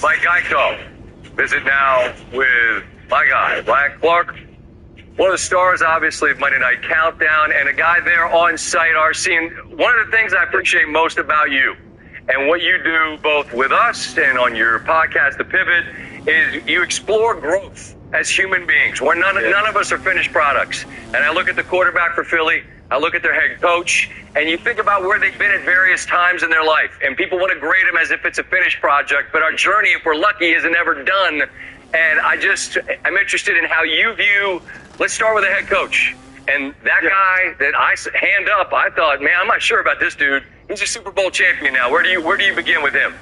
by Geico. Visit now with my guy, Ryan Clark, one of the stars, obviously, of Monday Night Countdown, and a guy there on site, RC. One of the things I appreciate most about you and what you do both with us and on your podcast, The Pivot, is you explore growth as human beings. Where none of us are finished products. And I look at the quarterback for Philly, I look at their head coach, and you think about where they've been at various times in their life. And people want to grade them as if it's a finished project, but our journey, if we're lucky, isn't ever done. And I'm interested in how you view, let's start with the head coach. And that guy that hand up, I thought, man, I'm not sure about this dude. He's a Super Bowl champion now. Where do you begin with him?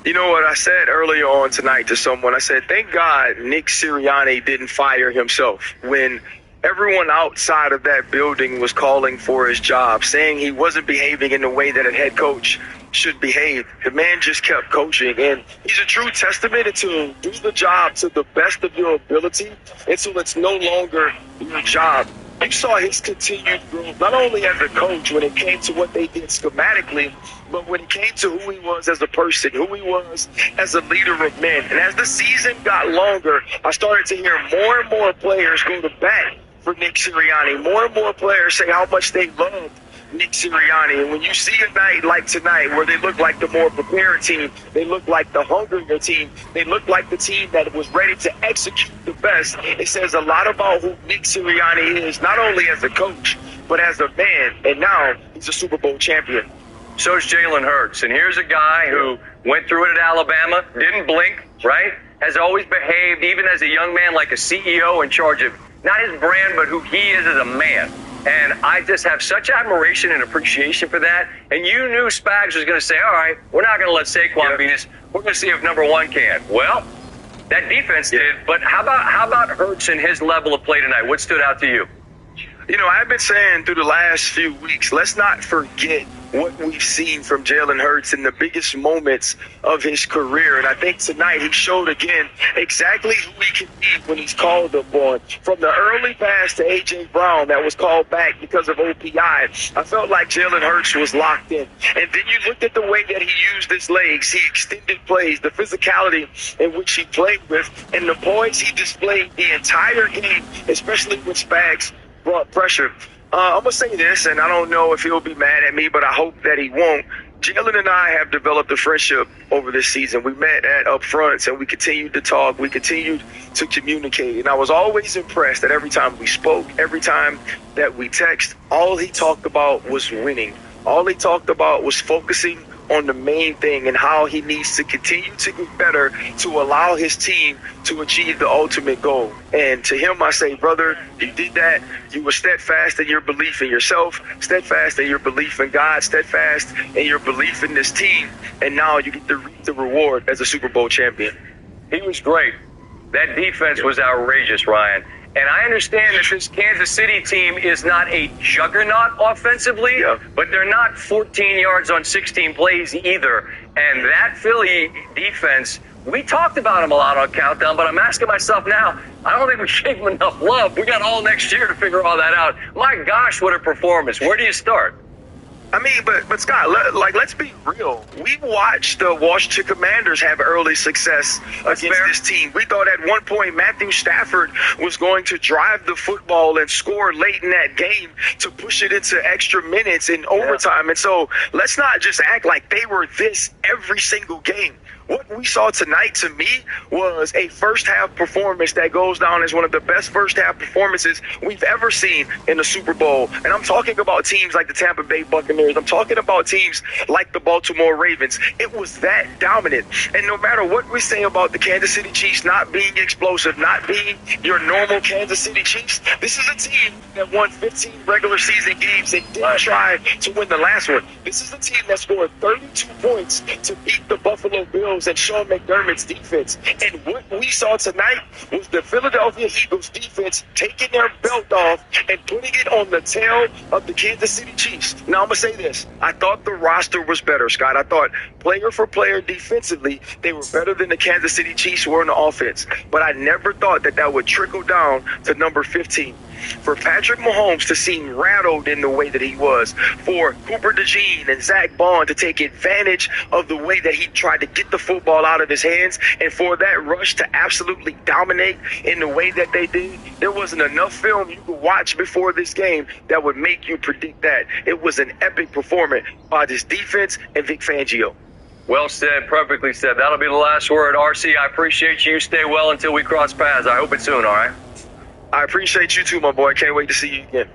You know what I said earlier on tonight to someone? I said, thank God Nick Sirianni didn't fire himself when everyone outside of that building was calling for his job, saying he wasn't behaving in the way that a head coach should behave. The man just kept coaching, and he's a true testament to do the job to the best of your ability until it's no longer your job. You saw his continued growth, not only as a coach when it came to what they did schematically, but when it came to who he was as a person, who he was as a leader of men. And as the season got longer, I started to hear more and more players go to bat for Nick Sirianni. More and more players say how much they loved Nick Sirianni. And when you see a night like tonight where they look like the more prepared team, they look like the hungrier team, they look like the team that was ready to execute the best, it says a lot about who Nick Sirianni is, not only as a coach, but as a man. And now he's a Super Bowl champion. So is Jalen Hurts. And here's a guy who went through it at Alabama, didn't blink, right? Has always behaved, even as a young man, like a CEO in charge of not his brand, but who he is as a man. And I just have such admiration and appreciation for that. And you knew Spags was going to say, all right, we're not going to let Saquon beat us. We're going to see if number one can. Well, that defense did. But how about Hurts and his level of play tonight? What stood out to you? You know, I've been saying through the last few weeks, let's not forget what we've seen from Jalen Hurts in the biggest moments of his career. And I think tonight he showed again exactly who he can be when he's called upon. From the early pass to A.J. Brown that was called back because of OPI, I felt like Jalen Hurts was locked in. And then you looked at the way that he used his legs. He extended plays, the physicality in which he played with, and the poise he displayed the entire game, especially when Spags brought pressure. I'm going to say this, and I don't know if he'll be mad at me, but I hope that he won't. Jalen and I have developed a friendship over this season. We met at Up Front, and we continued to talk. We continued to communicate. And I was always impressed that every time we spoke, every time that we text, all he talked about was winning. All he talked about was focusing on the main thing and how he needs to continue to get better to allow his team to achieve the ultimate goal. And to him, I say, brother, you did that. You were steadfast in your belief in yourself, steadfast in your belief in God, steadfast in your belief in this team. And now you get to reap the reward as a Super Bowl champion. He was great. That defense was outrageous, Ryan. And I understand that this Kansas City team is not a juggernaut offensively, but they're not 14 yards on 16 plays either. And that Philly defense, we talked about them a lot on Countdown, but I'm asking myself now, I don't think we gave them enough love. We got all next year to figure all that out. My gosh, what a performance. Where do you start? I mean, but Scott, let's be real. We watched the Washington Commanders have early success against this team. We thought at one point Matthew Stafford was going to drive the football and score late in that game to push it into extra minutes in overtime. And so let's not just act like they were this every single game. What we saw tonight, to me, was a first-half performance that goes down as one of the best first-half performances we've ever seen in the Super Bowl. And I'm talking about teams like the Tampa Bay Buccaneers. I'm talking about teams like the Baltimore Ravens. It was that dominant. And no matter what we say about the Kansas City Chiefs not being explosive, not being your normal Kansas City Chiefs, this is a team that won 15 regular season games and didn't try to win the last one. This is a team that scored 32 points to beat the Buffalo Bills and Sean McDermott's defense. And what we saw tonight was the Philadelphia Eagles defense taking their belt off and putting it on the tail of the Kansas City Chiefs. Now, I'm going to say this. I thought the roster was better, Scott. I thought player for player defensively, they were better than the Kansas City Chiefs were on the offense. But I never thought that would trickle down to number 15. For Patrick Mahomes to seem rattled in the way that he was, for Cooper DeJean and Zach Bond to take advantage of the way that he tried to get the football out of his hands. And for that rush to absolutely dominate in the way that they did, there wasn't enough film you could watch before this game that would make you predict that. It was an epic performance by this defense and Vic Fangio. Well said, perfectly said. That'll be the last word. RC, I appreciate you. Stay well until we cross paths. I hope it's soon, all right? I appreciate you too, my boy. Can't wait to see you again.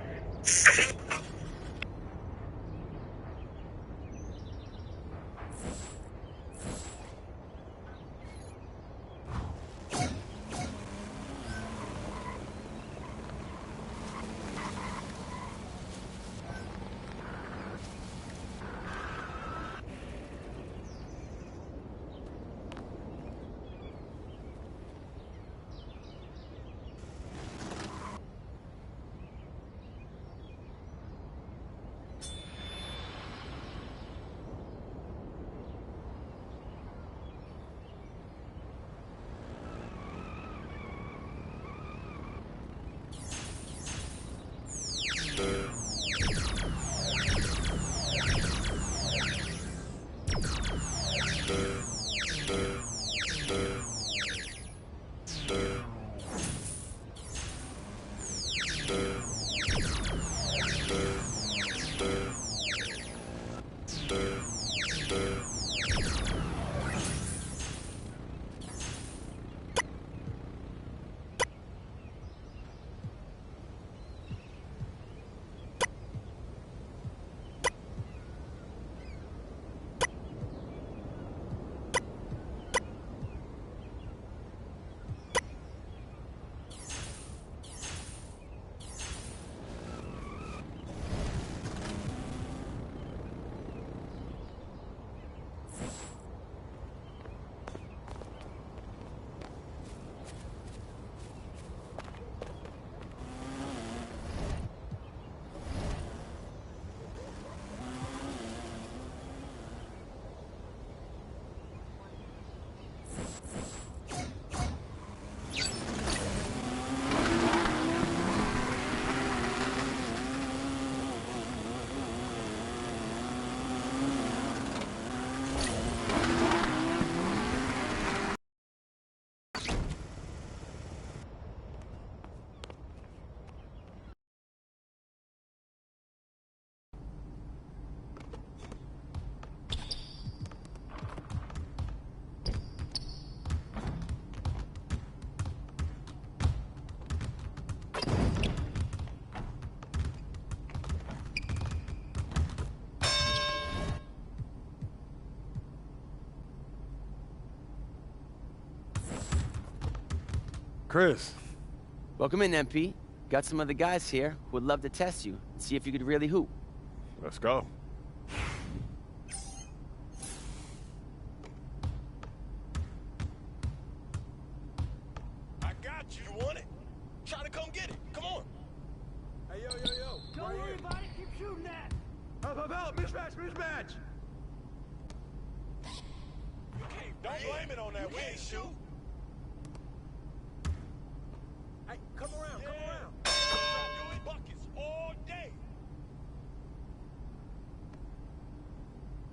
Chris. Welcome in, MP. Got some other guys here who would love to test you and see if you could really hoop. Let's go. I got you. You want it? Try to come get it. Come on. Hey, yo. Don't worry about it. Keep shooting that. Help. Mismatch. Okay, don't blame it on that. We ain't shoot. Hey, come around. Doing buckets all day.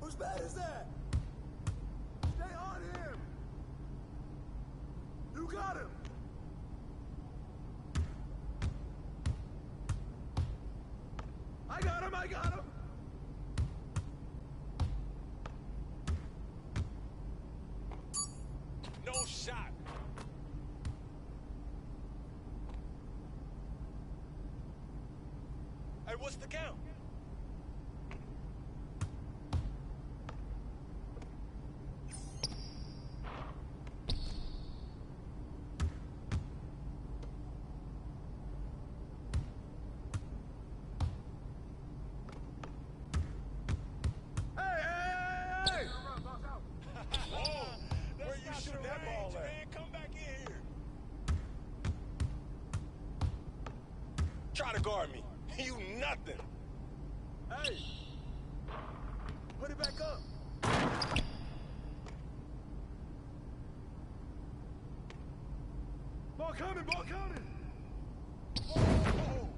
Whose bat is that? Stay on him. You got him. I got him. No shot. Hey, what's the count? Hey! Whoa, where you shooting that ball at? Man, come back in here. Try to guard me. You nothing. Hey! Put it back up. Ball coming. Oh.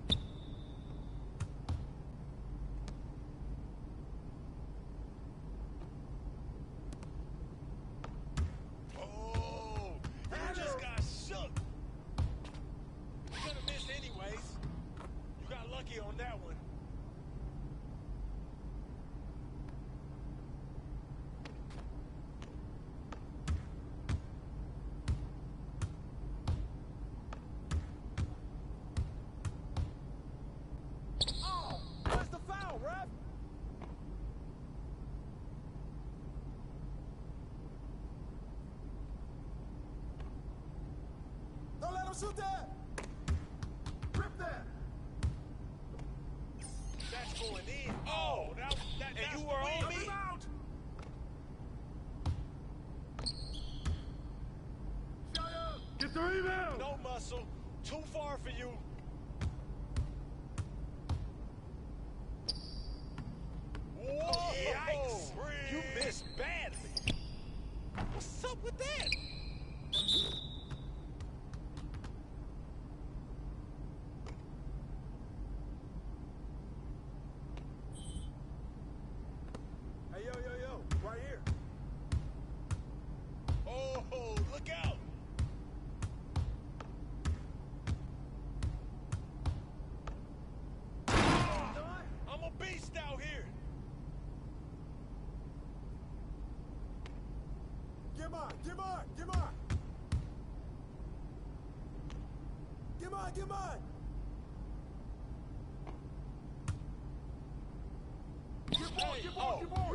Don't shoot that! Rip that! That's going in. Oh, that and you were on me. Out! Shut up! Get the rebound! No muscle. Too far for you. Whoa! Yikes! You missed badly. What's up with that? Hey, yo, right here. Oh, look out! I'm a beast out here. Get mine! Get mine! Get mine! Get mine! Get mine!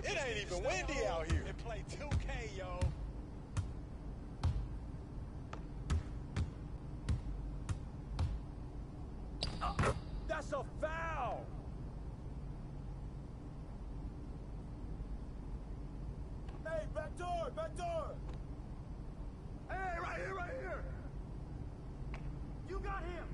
Hey, it ain't even windy out here. And play 2K, yo. That's a foul! Hey, back door! Back door! Hey, right here, right here! You got him!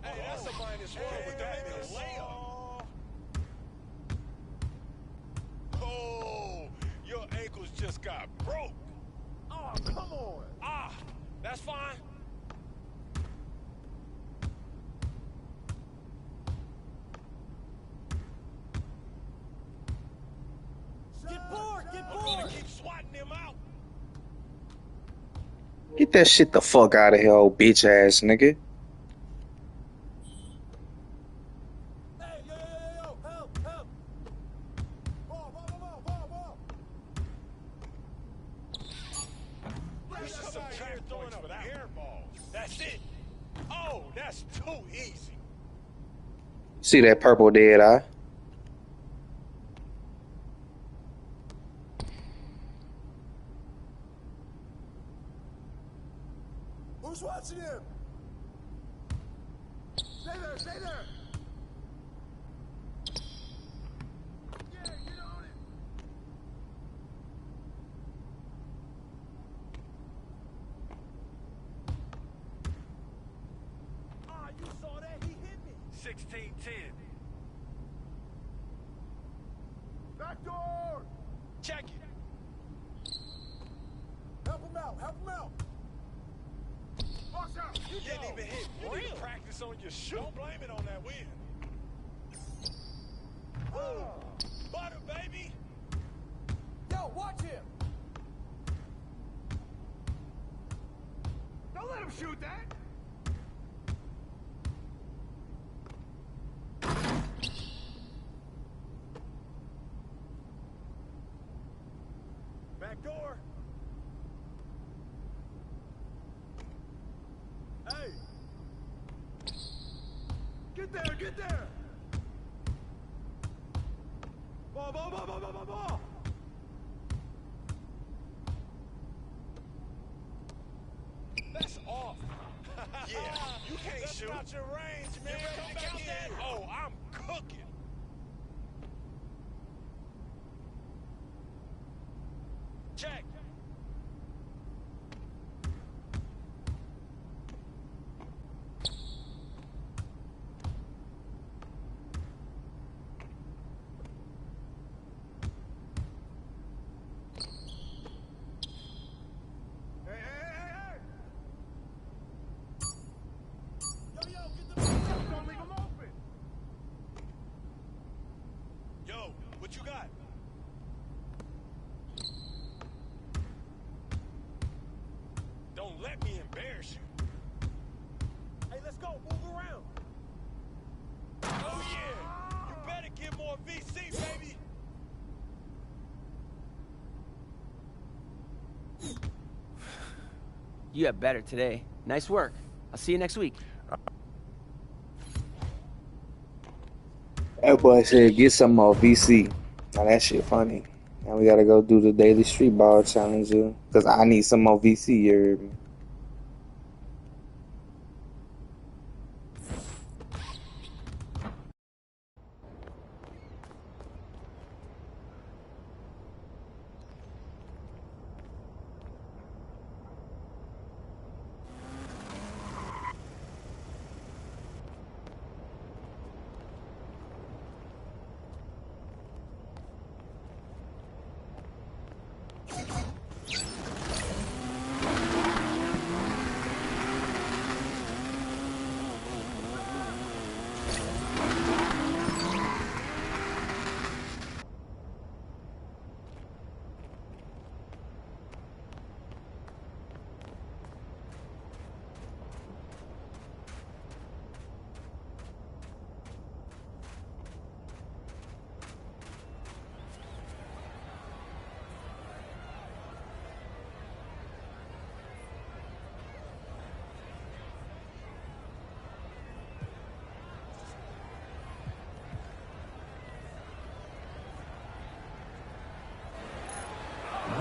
Hey, that's a -1 with that nigga layup. Oh, your ankles just got broke. Oh, come on! Ah, that's fine. Get bored! Get I'm gonna bored! keep swatting them out. Get that shit the fuck out of here, old bitch ass nigga. Hey, yo, help, help! Ball! You should some here throwing up air balls. That's it. Oh, that's too easy. See that purple dead eye? Who's watching him? Stay there, stay there! Yeah, get on it! Ah, you saw that? He hit me! 16-10. Back door! Check it. Help him out, help him out! Watch out! You didn't even hit. You need to practice on your shoot. Don't blame it on that win. Woo! Butter, baby. Yo, watch him! Don't let him shoot that! Back door! Hey! Get there, get there! Ball! That's off. Yeah, you can't That's shoot. not your range, man. Come back in. Oh, I'm cooking. Check. Hey! Yo, get the don't leave him open! Yo, what you got? Don't let me embarrass you. Hey, let's go, move around! Oh, yeah. You better get more VC, baby. You have better today. Nice work. I'll see you next week. That boy said get some more VC. Now that shit funny. And we gotta go do the daily street ball challenge, cause I need some more VC. You heard me?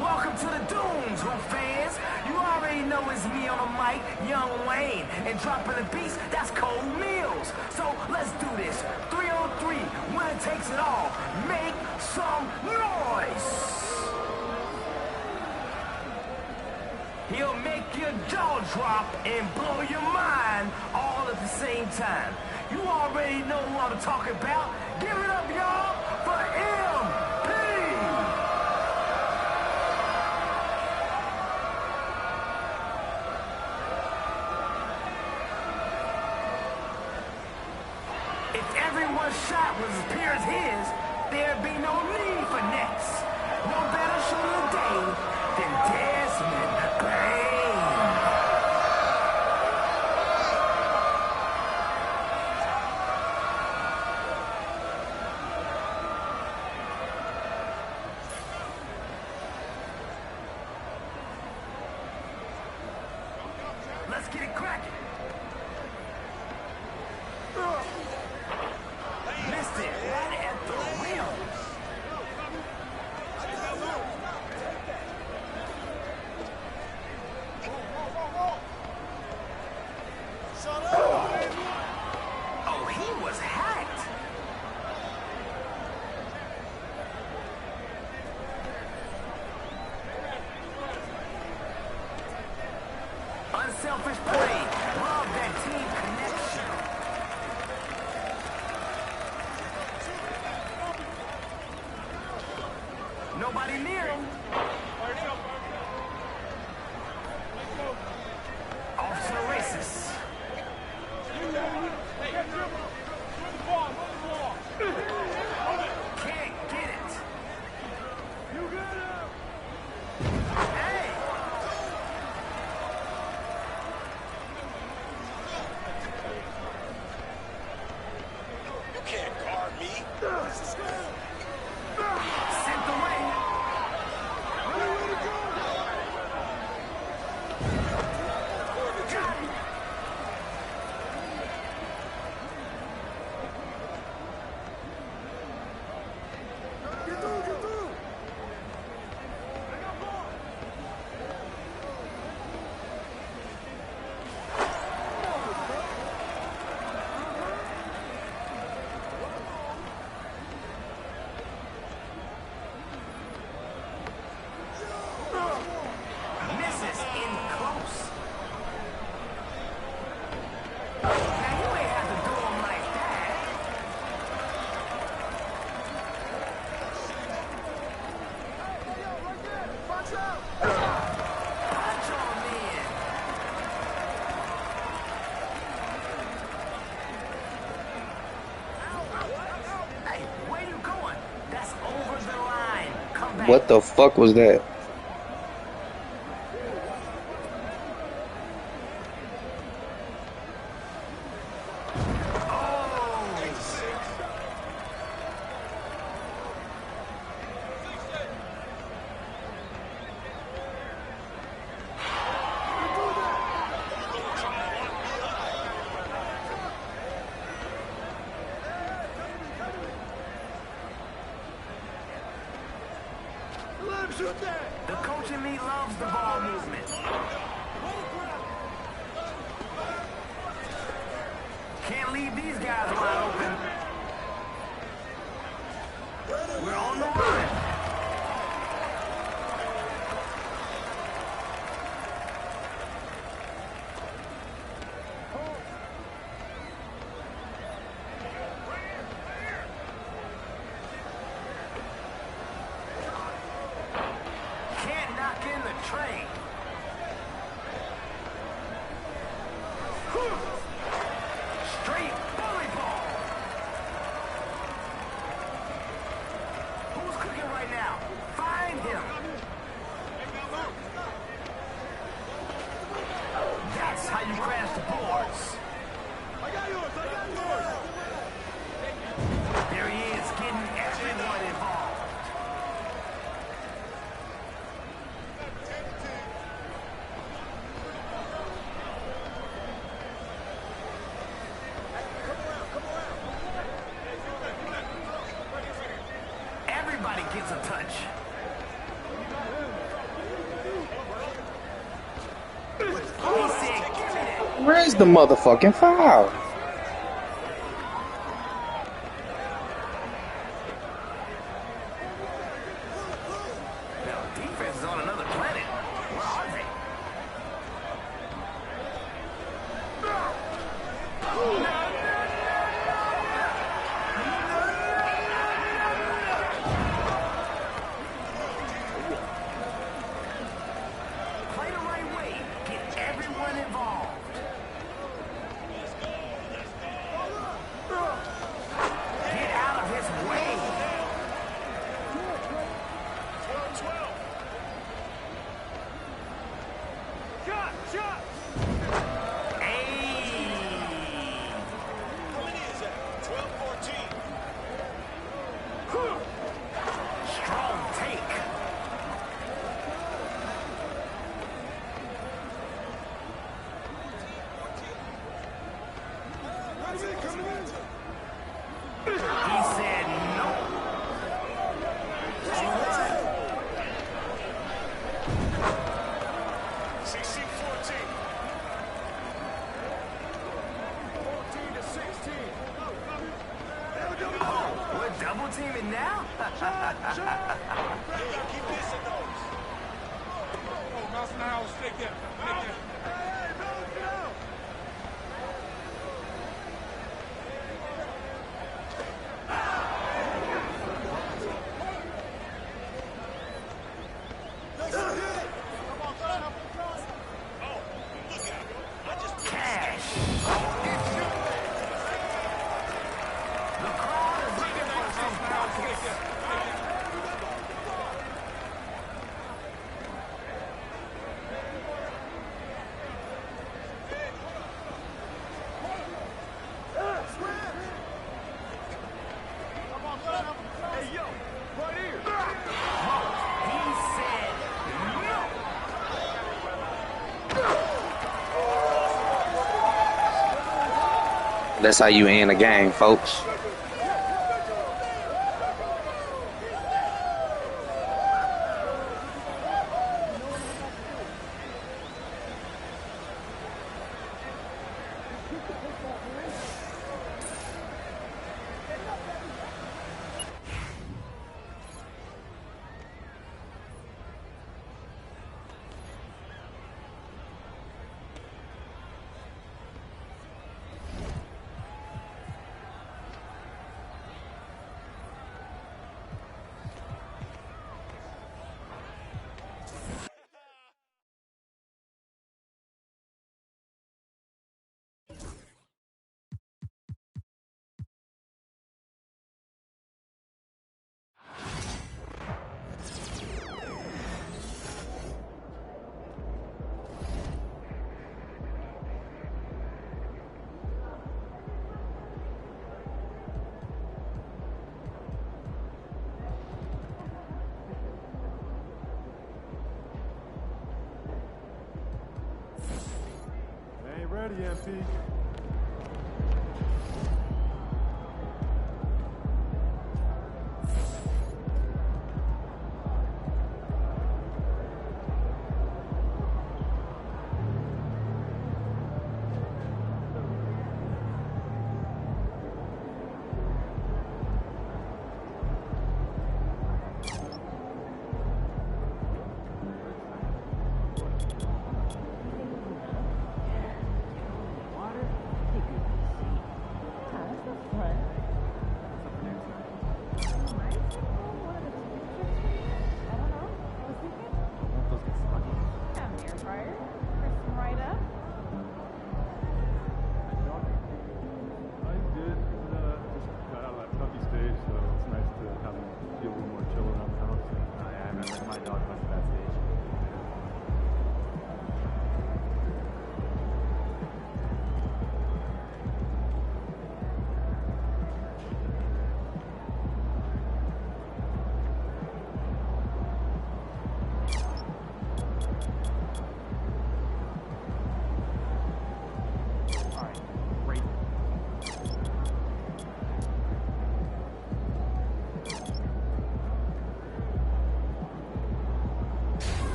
Welcome to the Dooms, who fans? You already know it's me on the mic, Young Wayne, and dropping the beats, that's Cole Mills. So let's do this. 3-on-3, winner takes it all. Make some noise. He'll make your jaw drop and blow your mind all at the same time. You already know what I'm talking about. Give it up, y'all, for MP! If everyone's shot was as pure as his, there'd be no need for nets. No better shooter today than Desmond Bain. Let's get it cracking. Missed it right at the rim. Oh, he was hacked. Unselfish play. Love that team connection. Nobody near him. Off to the races. Can't get it. Hey! You can't guard me. Sent away. Got him. Misses in close. Now you ain't have to do him like that. Punch on in. Hey, where you going? That's over the line. Come back. What the fuck was that? Shoot that! The coach in me loves the ball movement. Can't leave these guys wide open. We're on the run. Can't knock in the train. Straight bully ball. Who's cooking right now? Find him. That's how you crash the boards. I got yours! I got yours! There he is, getting everyone involved. Everybody gets a touch. He said, give me that. Where's the motherfucking foul? Now, defense is on another planet. Where are they? Play the right way. Get everyone involved. Get out of his way. 12-12. Shot! Shot! Hey. How many is that? 12-14. Strong take. He said no. 16-14. 14-16. We're double teaming now? Yeah, keep missing those. Hey, balance it out! Cash. The crowd is looking for some pockets. Hey, yo! Right here! He said no. That's how you end a game, folks. Ain't ready, MP.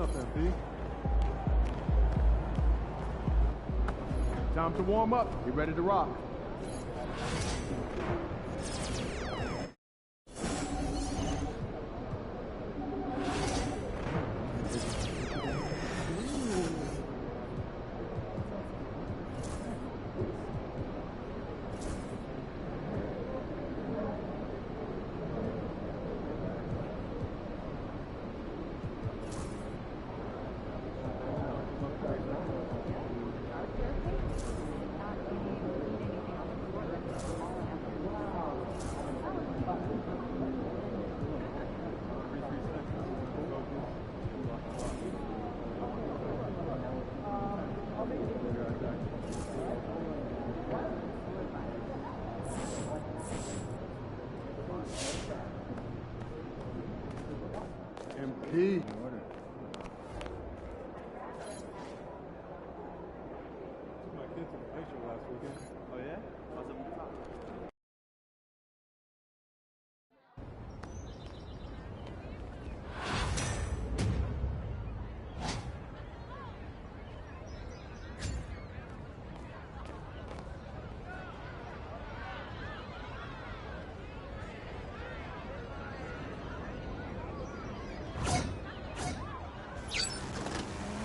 up, MP? Time to warm up. Get ready to rock. MP. My kids to the facial last weekend. Oh yeah? How's it?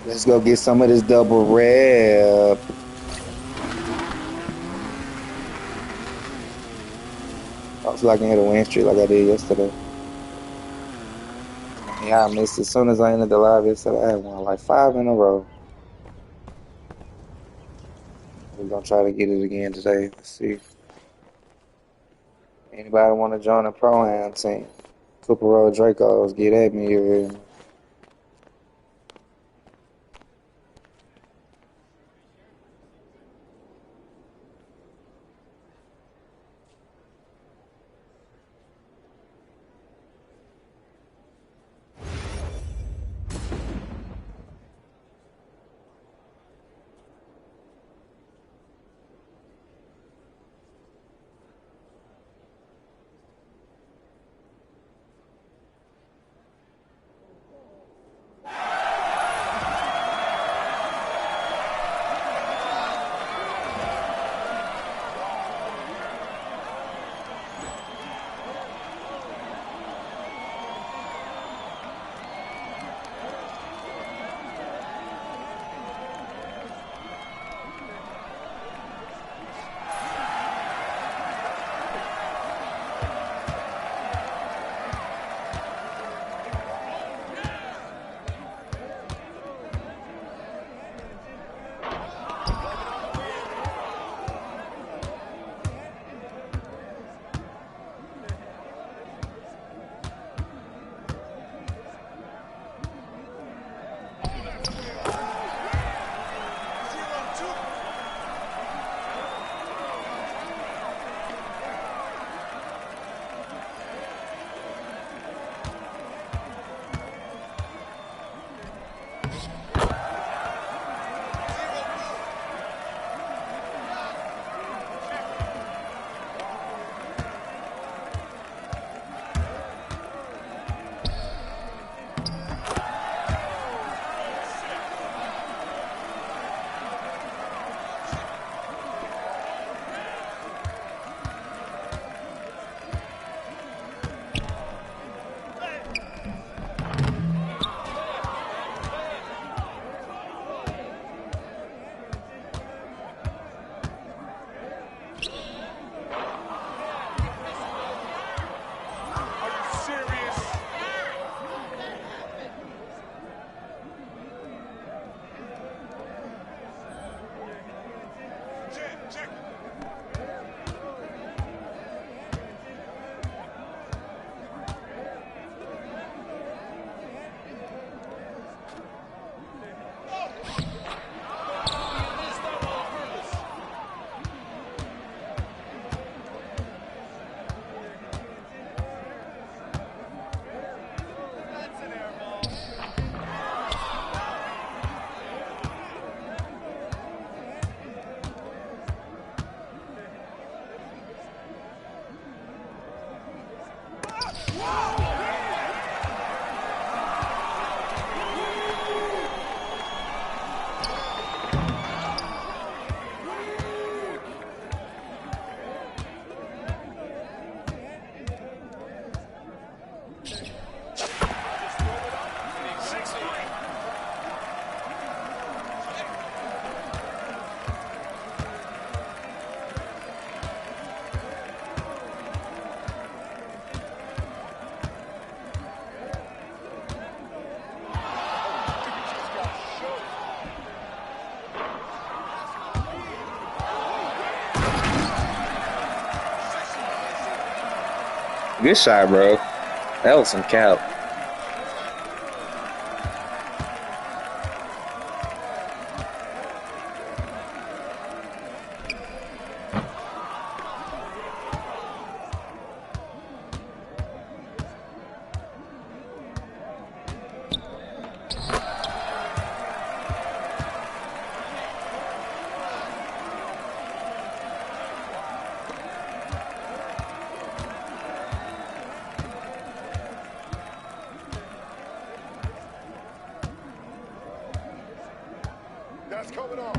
Let's go get some of this double rep. I feel like I can hit a win streak like I did yesterday. Yeah, I missed as soon as I ended the live yesterday. I had won like 5 in a row. We're gonna try to get it again today. Let's see. Anybody want to join the Pro-Am team? Cooper Road Dracos, get at me here. Good shot, bro. That was some cap. That's coming off.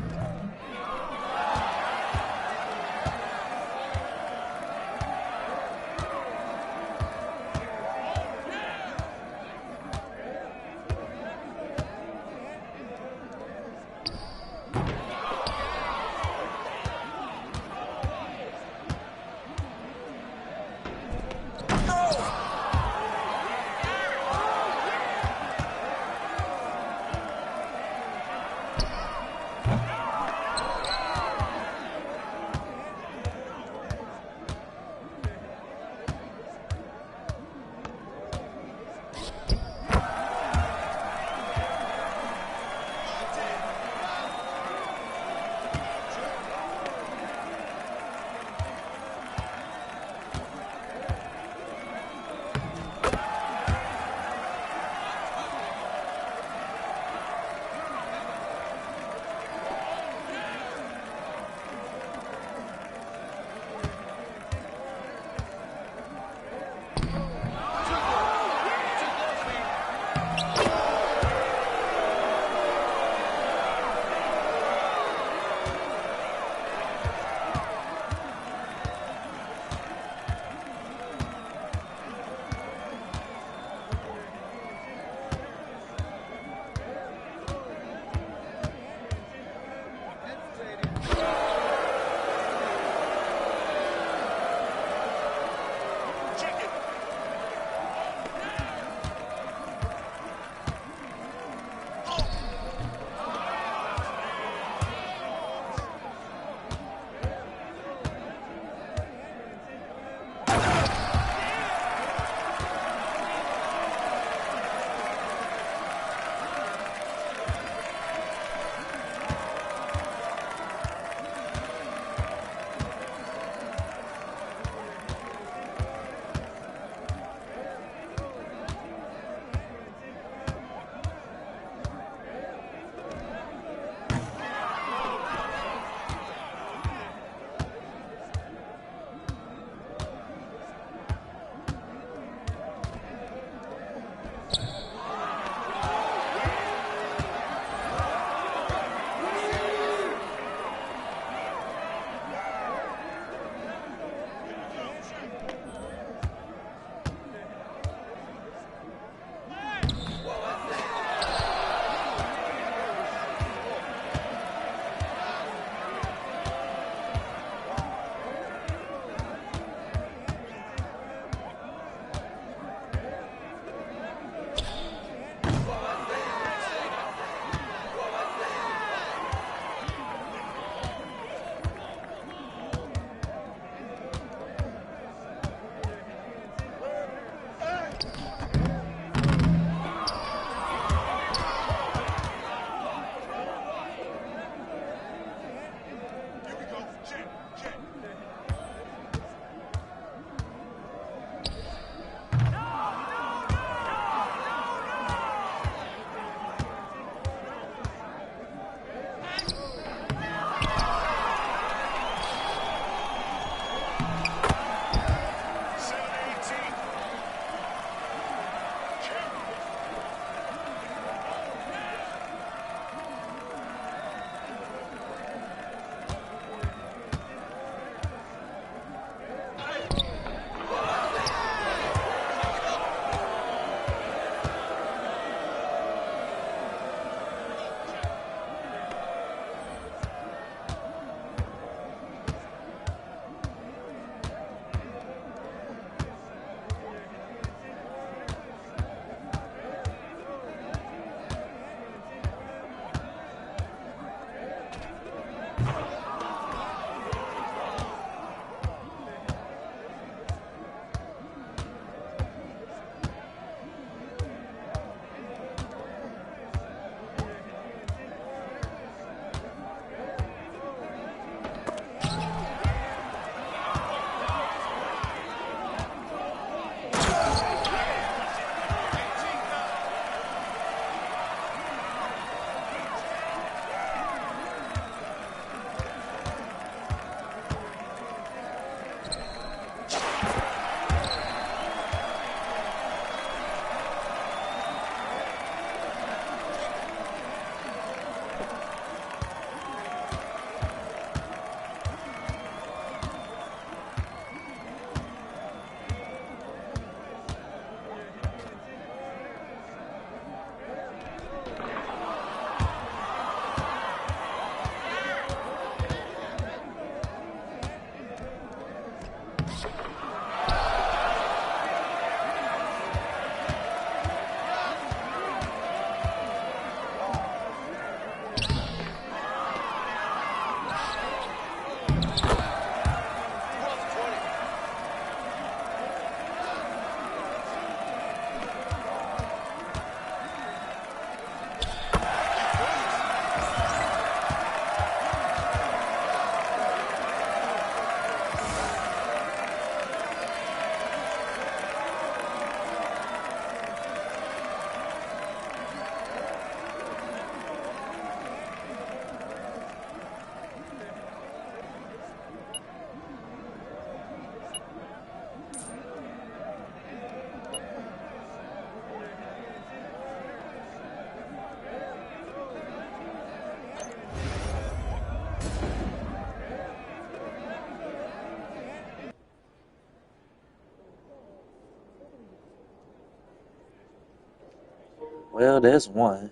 Well, there's one.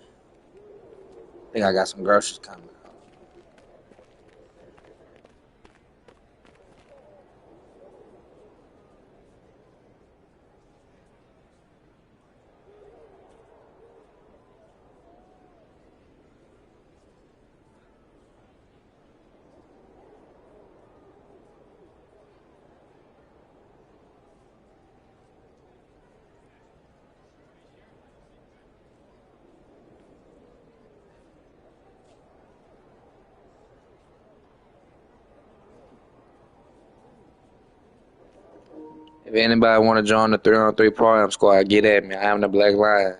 I think I got some groceries coming. If anybody want to join the 3-on-3 program squad, get at me. I am the Black Lion.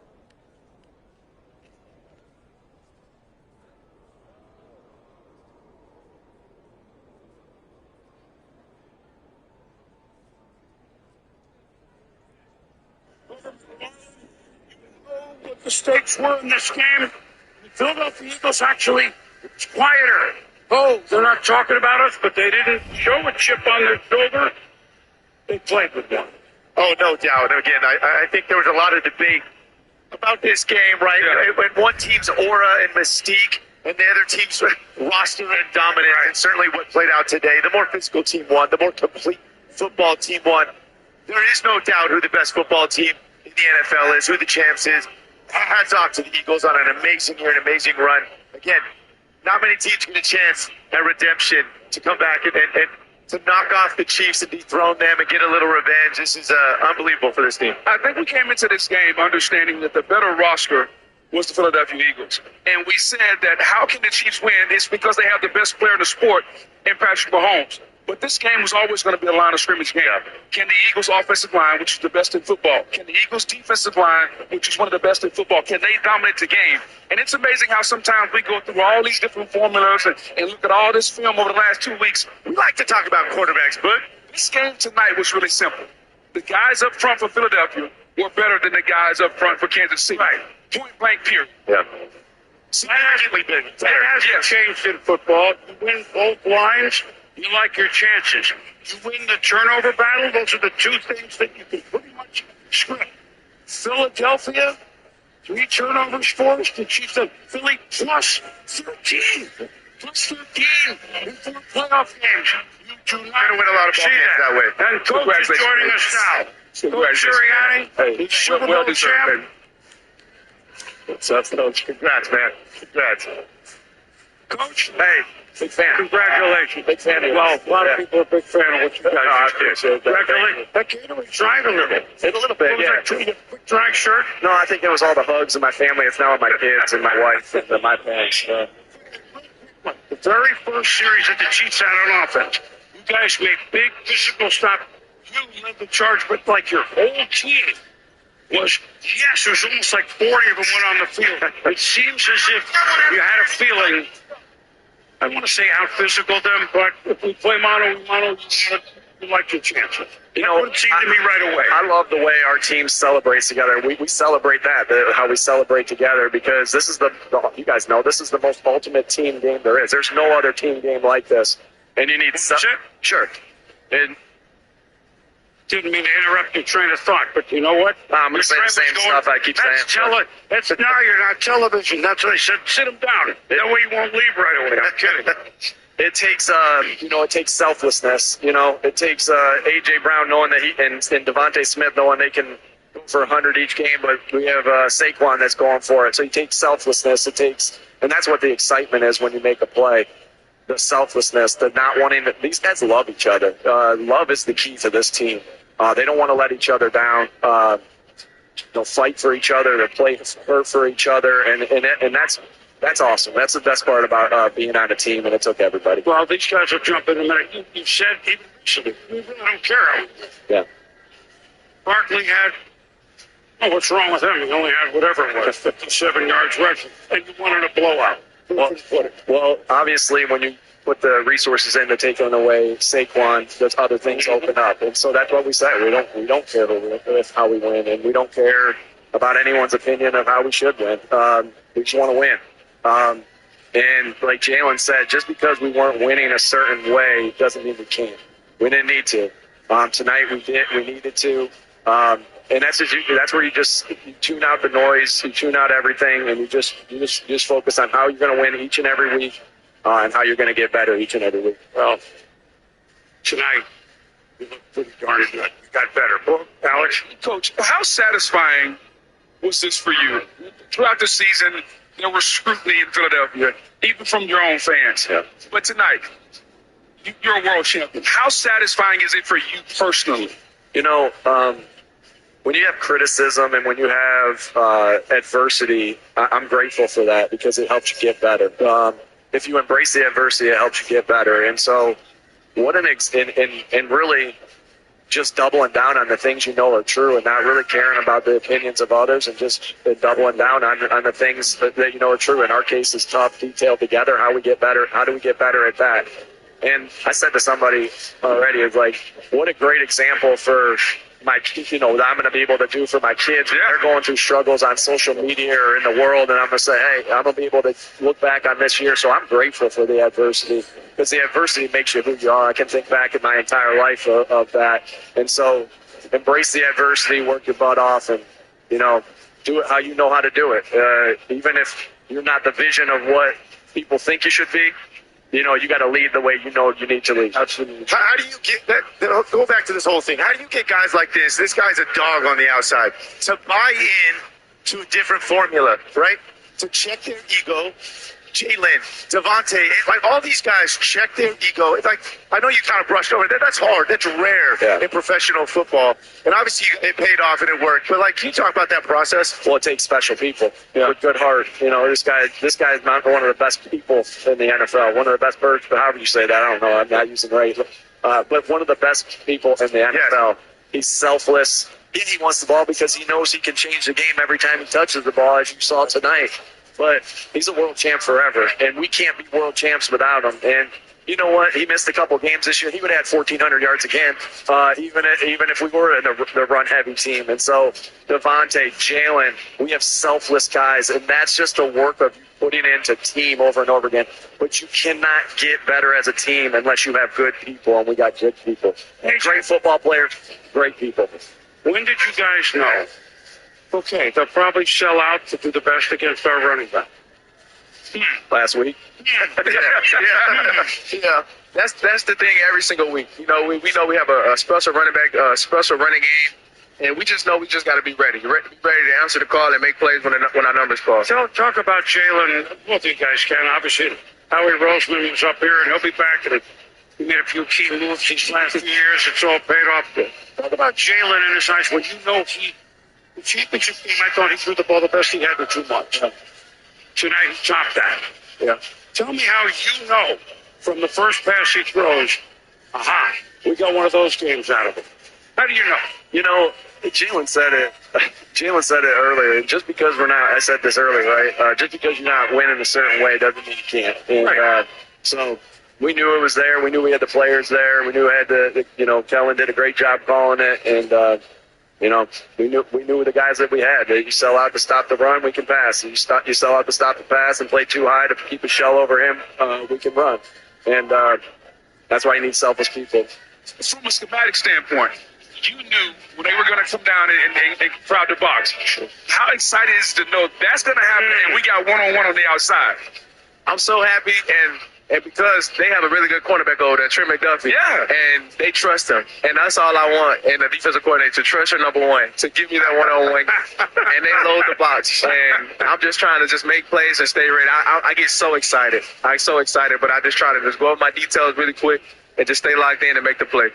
What the stakes were in this game? The Philadelphia Eagles actually, it's quieter. Oh, they're not talking about us, but they didn't show a chip on their shoulder. They played with one. Oh, no doubt. Again, I think there was a lot of debate about this game, right? Yeah. When one team's aura and mystique and the other team's roster and dominant, and certainly what played out today, the more physical team won, the more complete football team won. There is no doubt who the best football team in the NFL is, who the champs is. Hats off to the Eagles on an amazing year, an amazing run. Again, not many teams get a chance at redemption to come back and to knock off the Chiefs and dethrone them and get a little revenge. This is unbelievable for this team. I think we came into this game understanding that the better roster was the Philadelphia Eagles. And we said that how can the Chiefs win? It's because they have the best player in the sport in Patrick Mahomes. But this game was always going to be a line of scrimmage game. Can the Eagles' offensive line, which is the best in football, can the Eagles' defensive line, which is one of the best in football, can they dominate the game? And it's amazing how sometimes we go through all these different formulas and look at all this film over the last 2 weeks. We like to talk about quarterbacks, but This game tonight was really simple. The guys up front for Philadelphia were better than the guys up front for Kansas City. Right. Point blank, period. yeah. Significantly bigger. That hasn't changed in football. You win both lines, you like your chances. You win the turnover battle, those are the two things that you can pretty much script. Philadelphia, 3 turnovers for us. The Chiefs have Philly plus 13. Plus 13 in 4 playoff games. You do not Gonna win a lot of ball see games that way. And Coach is joining us now. Coach Sirianni, Hey, Super Bowl champ. What's up, Coach? Congrats, man. Congrats. Coach, Hey, big fan. congratulations. Big fan of Well, yours. a lot of Yeah. people are a big fan of what you guys No, I just did. appreciate that. Congratulations. That Gatorade dried a little. A little bit, What was yeah. that, tweet, a quick dry shirt? No, I think it was all the hugs of my family. It's now with my kids and my wife and my parents. The very first series that the Chiefs had on offense, you guys made big physical stop. You led the charge, but like your whole team was, yes, it was almost like 40 of them went on the field. It seems as if you had a feeling, I want to say out physical them, but if we play mano, you like your chances. You know, That seemed to me right away. I love the way our team celebrates together. We celebrate that, how we celebrate together, because this is you guys know, this is the most ultimate team game there is. There's no other team game like this. And you need Sure. And Didn't mean to interrupt your train of thought, but you know what? I'm going to say the same stuff I keep saying. That's now you're not television. That's what I said. Sit him down. That way you won't leave right away. I'm kidding. It takes, it takes selflessness. It takes A.J. Brown knowing that and Devontae Smith knowing they can go for 100 each game, but we have Saquon that's going for it. So it takes selflessness. And that's what the excitement is when you make a play. The selflessness, the not wanting to. These guys love each other. Love is the key to this team. They don't want to let each other down. They'll fight for each other. They'll play hurt for each other, and that's awesome. That's the best part about being on a team, and it took everybody. Well, these guys will jump in a minute. You said even recently, we really don't care. Yeah. Barkley had, what's wrong with him? He only had whatever it was, 57 yards rushing, and you wanted a blowout. Well, obviously, when you put the resources in to take away Saquon, those other things open up, and so that's what we say. We don't care how we win, and we don't care about anyone's opinion of how we should win. We just want to win. And like Jalen said, just because we weren't winning a certain way doesn't mean we can't. We didn't need to. Tonight we did. We needed to. And that's where you tune out the noise, you tune out everything, and you just focus on how you're going to win each and every week, and how you're going to get better each and every week. Well, tonight, you look pretty darn good. You got better. Well, Alex, Coach, how satisfying was this for you? Throughout the season, there was scrutiny in Philadelphia, even from your own fans. Yeah. But tonight, you're a world champion. How satisfying is it for you personally? You know, when you have criticism and when you have adversity, I'm grateful for that because it helps you get better. If you embrace the adversity, it helps you get better. And so, and really just doubling down on the things you know are true and not really caring about the opinions of others and just doubling down on the things that you know are true. In our case, is tough, detailed together. How we get better? How do we get better at that? And I said to somebody already, it's like, what a great example for my, that I'm going to be able to do for my kids. Yeah. They're going through struggles on social media or in the world, and I'm going to say, hey, I'm going to be able to look back on this year. So I'm grateful for the adversity because the adversity makes you who you are. I can think back in my entire life of that. And so embrace the adversity, work your butt off, and, do it how you know how to do it. Even if you're not the vision of what people think you should be, you got to lead the way you need to lead. Absolutely. How do you get that? Go back to this whole thing. How do you get guys like this? This guy's a dog on the outside to buy in to a different formula, right? To check their ego. Jalen, Devontae, like all these guys check their ego. It's like, I know you kind of brushed over that. That's hard. That's rare in professional football. And obviously it paid off and it worked. But can you talk about that process? Well, it takes special people with good heart. This guy is not one of the best people in the NFL. One of the best birds, but however you say that, I don't know. I'm not using the right. But one of the best people in the NFL. Yes. He's selfless. He wants the ball because he knows he can change the game every time he touches the ball, as you saw tonight. But he's a world champ forever, and we can't be world champs without him. And you know what? He missed a couple games this year. He would have had 1,400 yards again, even if we were in the run-heavy team. And so Devontae, Jalen, we have selfless guys, and that's just a work of putting into team over and over again. But you cannot get better as a team unless you have good people, and we got good people. And great football players, great people. When did you guys know? Okay, they'll probably shell out to do the best against our running back. Last week. Yeah. That's the thing every single week. We know we have a special running back, a special running game, and we just know we just got to be ready. Be ready to answer the call and make plays when our numbers call. Talk about Jalen. Both of you guys can. Obviously, Howie Roseman was up here, and he'll be back. And he made a few key moves these last few years. It's all paid off. Talk about Jalen and his eyes when the championship game, I thought he threw the ball the best he had in 2 months. Tonight, he topped that. Yeah. Tell me how you know from the first pass he throws, we got one of those games out of him. How do you know? Jalen said it. Jalen said it earlier. Just because we're not, I said this earlier, right? Just because you're not winning a certain way doesn't mean you can't. And, right. So we knew it was there. We knew we had the players there. We knew we had Kellen did a great job calling it. And, we knew the guys that we had. You sell out to stop the run, we can pass. You sell out to stop the pass and play too high to keep a shell over him, we can run. And that's why you need selfless people. From a schematic standpoint, you knew when they were going to come down and crowd the box. How excited is to know that's going to happen and we got one-on-one on the outside? I'm so happy, and because they have a really good cornerback over there, Trent McDuffie. Yeah. And they trust him. And that's all I want in the defensive coordinator, to trust your number one, to give me that one-on-one. And they load the box. And I'm just trying to just make plays and stay ready. I get so excited. I'm so excited, but I just try to just go over my details really quick and just stay locked in and make the play.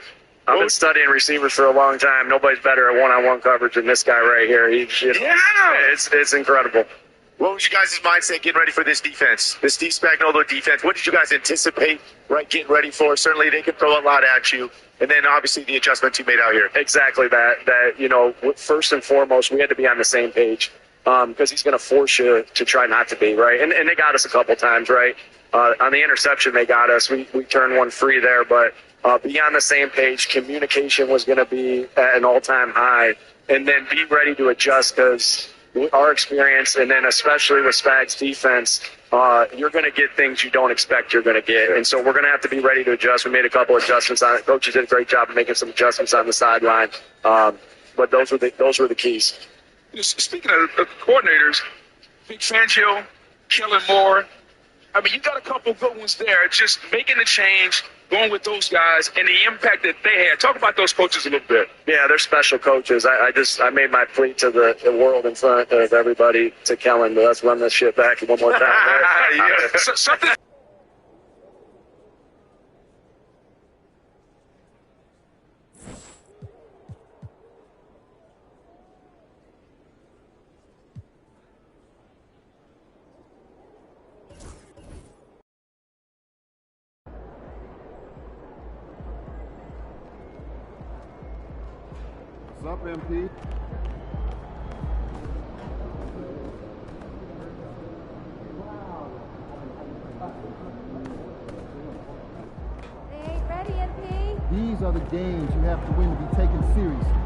I've been studying receivers for a long time. Nobody's better at one-on-one coverage than this guy right here. It's incredible. What was you guys' mindset getting ready for this defense, this Steve Spagnuolo defense? What did you guys anticipate, getting ready for? Certainly they can throw a lot at you. And then obviously the adjustments you made out here. Exactly that, first and foremost, we had to be on the same page because he's going to force you to try not to be, right? And they got us a couple times, right? On the interception, they got us. We turned one free there, but be on the same page. Communication was going to be at an all-time high. And then be ready to adjust because our experience, and then especially with Spag's defense, you're going to get things you don't expect you're going to get. And so we're going to have to be ready to adjust. We made a couple adjustments on it. Coaches did a great job of making some adjustments on the sideline. But but those were the keys. Speaking of coordinators, Vic Fangio, Kellen Moore, I mean, you got a couple good ones there. Just making the change, going with those guys, and the impact that they had. Talk about those coaches a little bit. Yeah, they're special coaches. I made my plea to the world in front of everybody to Kellen. Let's run this shit back one more time. Yeah. Something. What's up, MP? They ain't ready, MP. These are the games you have to win to be taken seriously.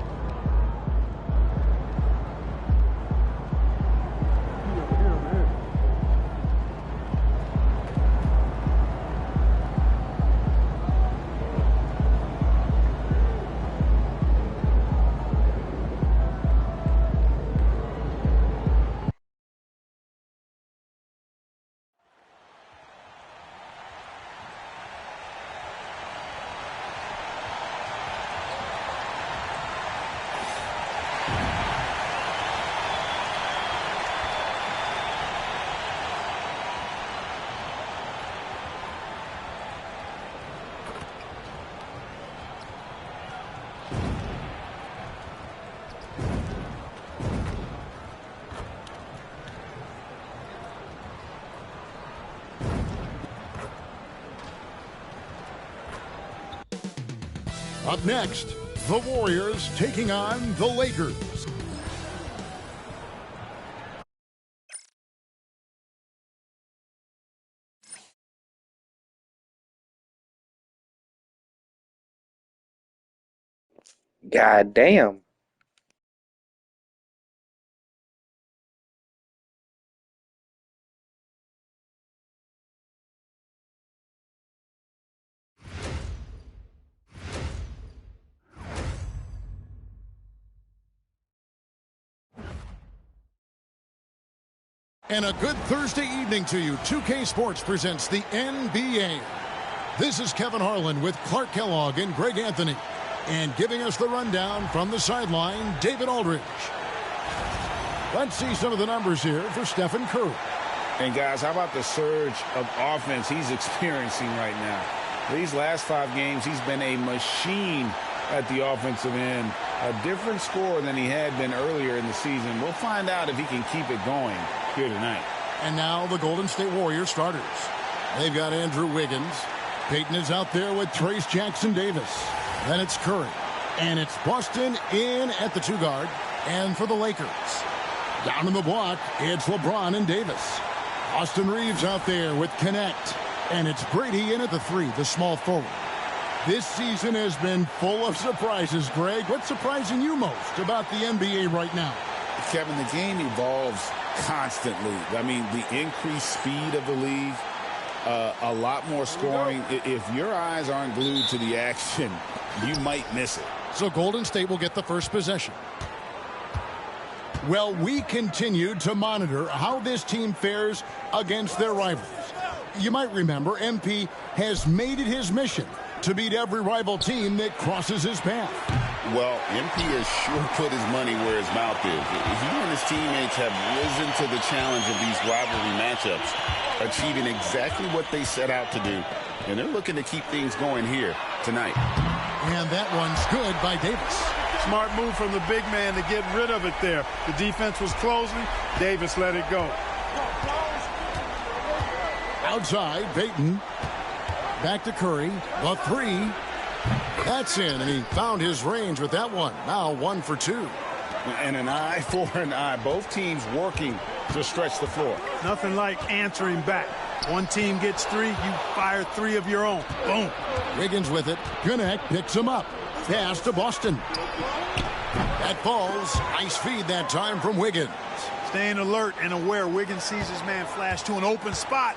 Up next, the Warriors taking on the Lakers. God damn. And a good Thursday evening to you. 2K Sports presents the NBA. This is Kevin Harlan with Clark Kellogg and Greg Anthony. And giving us the rundown from the sideline, David Aldridge. Let's see some of the numbers here for Stephen Curry. And guys, how about the surge of offense he's experiencing right now? These last 5 games, he's been a machine at the offensive end. A different score than he had been earlier in the season. We'll find out if he can keep it going here tonight. And now the Golden State Warriors starters. They've got Andrew Wiggins. Peyton is out there with Trace Jackson-Davis. Then it's Curry. And it's Boston in at the 2 guard. And for the Lakers, down in the block, it's LeBron and Davis. Austin Reeves out there with Connect. And it's Brady in at the 3, the small forward. This season has been full of surprises, Greg. What's surprising you most about the NBA right now? Kevin, the game evolves constantly. I mean, the increased speed of the league, a lot more scoring. If your eyes aren't glued to the action, you might miss it. So Golden State will get the first possession. Well, we continue to monitor how this team fares against their rivals. You might remember MP has made it his mission to beat every rival team that crosses his path. Well, MP has sure put his money where his mouth is. He and his teammates have risen to the challenge of these rivalry matchups, achieving exactly what they set out to do. And they're looking to keep things going here tonight. And that one's good by Davis. Smart move from the big man to get rid of it there. The defense was closing. Davis let it go. Outside, Peyton. Back to Curry. The 3. That's in, and he found his range with that one. Now 1 for 2. And an eye for an eye. Both teams working to stretch the floor. Nothing like answering back. One team gets 3, you fire 3 of your own. Boom. Wiggins with it. Connect picks him up. Pass to Boston. That falls. Nice feed that time from Wiggins. Staying alert and aware. Wiggins sees his man flash to an open spot.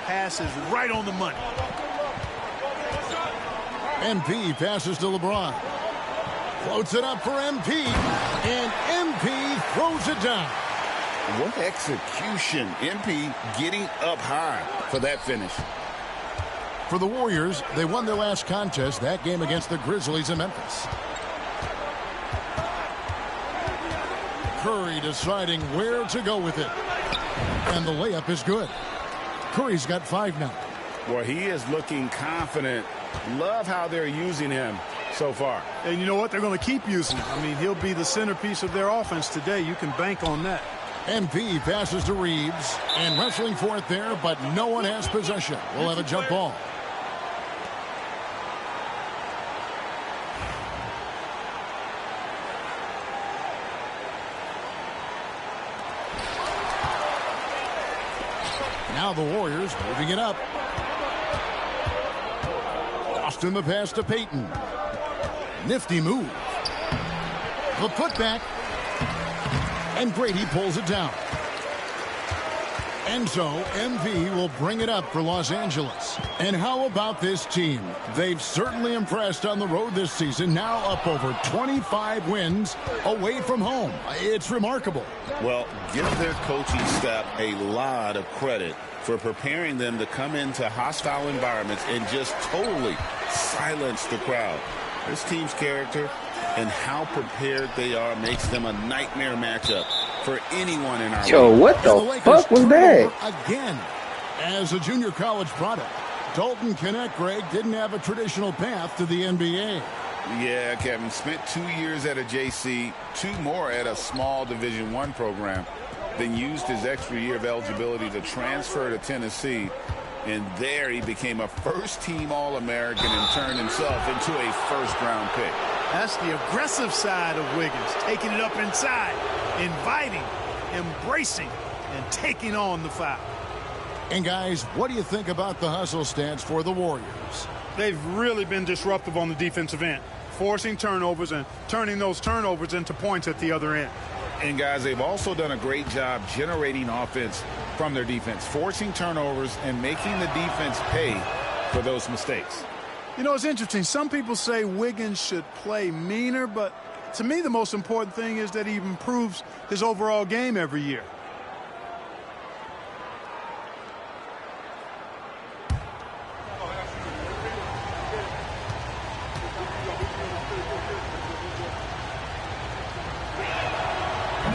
Pass is right on the money. MP passes to LeBron. Floats it up for MP, and MP throws it down. What execution. MP getting up high for that finish. For the Warriors, they won their last contest, that game against the Grizzlies in Memphis. Curry deciding where to go with it. And the layup is good. Curry's got 5 now. Well, he is looking confident. Love how they're using him so far. And you know what? They're going to keep using him. I mean, he'll be the centerpiece of their offense today. You can bank on that. MP passes to Reeves, and wrestling for it there, but no one has possession. We'll have a jump ball. Now the Warriors moving it up. Boston the pass to Payton. Nifty move. The putback. And Grady pulls it down. And so MV will bring it up for Los Angeles. And how about this team? They've certainly impressed on the road this season. Now up over 25 wins away from home. It's remarkable. Well, give their coaching staff a lot of credit for preparing them to come into hostile environments and just totally silence the crowd. This team's character and how prepared they are makes them a nightmare matchup for anyone in our league. Yo, what the fuck was that? Again, as a junior college product, Dalton Knecht, Greg, didn't have a traditional path to the NBA. Yeah, Kevin, spent 2 years at a JC, 2 more at a small Division I program, then used his extra year of eligibility to transfer to Tennessee. And there he became a first-team All-American and turned himself into a first-round pick. That's the aggressive side of Wiggins, taking it up inside, inviting, embracing, and taking on the foul. And guys, what do you think about the hustle stance for the Warriors? They've really been disruptive on the defensive end, forcing turnovers and turning those turnovers into points at the other end. And guys, they've also done a great job generating offense from their defense, forcing turnovers and making the defense pay for those mistakes. You know, it's interesting. Some people say Wiggins should play meaner, but to me the most important thing is that he improves his overall game every year.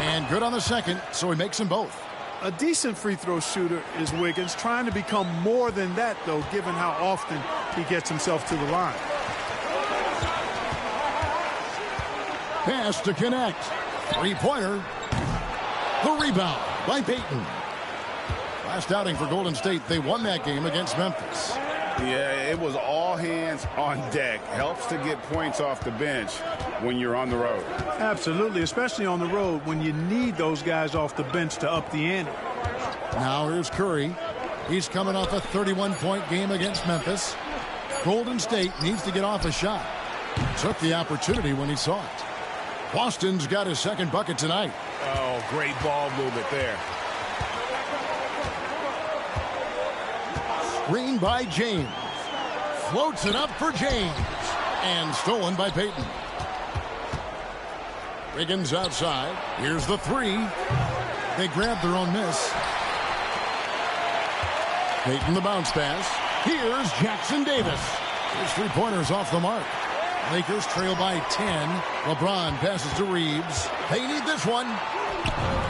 And good on the second, so he makes them both. A decent free throw shooter is Wiggins, trying to become more than that, though, given how often he gets himself to the line. Pass to Knecht. Three-pointer. The rebound by Payton. Last outing for Golden State, they won that game against Memphis. Yeah, it was all hands on deck. Helps to get points off the bench when you're on the road. Absolutely, especially on the road when you need those guys off the bench to up the ante. Now here's Curry. He's coming off a 31-point game against Memphis. Golden State needs to get off a shot. Took the opportunity when he saw it. Boston's got his second bucket tonight. Oh, great ball movement there. Screen by James. Floats it up for James. And stolen by Payton. Wiggins outside. Here's the three. They grab their own miss. Payton the bounce pass. Here's Jackson Davis. His three-pointer's off the mark. Lakers trail by 10. LeBron passes to Reeves. They need this one.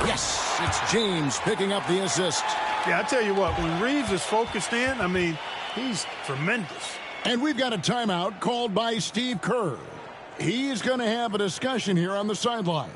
Yes, it's James picking up the assist. Yeah, I tell you what, when Reeves is focused in, I mean, he's tremendous. And we've got a timeout called by Steve Kerr. He's going to have a discussion here on the sideline.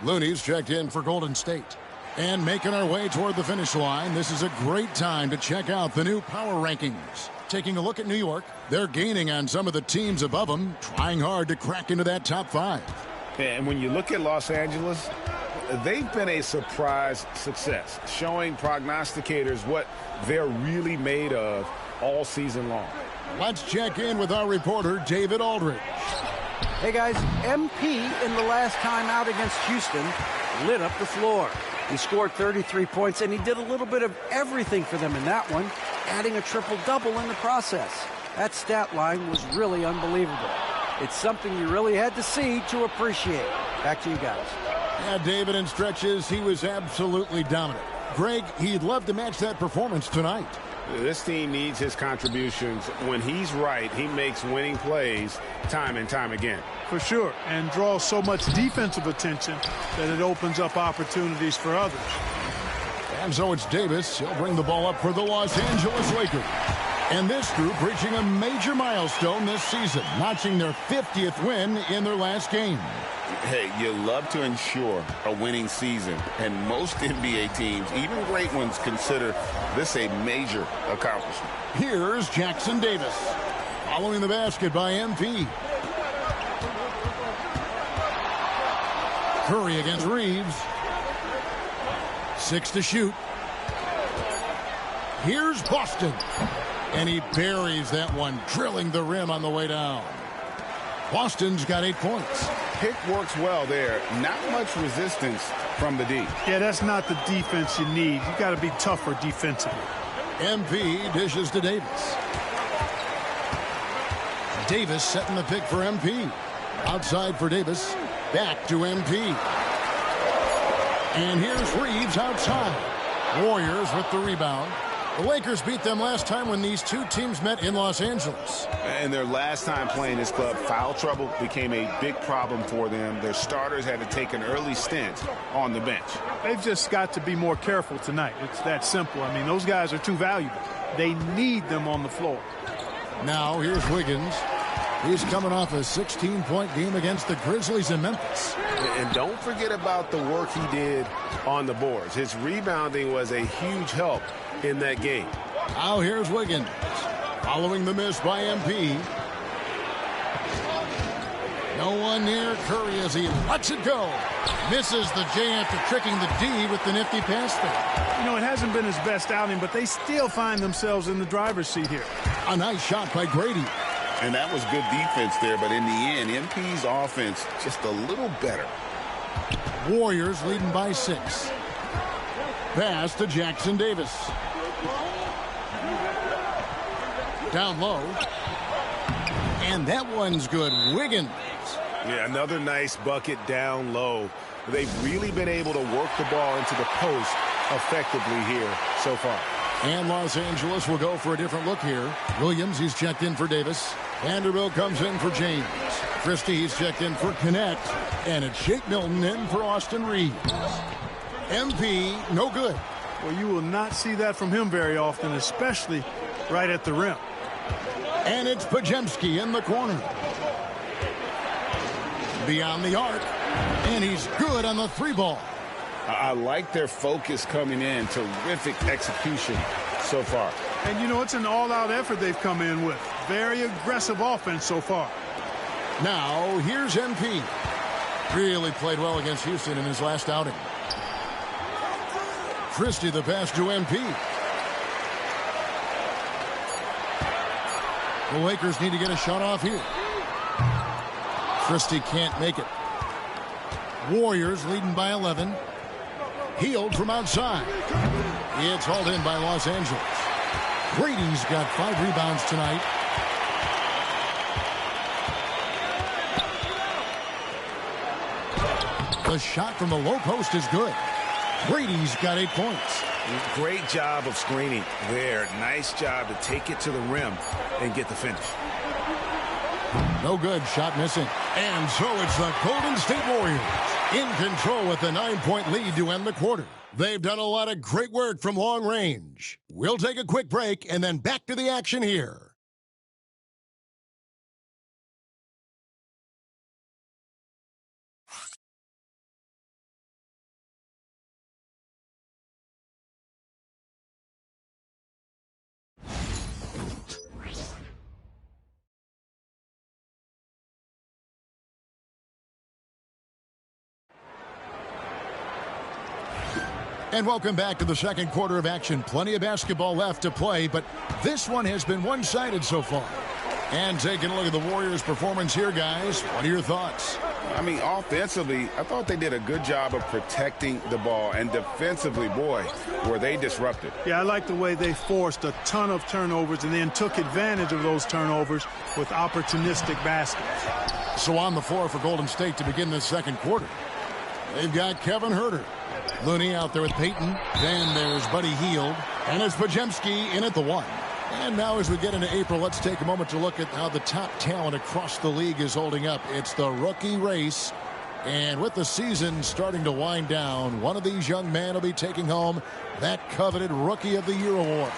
Looney's checked in for Golden State. And making our way toward the finish line, this is a great time to check out the new power rankings. Taking a look at New York, they're gaining on some of the teams above them, trying hard to crack into that top 5. And when you look at Los Angeles, they've been a surprise success, showing prognosticators what they're really made of all season long. Let's check in with our reporter, David Aldridge. Hey, guys, MP in the last time out against Houston lit up the floor. He scored 33 points, and he did a little bit of everything for them in that one, adding a triple-double in the process. That stat line was really unbelievable. It's something you really had to see to appreciate. Back to you guys. Yeah, David, in stretches, he was absolutely dominant. Greg, he'd love to match that performance tonight. This team needs his contributions. When he's right, he makes winning plays time and time again. For sure, and draws so much defensive attention that it opens up opportunities for others. And so it's Davis. He'll bring the ball up for the Los Angeles Lakers. And this group reaching a major milestone this season, notching their 50th win in their last game. Hey, you love to ensure a winning season, and most NBA teams, even great ones, consider this a major accomplishment. Here's Jackson Davis, following the basket by MP. Curry against Reeves. 6 to shoot. Here's Boston. And he buries that one, drilling the rim on the way down. Boston's got 8 points. Pick works well there. Not much resistance from the D. Yeah, that's not the defense you need. You got to be tougher defensively. MP dishes to Davis. Davis setting the pick for MP. Outside for Davis. Back to MP. And here's Reeves outside. Warriors with the rebound. The Lakers beat them last time when these two teams met in Los Angeles. And their last time playing this club, foul trouble became a big problem for them. Their starters had to take an early stint on the bench. They've just got to be more careful tonight. It's that simple. I mean, those guys are too valuable. They need them on the floor. Now here's Wiggins. He's coming off a 16-point game against the Grizzlies in Memphis. And don't forget about the work he did on the boards. His rebounding was a huge help in that game. Now here's Wiggins. Following the miss by MP. No one near Curry as he lets it go. Misses the J after tricking the D with the nifty pass there. You know, it hasn't been his best outing, but they still find themselves in the driver's seat here. A nice shot by Grady. And that was good defense there, but in the end, MP's offense just a little better. Warriors leading by 6. Pass to Jackson Davis. Down low. And that one's good. Wiggins. Yeah, another nice bucket down low. They've really been able to work the ball into the post effectively here so far. And Los Angeles will go for a different look here. Williams, he's checked in for Davis. Vanderbilt comes in for James. Christie, he's checked in for Connect. And it's Shake Milton in for Austin Reeves. MP, no good. Well, you will not see that from him very often, especially right at the rim. And it's Podziemski in the corner. Beyond the arc. And he's good on the 3-ball. I like their focus coming in. Terrific execution so far. And, you know, it's an all-out effort they've come in with. Very aggressive offense so far. Now, here's MP. Really played well against Houston in his last outing. Christie the pass to MP. The Lakers need to get a shot off here. Christie can't make it. Warriors leading by 11. Healed from outside. It's hauled in by Los Angeles. Brady's got 5 rebounds tonight. The shot from the low post is good. Brady's got 8 points. Great job of screening there. Nice job to take it to the rim and get the finish. No good. Shot missing. And so it's the Golden State Warriors in control with a 9-point lead to end the quarter. They've done a lot of great work from long range. We'll take a quick break and then back to the action here. And welcome back to the second quarter of action. Plenty of basketball left to play, but this one has been one-sided so far. And taking a look at the Warriors' performance here, guys. What are your thoughts? I mean, offensively, I thought they did a good job of protecting the ball. And defensively, boy, were they disrupted. Yeah, I like the way they forced a ton of turnovers and then took advantage of those turnovers with opportunistic baskets. So on the floor for Golden State to begin this second quarter, they've got Kevin Huerter. Looney out there with Payton. Then there's Buddy Hield. And it's Podziemski in at the 1. And now as we get into April, let's take a moment to look at how the top talent across the league is holding up. It's the rookie race. And with the season starting to wind down, one of these young men will be taking home that coveted Rookie of the Year award.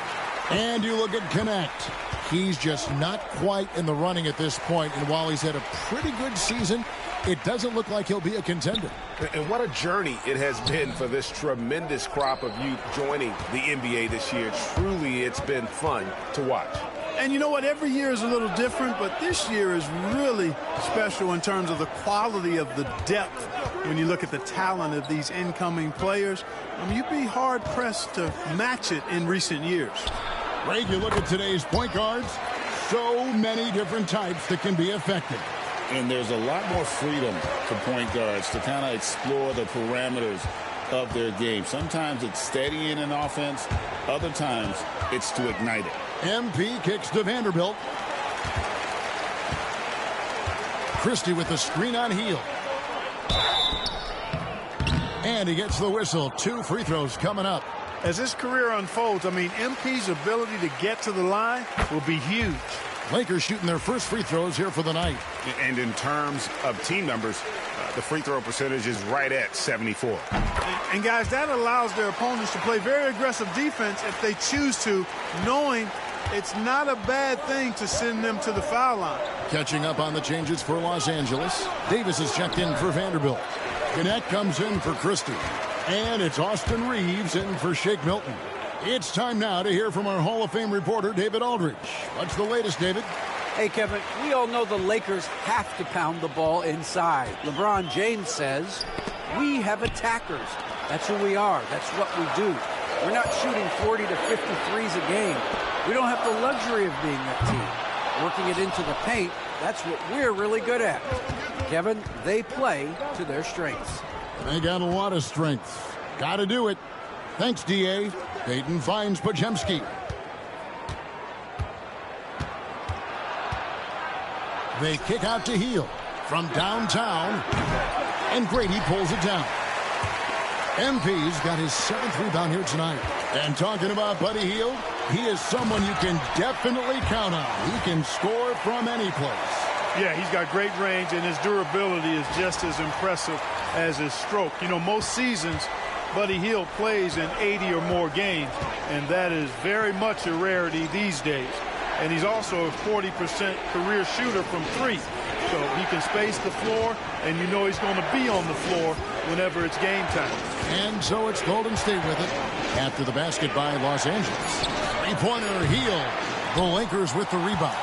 And you look at Connect. He's just not quite in the running at this point. And while he's had a pretty good season, it doesn't look like he'll be a contender. And what a journey it has been for this tremendous crop of youth joining the NBA this year. Truly, it's been fun to watch. And you know what? Every year is a little different, but this year is really special in terms of the quality of the depth. When you look at the talent of these incoming players, you'd be hard-pressed to match it in recent years. Greg, you look at today's point guards, so many different types that can be effective. And there's a lot more freedom for point guards to kind of explore the parameters of their game. Sometimes it's steadying an offense. Other times it's to ignite it. MP kicks to Vanderbilt. Christie with the screen on Hield. And he gets the whistle. 2 free throws coming up. As his career unfolds, MP's ability to get to the line will be huge. Lakers shooting their first free throws here for the night. And in terms of team numbers, the free throw percentage is right at 74. And guys, that allows their opponents to play very aggressive defense if they choose to, knowing it's not a bad thing to send them to the foul line. Catching up on the changes for Los Angeles. Davis is checked in for Vanderbilt. Gannett comes in for Christie. And it's Austin Reeves in for Shake Milton. It's time now to hear from our Hall of Fame reporter, David Aldridge. What's the latest, David? Hey, Kevin, we all know the Lakers have to pound the ball inside. LeBron James says, we have attackers. That's who we are. That's what we do. We're not shooting 40 to 53s a game. We don't have the luxury of being that team. Working it into the paint, that's what we're really good at. Kevin, they play to their strengths. They got a lot of strength. Got to do it. Thanks, D.A. Payton finds Podziemski. They kick out to Hield from downtown, and Grady pulls it down. MP's got his 7th rebound here tonight. And talking about Buddy Hield, he is someone you can definitely count on. He can score from any place. Yeah, he's got great range, and his durability is just as impressive as his stroke. You know, most seasons, Buddy Hield plays in 80 or more games, and that is very much a rarity these days. And he's also a 40% career shooter from 3. So he can space the floor, and you know he's going to be on the floor whenever it's game time. And so it's Golden State with it after the basket by Los Angeles. Three-pointer Hield. The Lakers with the rebound.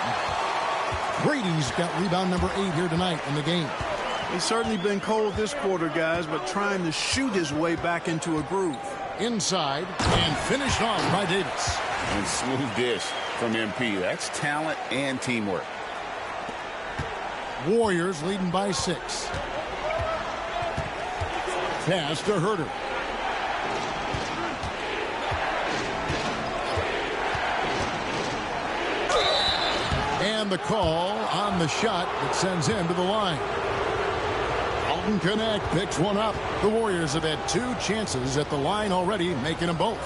Brady's got rebound number 8 here tonight in the game. He's certainly been cold this quarter, guys, but trying to shoot his way back into a groove. Inside and finished off by Davis. And smooth dish from MP. That's talent and teamwork. Warriors leading by 6. Pass to Huerter. And the call on the shot that sends him to the line. Alton Connect picks one up. The Warriors have had 2 chances at the line already, making them both.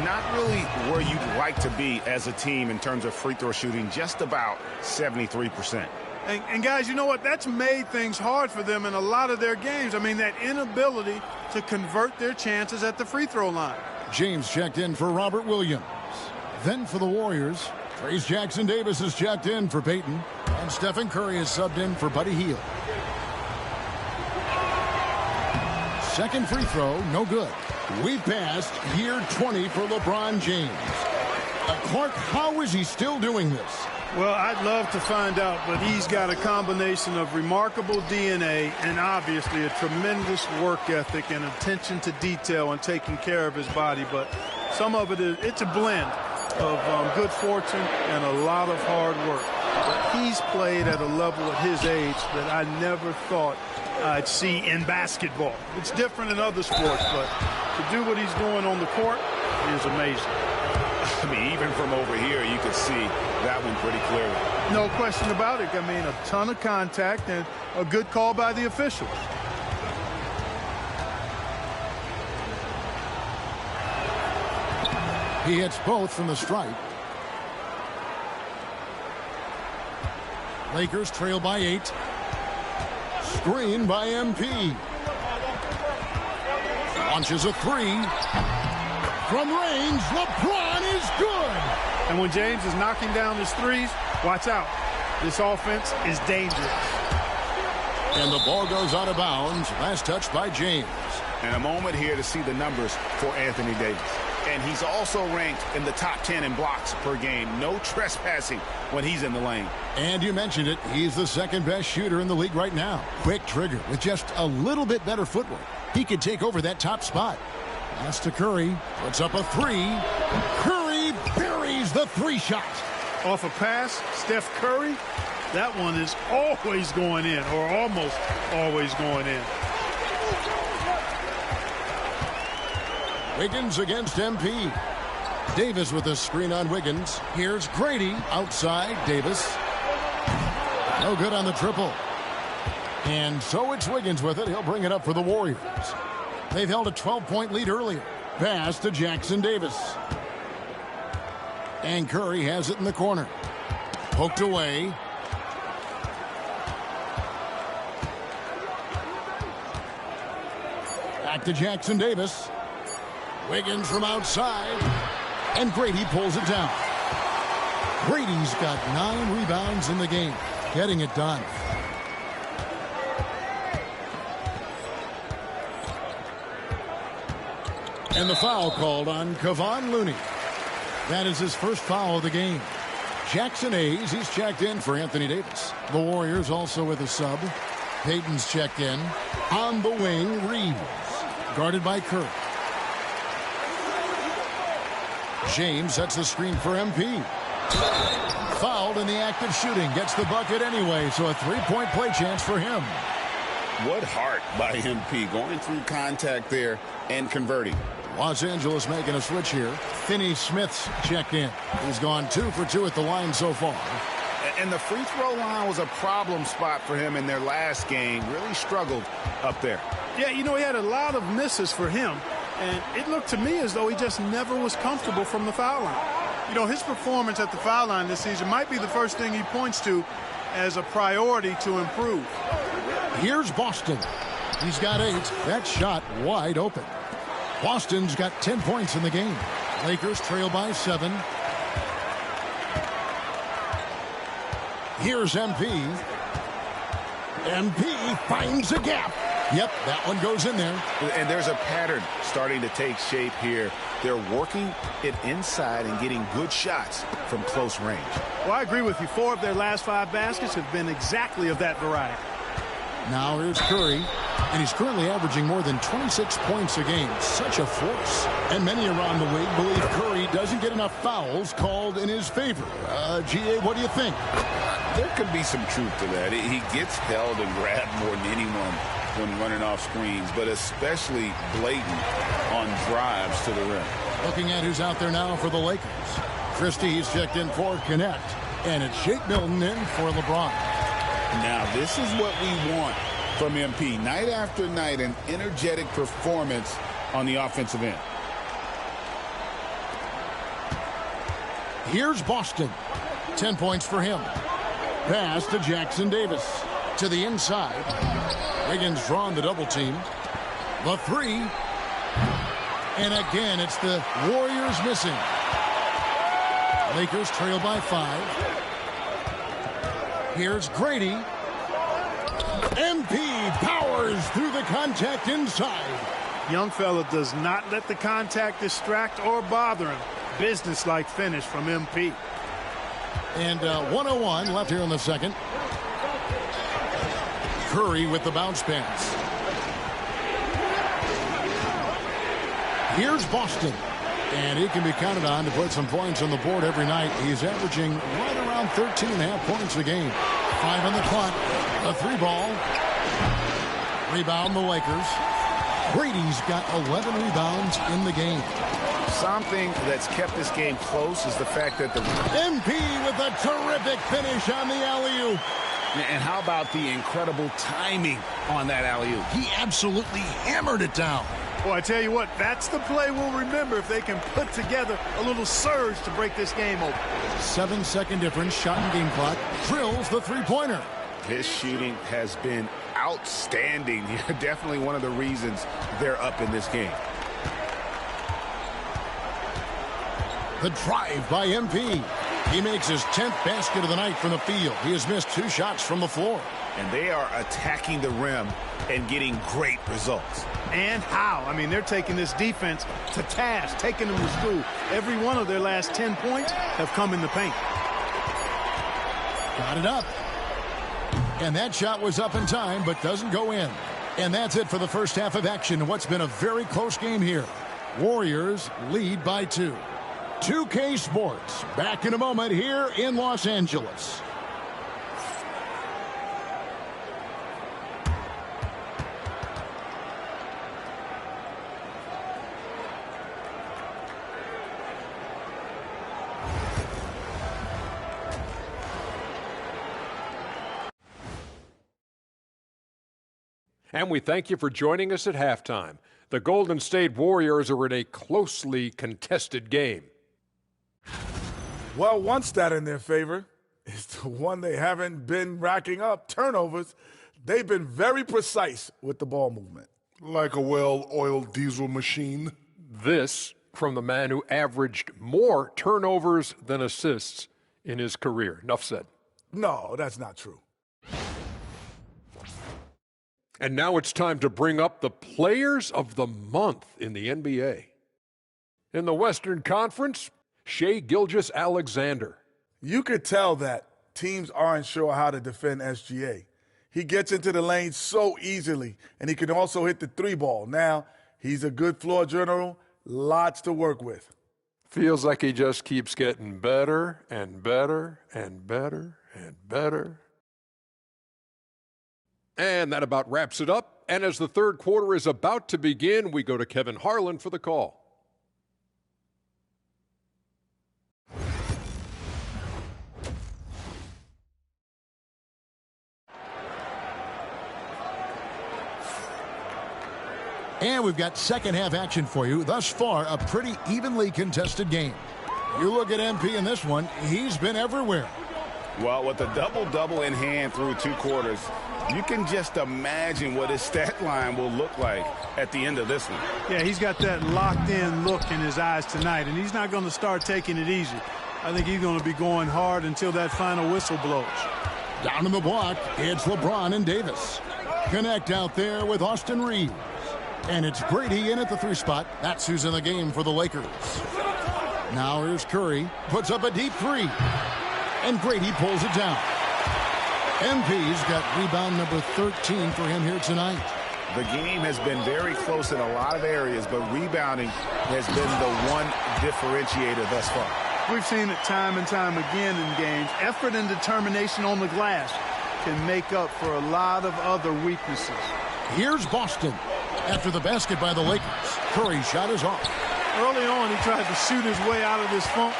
Not really where you'd like to be as a team in terms of free throw shooting, just about 73%. And guys, you know what? That's made things hard for them in a lot of their games. I mean, that inability to convert their chances at the free throw line. James checked in for Robert Williams. Then for the Warriors, Trace Jackson Davis is checked in for Payton. And Stephen Curry is subbed in for Buddy Hield. Second free throw, no good. We passed year 20 for LeBron James. Clark, how is he still doing this? Well, I'd love to find out, but he's got a combination of remarkable DNA and obviously a tremendous work ethic and attention to detail and taking care of his body. But some of it's a blend of good fortune and a lot of hard work. But he's played at a level at his age that I never thought I'd see in basketball. It's different in other sports, but to do what he's doing on the court is amazing. I mean, even from over here, you could see that one pretty clearly. No question about it. I mean, a ton of contact and a good call by the officials. He hits both from the stripe. Lakers trail by 8. Screen by MP. Launches a 3. From range, LeBron is good. And when James is knocking down his threes, watch out. This offense is dangerous. And the ball goes out of bounds. Last touch by James. And a moment here to see the numbers for Anthony Davis. And he's also ranked in the top 10 in blocks per game. No trespassing when he's in the lane. And you mentioned it, he's the second best shooter in the league right now. Quick trigger with just a little bit better footwork. He could take over that top spot. Pass to Curry. Puts up a 3. Curry buries the 3-shot. Off a pass, Steph Curry, that one is always going in, or almost always going in. Wiggins against MP. Davis with a screen on Wiggins. Here's Grady outside Davis. No good on the triple. And so it's Wiggins with it. He'll bring it up for the Warriors. They've held a 12-point lead earlier. Pass to Jackson Davis. And Curry has it in the corner. Poked away. Back to Jackson Davis. Wiggins from outside. And Grady pulls it down. Grady's got 9 rebounds in the game. Getting it done. And the foul called on Kevon Looney. That is his first foul of the game. Jackson Hayes, he's checked in for Anthony Davis. The Warriors also with a sub. Payton's checked in. On the wing, Reeves. Guarded by Curry. James sets the screen for MP. Fouled in the act of shooting. Gets the bucket anyway, so a 3-point play chance for him. What heart by MP, going through contact there and converting. Los Angeles making a switch here. Finney Smith's checked in. He's gone 2 for 2 at the line so far. And the free throw line was a problem spot for him in their last game. Really struggled up there. Yeah, you know, he had a lot of misses for him. And it looked to me as though he just never was comfortable from the foul line. You know, his performance at the foul line this season might be the first thing he points to as a priority to improve. Here's Boston. He's got 8. That shot wide open. Boston's got 10 points in the game. Lakers trail by 7. Here's MP. MP finds a gap. Yep, that one goes in there. And there's a pattern starting to take shape here. They're working it inside and getting good shots from close range. Well, I agree with you. 4 of their last 5 baskets have been exactly of that variety. Now here's Curry, and he's currently averaging more than 26 points a game. Such a force. And many around the league believe Curry doesn't get enough fouls called in his favor. G.A., what do you think? There could be some truth to that. He gets held and grabbed more than anyone when running off screens, but especially blatant on drives to the rim. Looking at who's out there now for the Lakers. Christie's checked in for Connect, and it's Shake Milton in for LeBron. Now, this is what we want from MP. Night after night, an energetic performance on the offensive end. Here's Boston. 10 points for him. Pass to Jackson Davis. To the inside. Wiggins drawn the double team. The 3. And again, it's the Warriors missing. Lakers trail by 5. Here's Grady. MP powers through the contact inside. Young fella does not let the contact distract or bother him. Business-like finish from MP. And 1:01 left here in the second. Curry with the bounce pass. Here's Boston. And he can be counted on to put some points on the board every night. He's averaging right around 13.5 points a game. 5 on the clock. A 3-ball. Rebound the Lakers. Brady's got 11 rebounds in the game. Something that's kept this game close is the fact that the MP with a terrific finish on the alley-oop. And how about the incredible timing on that alley-oop? He absolutely hammered it down. Well, I tell you what, that's the play we'll remember if they can put together a little surge to break this game open. 7-second difference, shot and game clock. Drills the three-pointer. His shooting has been outstanding. Definitely one of the reasons they're up in this game. The drive by MP. He makes his 10th basket of the night from the field. He has missed 2 shots from the floor. And they are attacking the rim and getting great results. And how? I mean, they're taking this defense to task, taking them to school. Every one of their last 10 points have come in the paint. Got it up. And that shot was up in time, but doesn't go in. And that's it for the first half of action in what's been a very close game here. Warriors lead by 2. 2K Sports, back in a moment here in Los Angeles. And we thank you for joining us at halftime. The Golden State Warriors are in a closely contested game. Well, one stat in their favor is the one they haven't been racking up, turnovers. They've been very precise with the ball movement. Like a well-oiled diesel machine. This from the man who averaged more turnovers than assists in his career. Enough said. No, that's not true. And now it's time to bring up the players of the month in the NBA. In the Western Conference, Shai Gilgeous-Alexander. You could tell that teams aren't sure how to defend SGA. He gets into the lane so easily, and he can also hit the 3-ball. Now, he's a good floor general, lots to work with. Feels like he just keeps getting better and better and better and better. And that about wraps it up. And as the third quarter is about to begin, we go to Kevin Harlan for the call. And we've got second half action for you. Thus far, a pretty evenly contested game. You look at MP in this one, he's been everywhere. Well, with a double-double in hand through 2 quarters, you can just imagine what his stat line will look like at the end of this one. Yeah, he's got that locked-in look in his eyes tonight, and he's not going to start taking it easy. I think he's going to be going hard until that final whistle blows. Down in the block, it's LeBron and Davis. Connect out there with Austin Reeves. And it's Brady in at the 3 spot. That's who's in the game for the Lakers. Now here's Curry. Puts up a deep 3. And Brady pulls it down. MP's got rebound number 13 for him here tonight. The game has been very close in a lot of areas, but rebounding has been the one differentiator thus far. We've seen it time and time again in games. Effort and determination on the glass can make up for a lot of other weaknesses. Here's Boston. After the basket by the Lakers, Curry's shot is off. Early on, he tried to shoot his way out of this funk,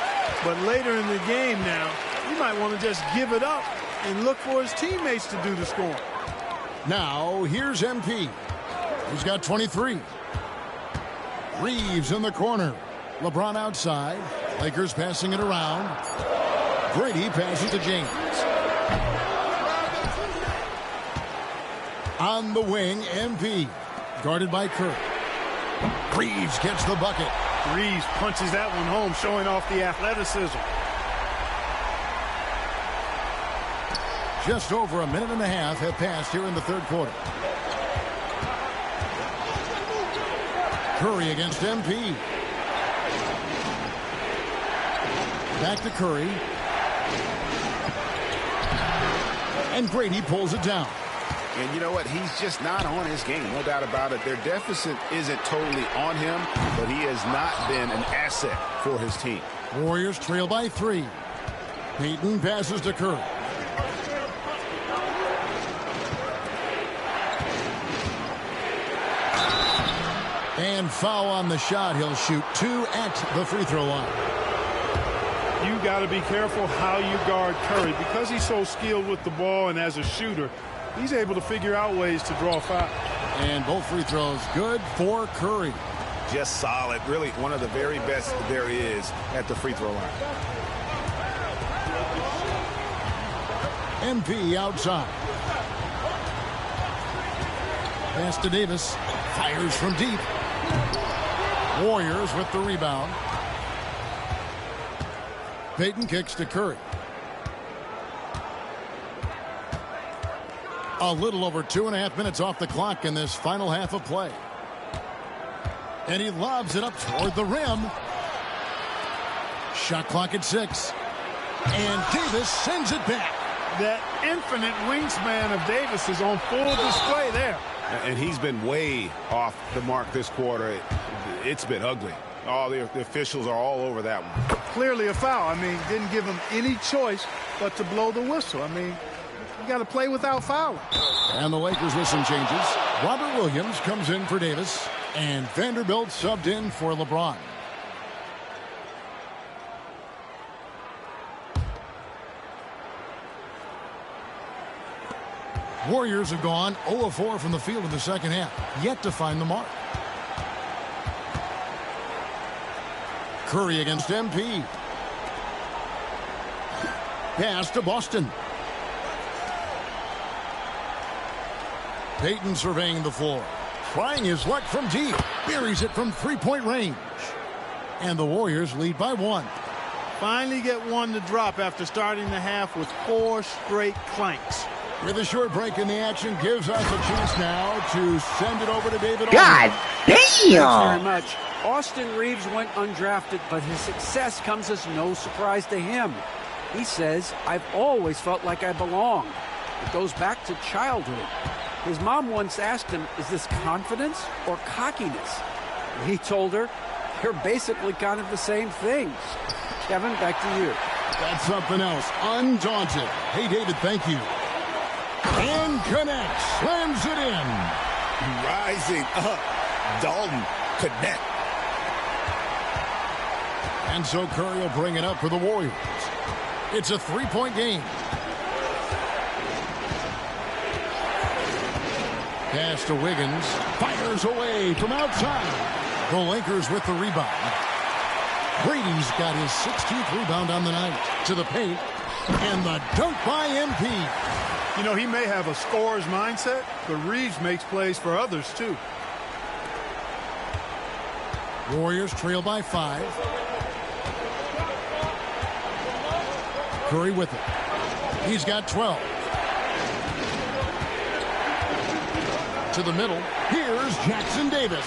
but later in the game now, he might want to just give it up and look for his teammates to do the scoring. Now, here's MP. He's got 23. Reeves in the corner. LeBron outside. Lakers passing it around. Brady passes to James. On the wing, MP. Guarded by Curry. Reeves gets the bucket. Reeves punches that one home, showing off the athleticism. Just over a minute and a half have passed here in the third quarter. Curry against MP. Back to Curry. And Grady pulls it down. And you know what? He's just not on his game. No doubt about it. Their deficit isn't totally on him, but he has not been an asset for his team. Warriors trail by 3. Payton passes to Curry. And foul on the shot. He'll shoot 2 at the free throw line. You got to be careful how you guard Curry. Because he's so skilled with the ball and as a shooter, he's able to figure out ways to draw foul. And both free throws good for Curry. Just solid. Really one of the very best there is at the free throw line. MP outside. Pass to Davis. Fires from deep. Warriors with the rebound. Payton kicks to Curry. A little over 2.5 minutes off the clock in this final half of play. And he lobs it up toward the rim. Shot clock at 6. And Davis sends it back. That infinite wingspan of Davis is on full display there. And he's been way off the mark this quarter. It's been ugly. All the officials are all over that one. Clearly a foul. I mean, didn't give him any choice but to blow the whistle. I mean, you got to play without fouling. And the Lakers with some changes. Robert Williams comes in for Davis. And Vanderbilt subbed in for LeBron. Warriors have gone 0 of 4 from the field in the second half. Yet to find the mark. Curry against MP. Pass to Boston. Payton surveying the floor. Trying his luck from deep. Buries it from three-point range. And the Warriors lead by 1. Finally get one to drop after starting the half with 4 straight clanks. With a short break in the action, gives us a chance now to send it over to David. God damn! Thanks very much. Austin Reeves went undrafted, but his success comes as no surprise to him. He says, "I've always felt like I belong." It goes back to childhood. His mom once asked him, "Is this confidence or cockiness?" He told her, "They're basically kind of the same things." Kevin, back to you. That's something else. Undaunted. Hey, David, thank you. And connects. Slams it in. Rising up. Dalton connect. And so Curry will bring it up for the Warriors. It's a 3-point game. Pass to Wiggins. Fires away from outside. The Lakers with the rebound. Brady's got his 16th rebound on the night. To the paint. And the dunk by MP. You know, he may have a scorer's mindset, but Reeves makes plays for others, too. Warriors trail by 5. Curry with it. He's got 12. To the middle. Here's Jackson Davis.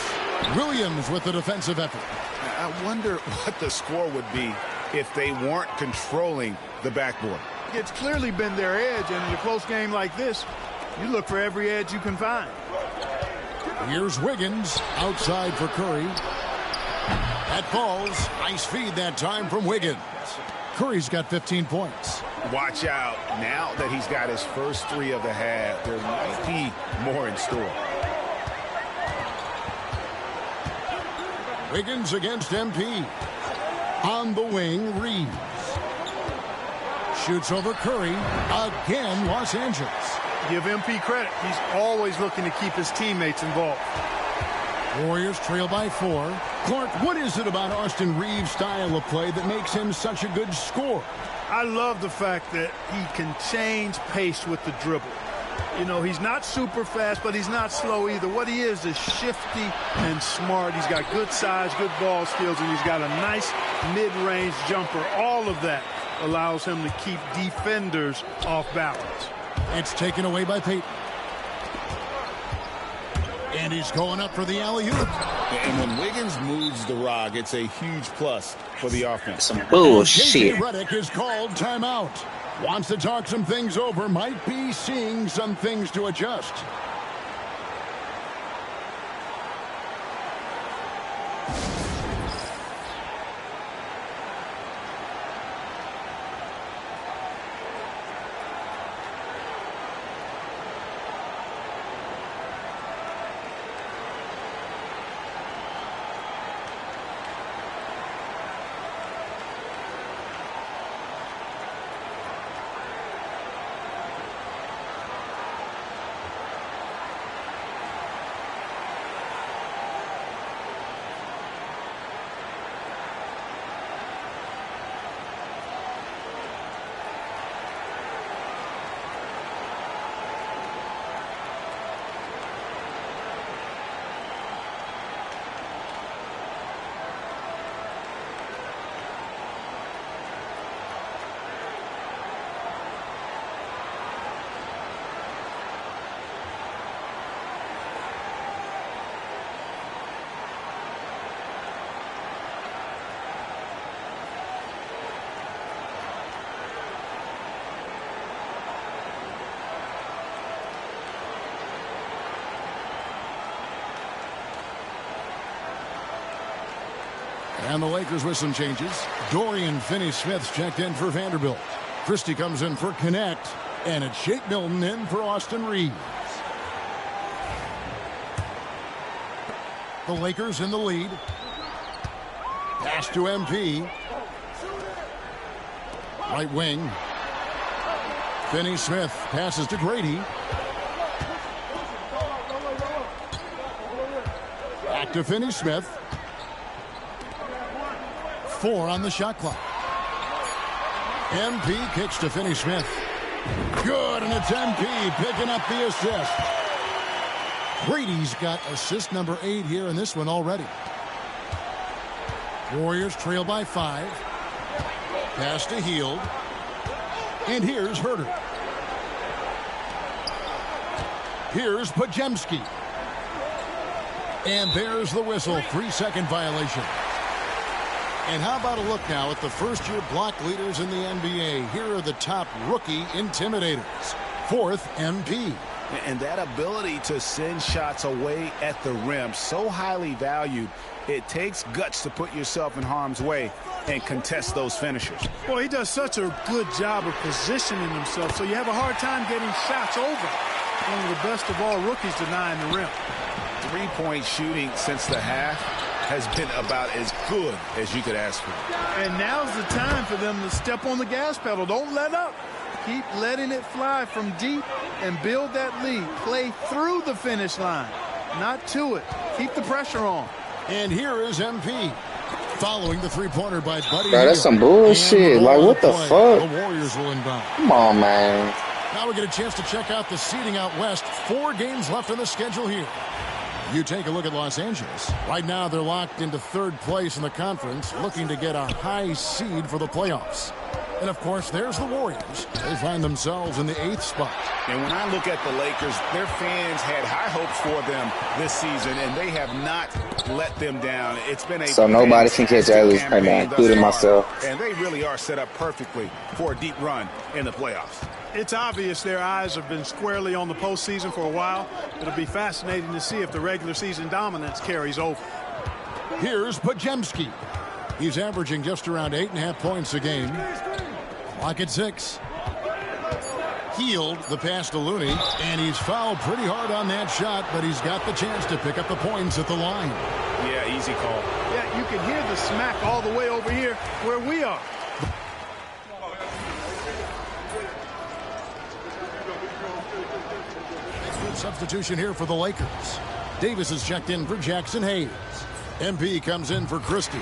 Williams with the defensive effort. I wonder what the score would be if they weren't controlling the backboard. It's clearly been their edge, and in a close game like this, you look for every edge you can find. Here's Wiggins outside for Curry. That falls. Nice feed that time from Wiggins. Curry's got 15 points. Watch out. Now that he's got his first 3 of the half, there might be more in store. Wiggins against MP. On the wing, Reeves. Shoots over Curry. Again, Los Angeles. Give MP credit. He's always looking to keep his teammates involved. Warriors trail by 4. Clark, what is it about Austin Reeves' style of play that makes him such a good scorer? I love the fact that he can change pace with the dribble. You know, he's not super fast, but he's not slow either. What he is shifty and smart. He's got good size, good ball skills, and he's got a nice mid-range jumper. All of that allows him to keep defenders off balance. It's taken away by Payton. And he's going up for the alley-oop. And when Wiggins moves the rock, it's a huge plus for the offense. Some bullshit. J.J. Redick is called timeout. Wants to talk some things over. Might be seeing some things to adjust. And the Lakers with some changes. Dorian Finney-Smith's checked in for Vanderbilt. Christie comes in for Connect. And it's Shake Milton in for Austin Reeves. The Lakers in the lead. Pass to MP. Right wing. Finney-Smith passes to Grady. Back to Finney-Smith. 4 on the shot clock. MP kicks to Finney-Smith. Good, and it's MP picking up the assist. Brady's got assist number 8 here in this one already. Warriors trail by 5. Pass to Hield. And here's Herter. Here's Podziemski. And there's the whistle. 3-second violation. And how about a look now at the first-year block leaders in the NBA? Here are the top rookie intimidators. 4th, MP. And that ability to send shots away at the rim, so highly valued, it takes guts to put yourself in harm's way and contest those finishers. Well, he does such a good job of positioning himself, so you have a hard time getting shots over. One of the best of all rookies denying the rim. 3-point shooting since the half has been about as good as you could ask for. And now's the time for them to step on the gas pedal. Don't let up. Keep letting it fly from deep and build that lead. Play through the finish line, not to it. Keep the pressure on. And here is MP. Following the three-pointer by Buddy. Bro, that's some bullshit. Like, what the fuck? The Warriors will inbound. Come on, man. Now we get a chance to check out the seeding out west. 4 games left on the schedule here. You take a look at Los Angeles. Right now, they're locked into 3rd place in the conference, looking to get a high seed for the playoffs. And, of course, there's the Warriors. They find themselves in the 8th spot. And when I look at the Lakers, their fans had high hopes for them this season, and they have not let them down. It's been a so nobody can catch Ellis right now, including myself. And they really are set up perfectly for a deep run in the playoffs. It's obvious their eyes have been squarely on the postseason for a while. It'll be fascinating to see if the regular season dominance carries over. Here's Podziemski. He's averaging just around 8.5 points a game. Clock at 6. Hield the pass to Looney, and he's fouled pretty hard on that shot, but he's got the chance to pick up the points at the line. Yeah, easy call. Yeah, you can hear the smack all the way over here where we are. Substitution here for the Lakers. Davis is checked in for Jackson Hayes. MP comes in for Christie.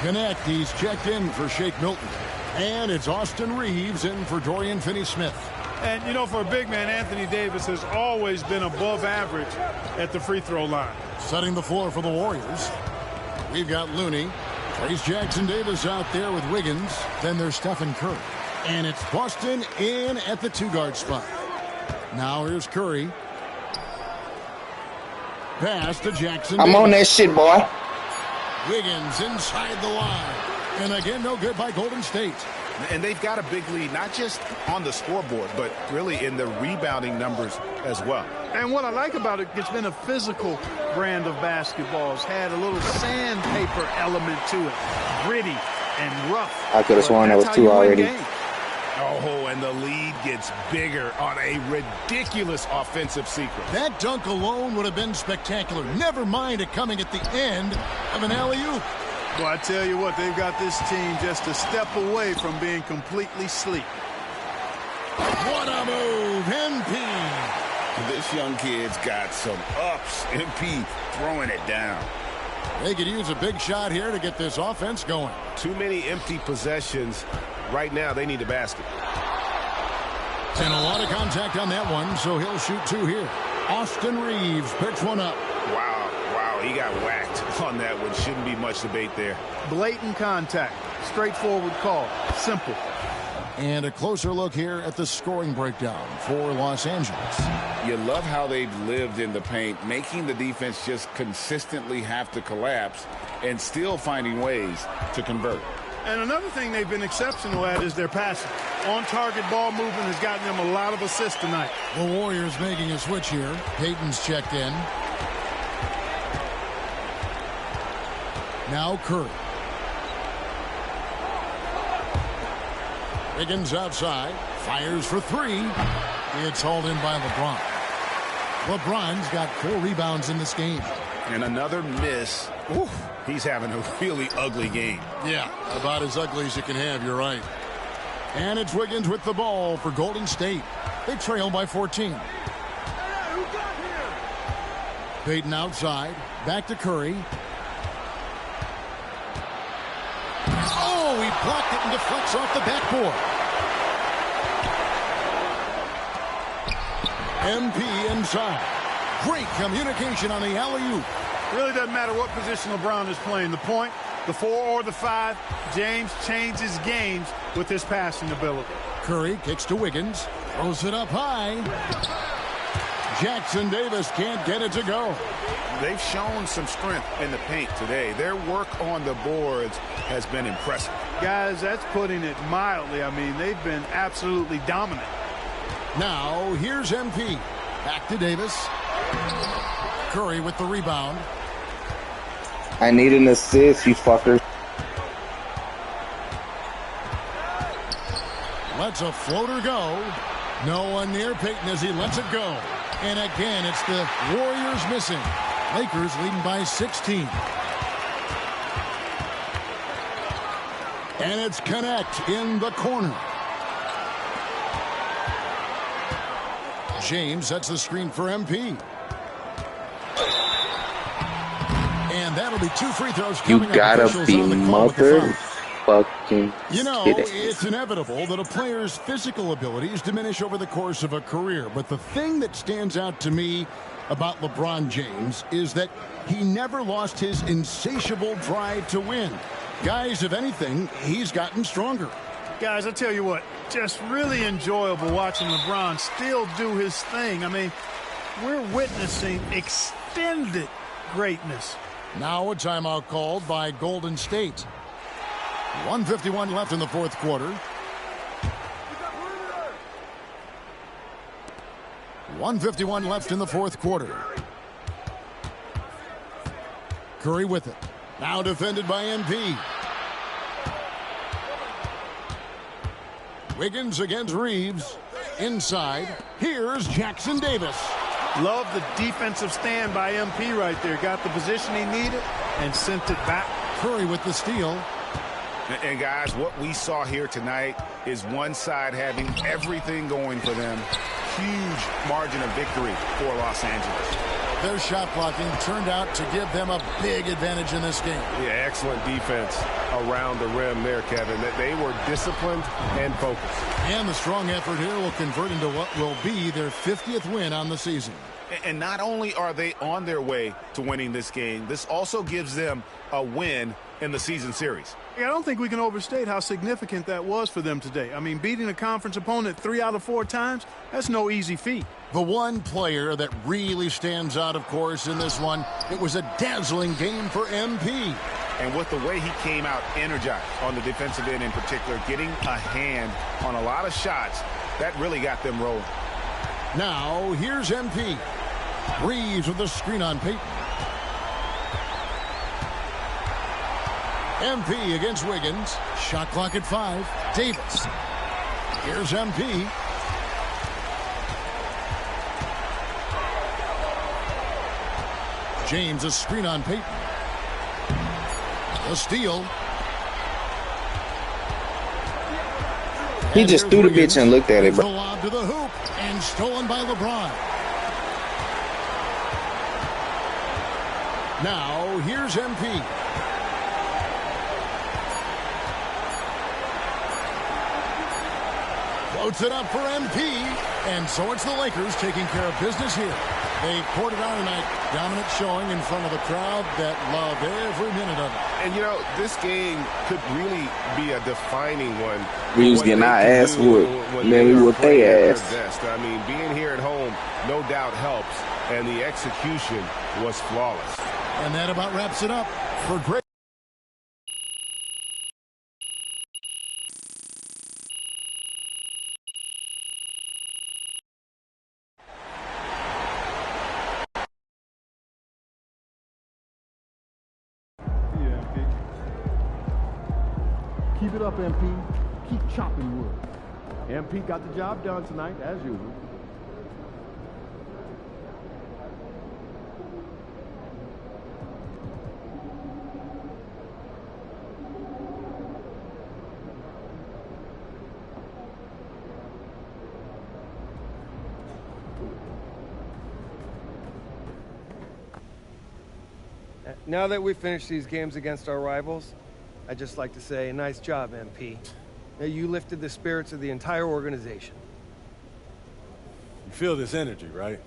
Connect, he's checked in for Shake Milton. And it's Austin Reeves in for Dorian Finney-Smith. And, you know, for a big man, Anthony Davis has always been above average at the free throw line. Setting the floor for the Warriors. We've got Looney. Trace Jackson Davis out there with Wiggins. Then there's Stephen Curry. And it's Boston in at the 2-guard spot. Now here's Curry. Pass to Jackson. I'm on that shit, boy. Wiggins inside the line. And again, no good by Golden State. And they've got a big lead, not just on the scoreboard, but really in the rebounding numbers as well. And what I like about it, it's been a physical brand of basketball. It's had a little sandpaper element to it, gritty and rough. I could have sworn that was 2 already. Oh, and the lead gets bigger on a ridiculous offensive sequence. That dunk alone would have been spectacular. Never mind it coming at the end of an alley-oop. Well, I tell you what, they've got this team just a step away from being completely sleep. What a move, MP. This young kid's got some ups. MP throwing it down. They could use a big shot here to get this offense going. Too many empty possessions. Right now, they need a basket. And a lot of contact on that one, so he'll shoot 2 here. Austin Reeves picks one up. Wow, he got whacked on that one. Shouldn't be much debate there. Blatant contact. Straightforward call. Simple. And a closer look here at the scoring breakdown for Los Angeles. You love how they've lived in the paint, making the defense just consistently have to collapse and still finding ways to convert. And another thing they've been exceptional at is their passing. On-target ball movement has gotten them a lot of assists tonight. The Warriors making a switch here. Payton's checked in. Now Curry. Wiggins outside. Fires for 3. It's hauled in by LeBron. LeBron's got 4 rebounds in this game. And another miss. Oof, he's having a really ugly game. Yeah, about as ugly as you can have, you're right. And it's Wiggins with the ball for Golden State. They trail by 14. Payton outside. Back to Curry. Oh, he blocked it and deflects off the backboard. MP inside. Great communication on the alley-oop. Really doesn't matter what position LeBron is playing. The point, the 4 or the 5, James changes games with his passing ability. Curry kicks to Wiggins. Throws it up high. Jackson Davis can't get it to go. They've shown some strength in the paint today. Their work on the boards has been impressive. Guys, that's putting it mildly. I mean, they've been absolutely dominant. Now, here's MP. Back to Davis. Curry with the rebound. I need an assist, you fuckers. Lets a floater go. No one near Payton as he lets it go. And again, it's the Warriors missing. Lakers leading by 16. And it's Connect in the corner. James sets the screen for MP. And that'll be 2 free throws coming up. You gotta be motherfucking You know, kidding. it's inevitable that a player's physical abilities diminish over the course of a career. But the thing that stands out to me about LeBron James is that he never lost his insatiable drive to win. Guys, if anything, he's gotten stronger. Guys, I tell you what, just really enjoyable watching LeBron still do his thing. I mean, we're witnessing extended greatness. Now a timeout called by Golden State. 1:51 left in the 4th quarter. 1:51 left in the 4th quarter. Curry with it. Now defended by MP. Wiggins against Reeves. Inside. Here's Jackson Davis. Love the defensive stand by MP right there. Got the position he needed and sent it back. Curry with the steal. And guys, what we saw here tonight is one side having everything going for them. Huge margin of victory for Los Angeles. Their shot blocking turned out to give them a big advantage in this game. Yeah, excellent defense around the rim there, Kevin. They were disciplined and focused. And the strong effort here will convert into what will be their 50th win on the season. And not only are they on their way to winning this game, this also gives them a win in the season series. I don't think we can overstate how significant that was for them today. I mean, beating a conference opponent 3 out of 4 times, that's no easy feat. The one player that really stands out, of course, in this one, it was a dazzling game for MP. And with the way he came out energized on the defensive end in particular, getting a hand on a lot of shots, that really got them rolling. Now, here's MP. Reeves with the screen on Peyton. MP against Wiggins. Shot clock at 5. Davis. Here's MP. James a screen on Peyton. A steal. He just threw the bitch and looked at it, The bro. lob to the hoop and stolen by LeBron. Now, here's MP. Floats it up for MP. And so it's the Lakers taking care of business here. They poured it on tonight. Dominant showing in front of a crowd that loved every minute of it. And, you know, this game could really be a defining one. We was getting our ass whooped. Man, we whooped their ass. I mean, being here at home no doubt helps, and the execution was flawless. And that about wraps it up for great. Keep it up, MP. Keep chopping wood. MP got the job done tonight, as usual. Now that we've finished these games against our rivals, I'd just like to say, nice job, MP. Now, you lifted the spirits of the entire organization. You feel this energy, right?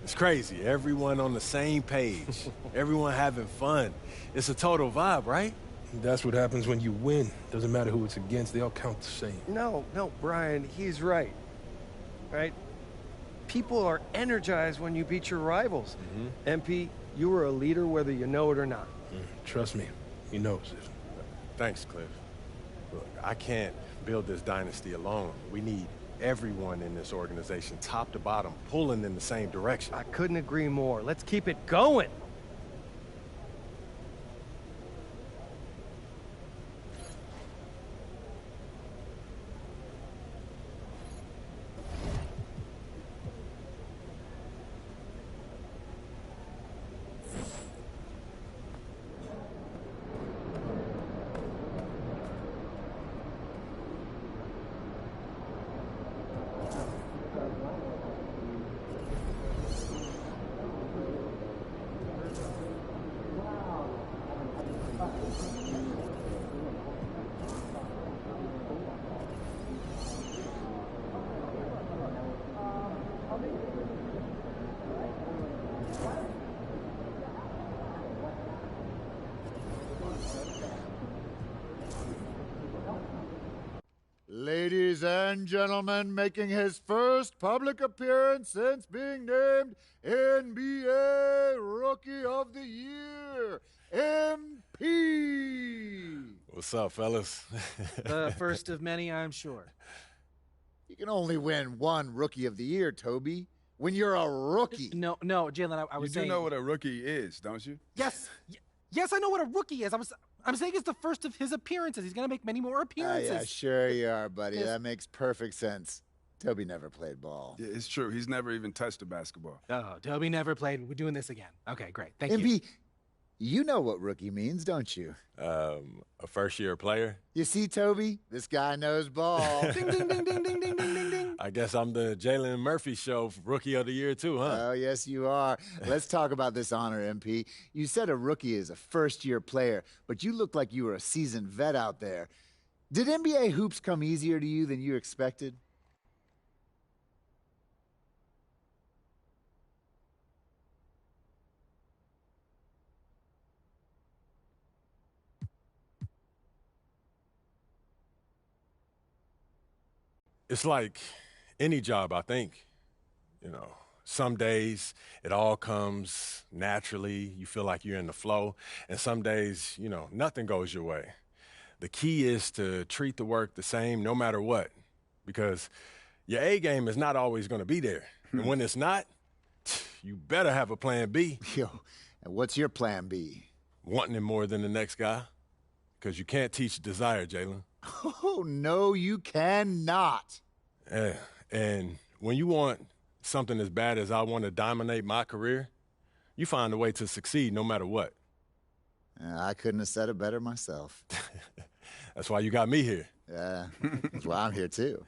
It's crazy. Everyone on the same page. Everyone having fun. It's a total vibe, right? That's what happens when you win. Doesn't matter who it's against. They all count the same. No, Brian, he's right. Right? People are energized when you beat your rivals. MP, you were a leader whether you know it or not. Trust me. He knows it. Thanks, Cliff. Look, I can't build this dynasty alone. We need everyone in this organization, top to bottom, pulling in the same direction. I couldn't agree more. Let's keep it going. Ladies and gentlemen, making his first public appearance since being named NBA Rookie of the Year, MP. What's up, fellas? The first of many, I'm sure. You can only win one Rookie of the Year, Toby. When you're a rookie. No, Jalen, I was saying... You do know what a rookie is, don't you? Yes, I know what a rookie is. I'm saying it's the first of his appearances. He's going to make many more appearances. Yeah, sure you are, buddy. That makes perfect sense. Toby never played ball. Yeah, it's true. He's never even touched a basketball. Oh, Toby never played. We're doing this again. Okay, great. Thank you. MP, you know what rookie means, don't you? A first-year player? You see, Toby? This guy knows ball. Ding, ding, ding, ding, ding, ding, ding, ding, ding. I guess I'm the Jalen Murphy show Rookie of the Year, too, huh? Oh, yes, you are. Let's talk about this honor, MP. You said a rookie is a first-year player, but you look like you were a seasoned vet out there. Did NBA hoops come easier to you than you expected? It's like any job, I think. You know, some days it all comes naturally. You feel like you're in the flow. And some days, nothing goes your way. The key is to treat the work the same no matter what, because your A game is not always going to be there. And when it's not, you better have a plan B. Yo, and what's your plan B? Wanting it more than the next guy, because you can't teach desire, Jalen. Oh, no, you cannot. Yeah, and when you want something as bad as I want to dominate my career, you find a way to succeed no matter what. I couldn't have said it better myself. That's why you got me here. Yeah, that's why I'm here too.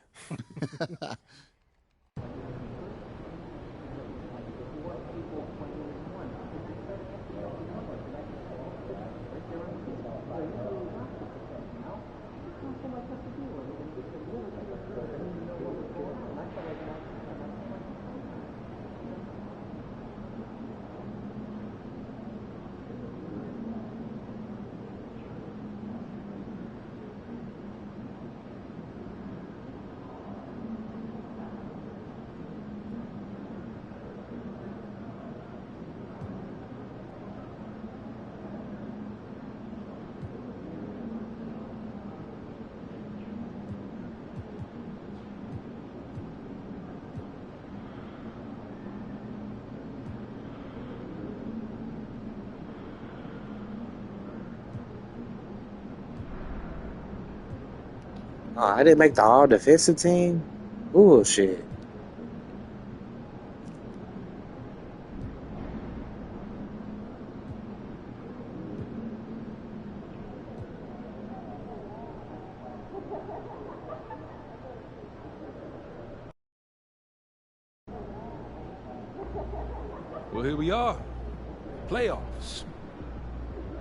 Oh, I didn't make the all-defensive team? Bullshit. Well, here we are. Playoffs.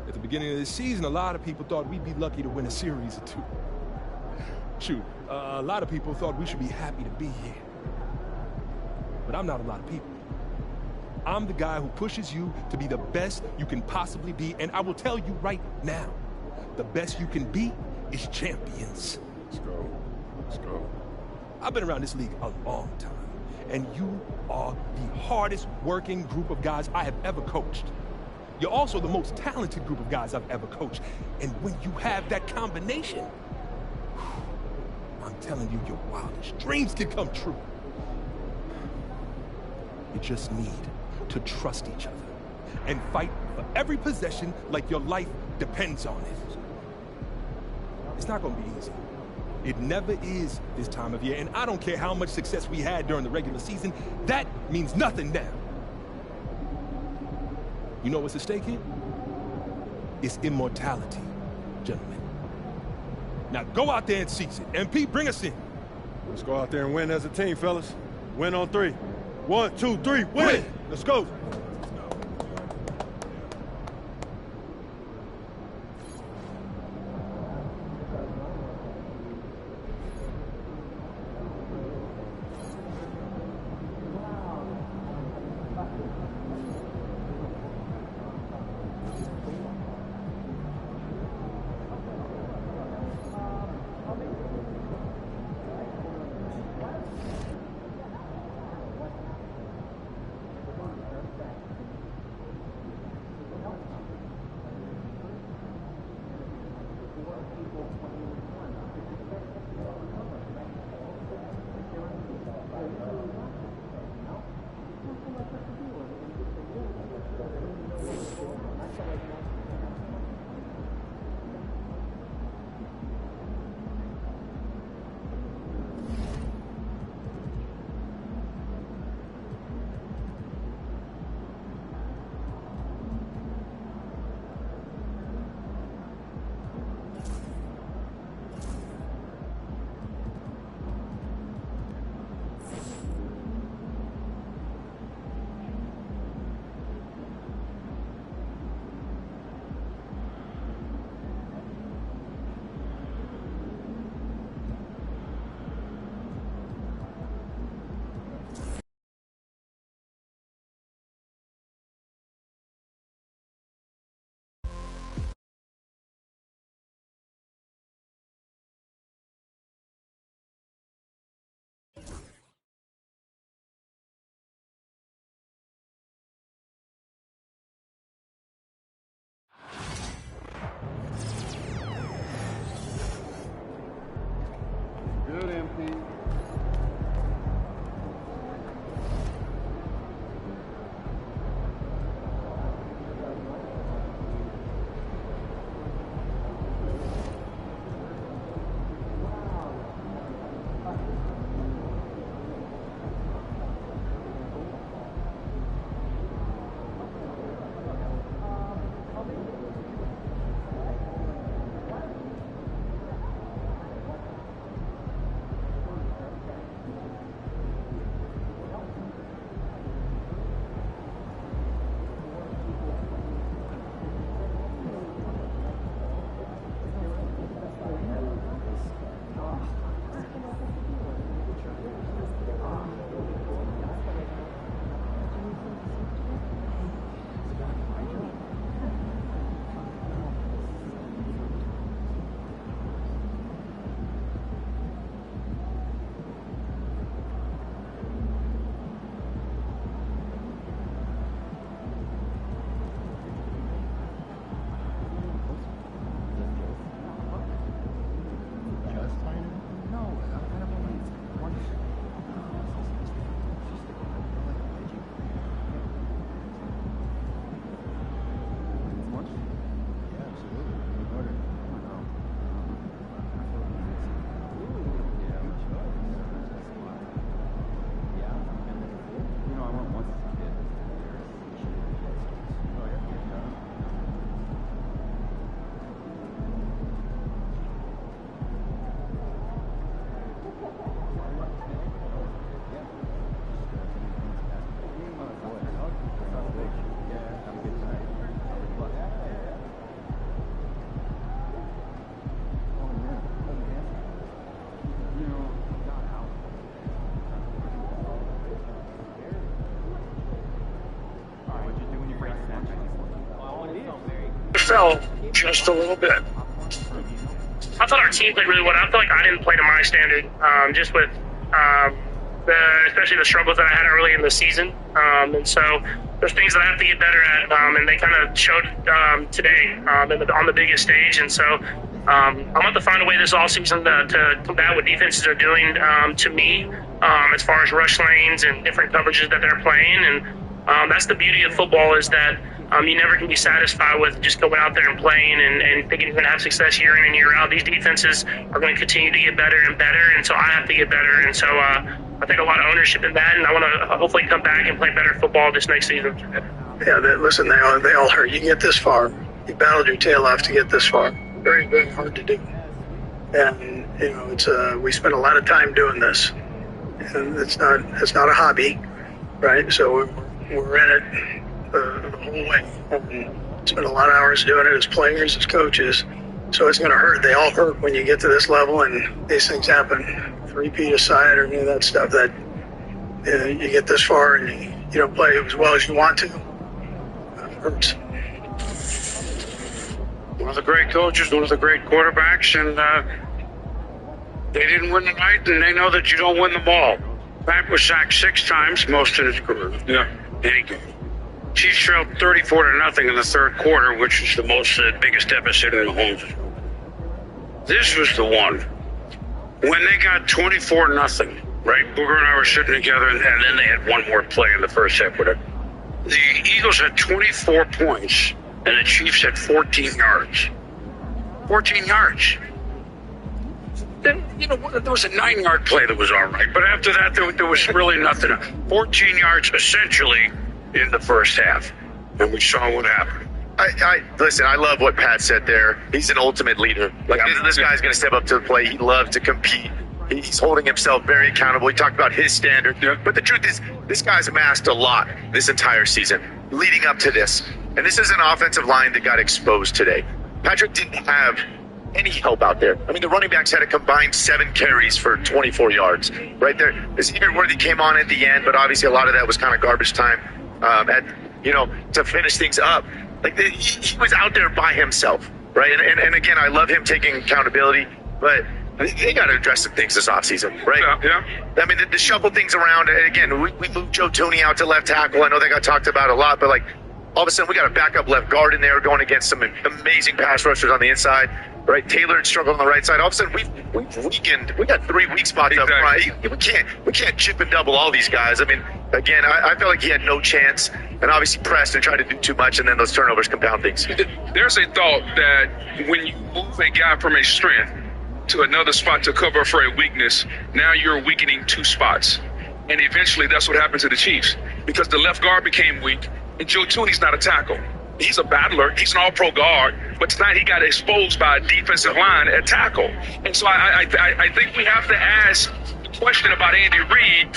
At the beginning of this season, a lot of people thought we'd be lucky to win a series or two. Shoot, a lot of people thought we should be happy to be here. But I'm not a lot of people. I'm the guy who pushes you to be the best you can possibly be, and I will tell you right now, the best you can be is champions. Let's go. Let's go. I've been around this league a long time, and you are the hardest working group of guys I have ever coached. You're also the most talented group of guys I've ever coached. And when you have that combination, I'm telling you, your wildest dreams can come true. You just need to trust each other and fight for every possession like your life depends on it. It's not going to be easy. It never is this time of year, and I don't care how much success we had during the regular season. That means nothing now. You know what's at stake here? It's immortality, gentlemen. Now go out there and seize it. MP, bring us in. Let's go out there and win as a team, fellas. Win on 3. 1, 2, 3, win! Let's go. fell just a little bit. I thought our team played really well. I feel like I didn't play to my standard, just with especially the struggles that I had early in the season. And so there's things that I have to get better at, and they kind of showed today on the biggest stage. And so I'm going to find a way this offseason to combat what defenses are doing to me as far as rush lanes and different coverages that they're playing. And that's the beauty of football, is that you never can be satisfied with just going out there and playing and thinking you're going to have success year in and year out. These defenses are going to continue to get better and better, and so I have to get better. And so I take a lot of ownership in that, and I want to hopefully come back and play better football this next season. Yeah, listen, they all hurt. You get this far. You battled your tail off to get this far. Very, very hard to do. And, you know, it's we spent a lot of time doing this. And it's not a hobby, right? So we're in it the whole way. And spent a lot of hours doing it as players, as coaches. So it's going to hurt. They all hurt when you get to this level, and these things happen. Repeat aside or any of that stuff, that you get this far and you don't play as well as you want to. It hurts. One of the great coaches, one of the great quarterbacks, and they didn't win tonight, and they know that you don't win the ball. Pat was sacked 6 times, most in his career. Yeah. Any game. Chiefs trailed 34-0 in the third quarter, which is the biggest deficit in Mahomes. This was the one. When they got 24-0, right? Booger and I were sitting together, and then they had one more play in the first half with it. The Eagles had 24 points, and the Chiefs had 14 yards. 14 yards. Then, you know, there was a 9-yard play that was all right, but after that, there was really nothing. 14 yards, essentially, in the first half, and we saw what happened. Listen, I love what Pat said there. He's an ultimate leader. Like, this guy's going to step up to the plate. He loves to compete. He's holding himself very accountable. He talked about his standard. But the truth is, this guy's amassed a lot this entire season leading up to this. And this is an offensive line that got exposed today. Patrick didn't have any help out there. I mean, the running backs had a combined 7 carries for 24 yards. Right there. Xavier Worthy came on at the end, but obviously a lot of that was kind of garbage time to finish things up. Like, he was out there by himself, right? And again, I love him taking accountability, but they got to address some things this offseason, right? Yeah. I mean, the shuffle things around. And again, we moved Joe Thuney out to left tackle. I know they got talked about a lot, but, like, all of a sudden we got a backup left guard in there going against some amazing pass rushers on the inside, right? Taylor struggled on the right side. All of a sudden we've weakened. We got 3 weak spots up front. We can't chip and double all these guys. I mean, again, I felt like he had no chance, and obviously pressed and tried to do too much, and then those turnovers compound things. There's a thought that when you move a guy from a strength to another spot to cover for a weakness, now you're weakening 2 spots. And eventually that's what happened to the Chiefs, because the left guard became weak, and Joe Thuney's not a tackle. He's a battler. He's an all-pro guard. But tonight he got exposed by a defensive line at tackle. And so I think we have to ask the question about Andy Reid.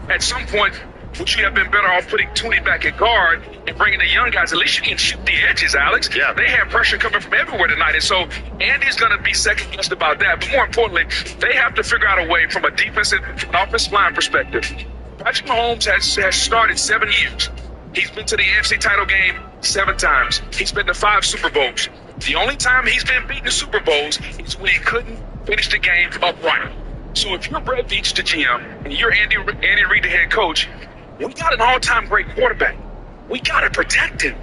At some point, would you have been better off putting Thuney back at guard and bringing the young guys? At least you can shoot the edges, Alex. Yeah. They have pressure coming from everywhere tonight. And so Andy's going to be second-guessed about that. But more importantly, they have to figure out a way from an offensive line perspective. Patrick Mahomes has started 7 years. He's been to the AFC title game 7 times. He's been to 5 Super Bowls. The only time he's been beaten in Super Bowls is when he couldn't finish the game upright. So if you're Brett Veach, the GM, and you're Andy Reid, the head coach, we got an all-time great quarterback. We got to protect him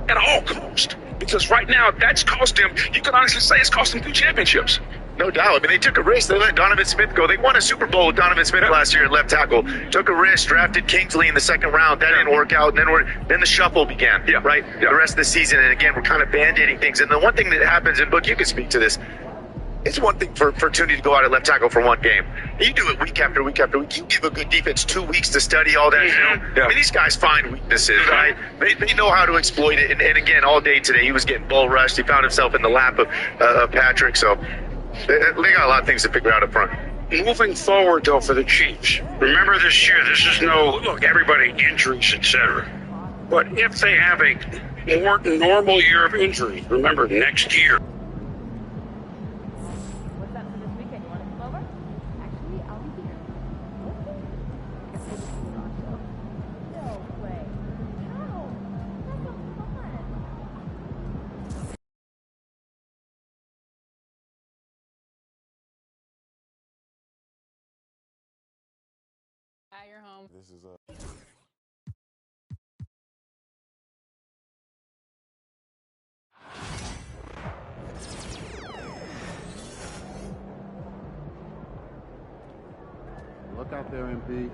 at all costs. Because right now, that's cost him, you can honestly say it's cost him 2 championships. No doubt. I mean, they took a risk. They let Donovan Smith go. They won a Super Bowl with Donovan Smith last year at left tackle. Took a risk, drafted Kingsley in the 2nd round. That didn't work out. And then the shuffle began, right? The rest of the season. And again, we're kind of band-aiding things. And the one thing that happens, and Book, you can speak to this, it's one thing for Thuney to go out at left tackle for 1 game. You do it week after week after week. You give a good defense 2 weeks to study all that film. I mean, these guys find weaknesses, right? They know how to exploit it. And again, all day today, he was getting bull rushed. He found himself in the lap of Patrick. So they got a lot of things to figure out up front. Moving forward, though, for the Chiefs, remember this year, this is everybody injuries, etc. But if they have a more normal year of injury, remember, next year, Yeah, you're home. This is Look out there, MP.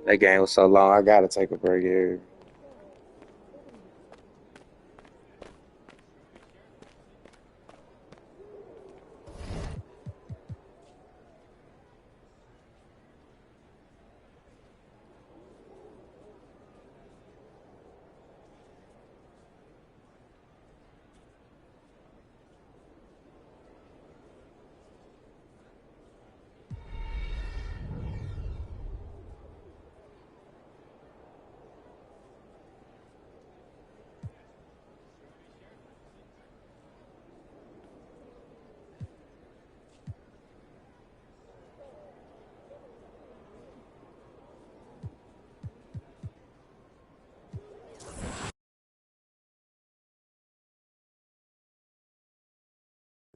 That game was so long, I gotta take a break here.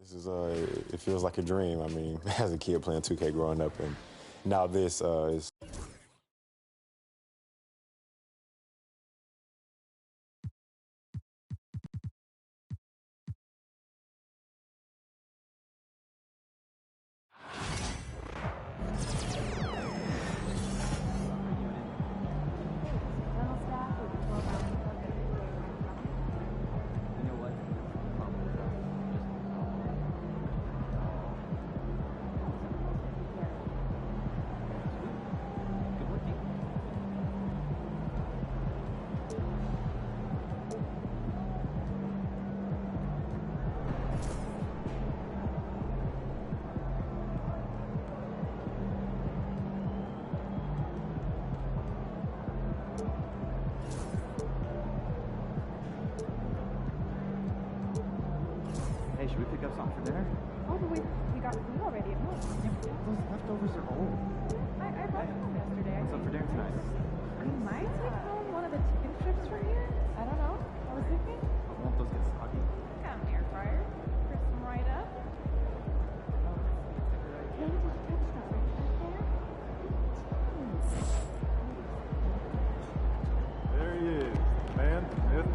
This is it feels like a dream. I mean, as a kid playing 2K growing up, and now this is. Hey, should we pick up something for dinner? Oh, but we got food already at home. Yeah, but those leftovers are old. I brought some yesterday. What's up for dinner tonight? We might take home one of the chicken strips from here. I don't know. I was thinking. Won't those get soggy? Got an air fryer. Crisp them right up. Hey, did you catch that right back there? There he is, man, myth,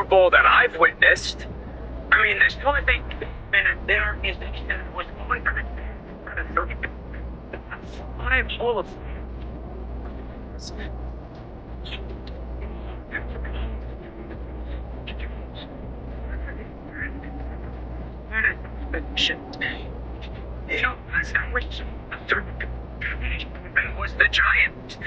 Super Bowl that I've witnessed. I mean, there's no thing and their musician was going for the 5 all of you know, that was the Giants.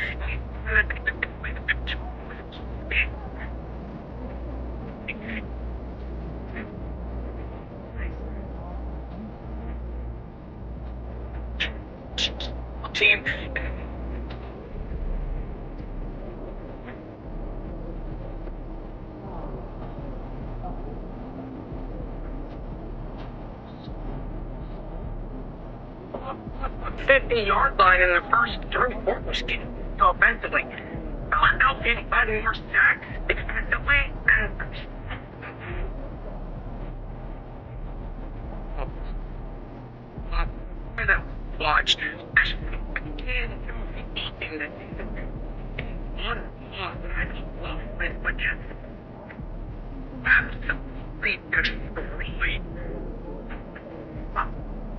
Team. A 50-yard line in the first 3 quarters offensively. Philadelphia had more sacks defensively than watched.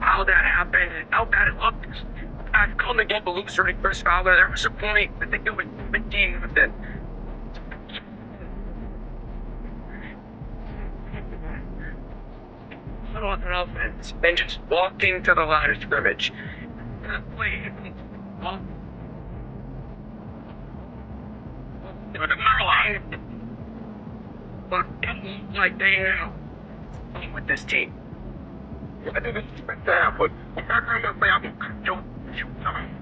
How that happened and how bad it looked. I've called the game a loser to Chris Fowler. There was a point, I think it was 15 with it. On offense, and just walking to the line of scrimmage. But like they know with this team. I didn't expect that, but don't shoot them.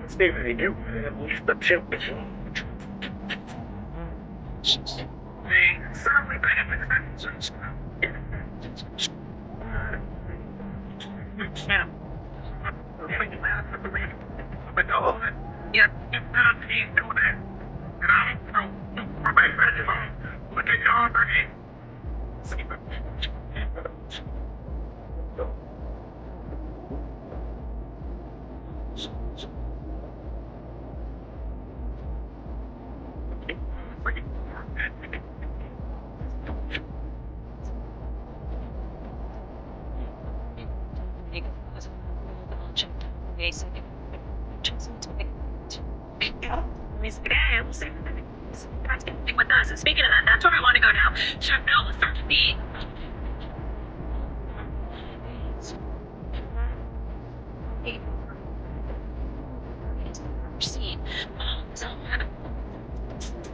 Stephen, you at least the tip. They certainly benefit. But no, yeah, he's doing it. And I'm for my friends, look at your brain. Speaking of that, that's where I want to go now. Should Bill start to be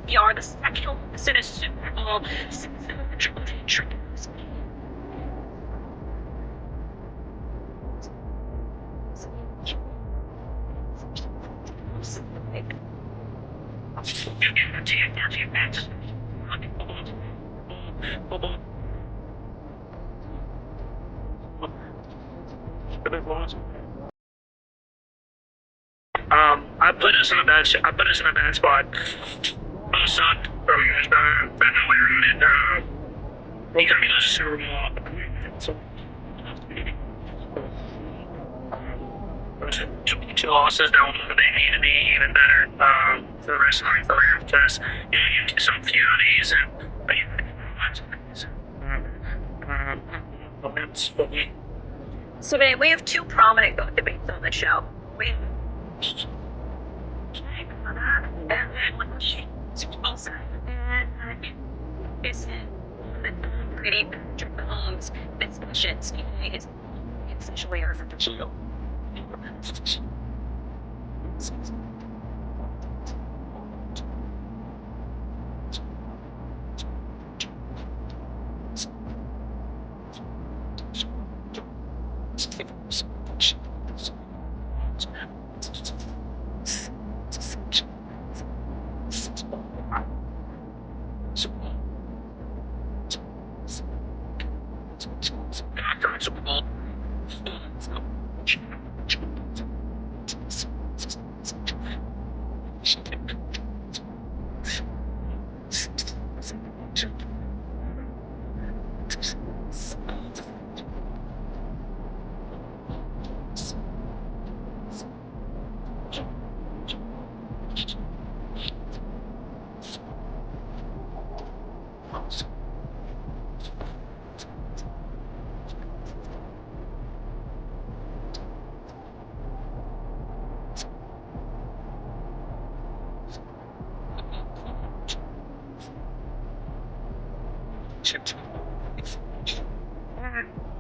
we are the sexual citizen of I put us in a bad spot. I sucked from he got me the Super Bowl. So, two losses that they need to be even better for the rest of my career because you get some few of these and So today we have 2 prominent GOAT debates on the show. We pretty Mahomes discussions is essentially our show.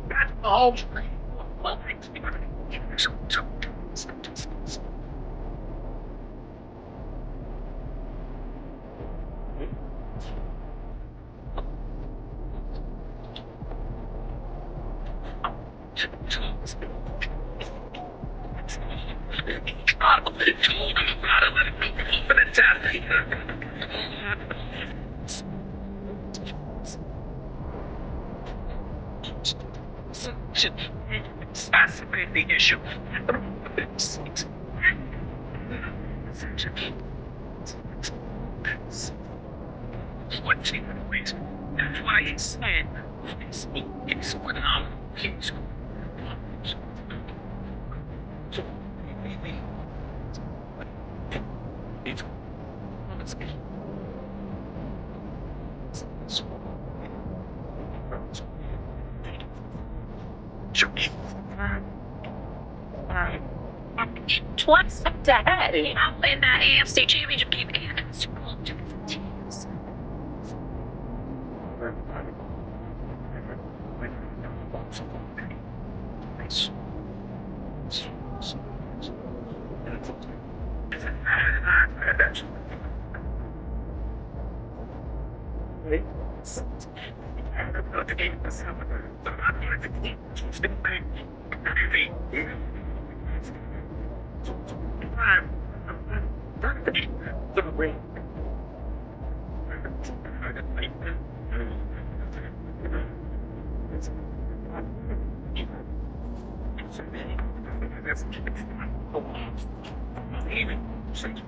That's the whole thing. Exacerbate the issue. What ways? That's why he's saying it's phenomenal. He's One step ahead. I'm playing that AFC Championship game again. Super Bowl teams.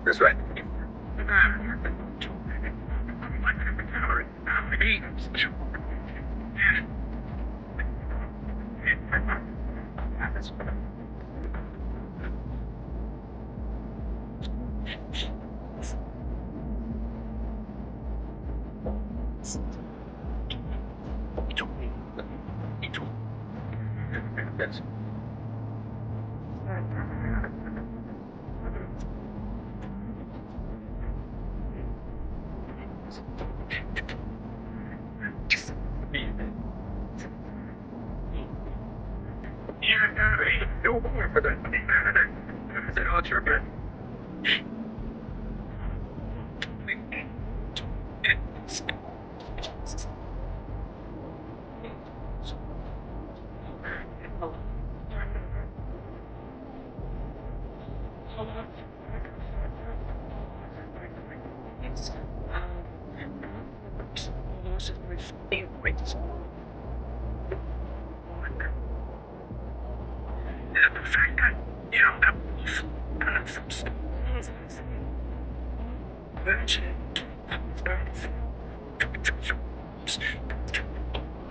That's right.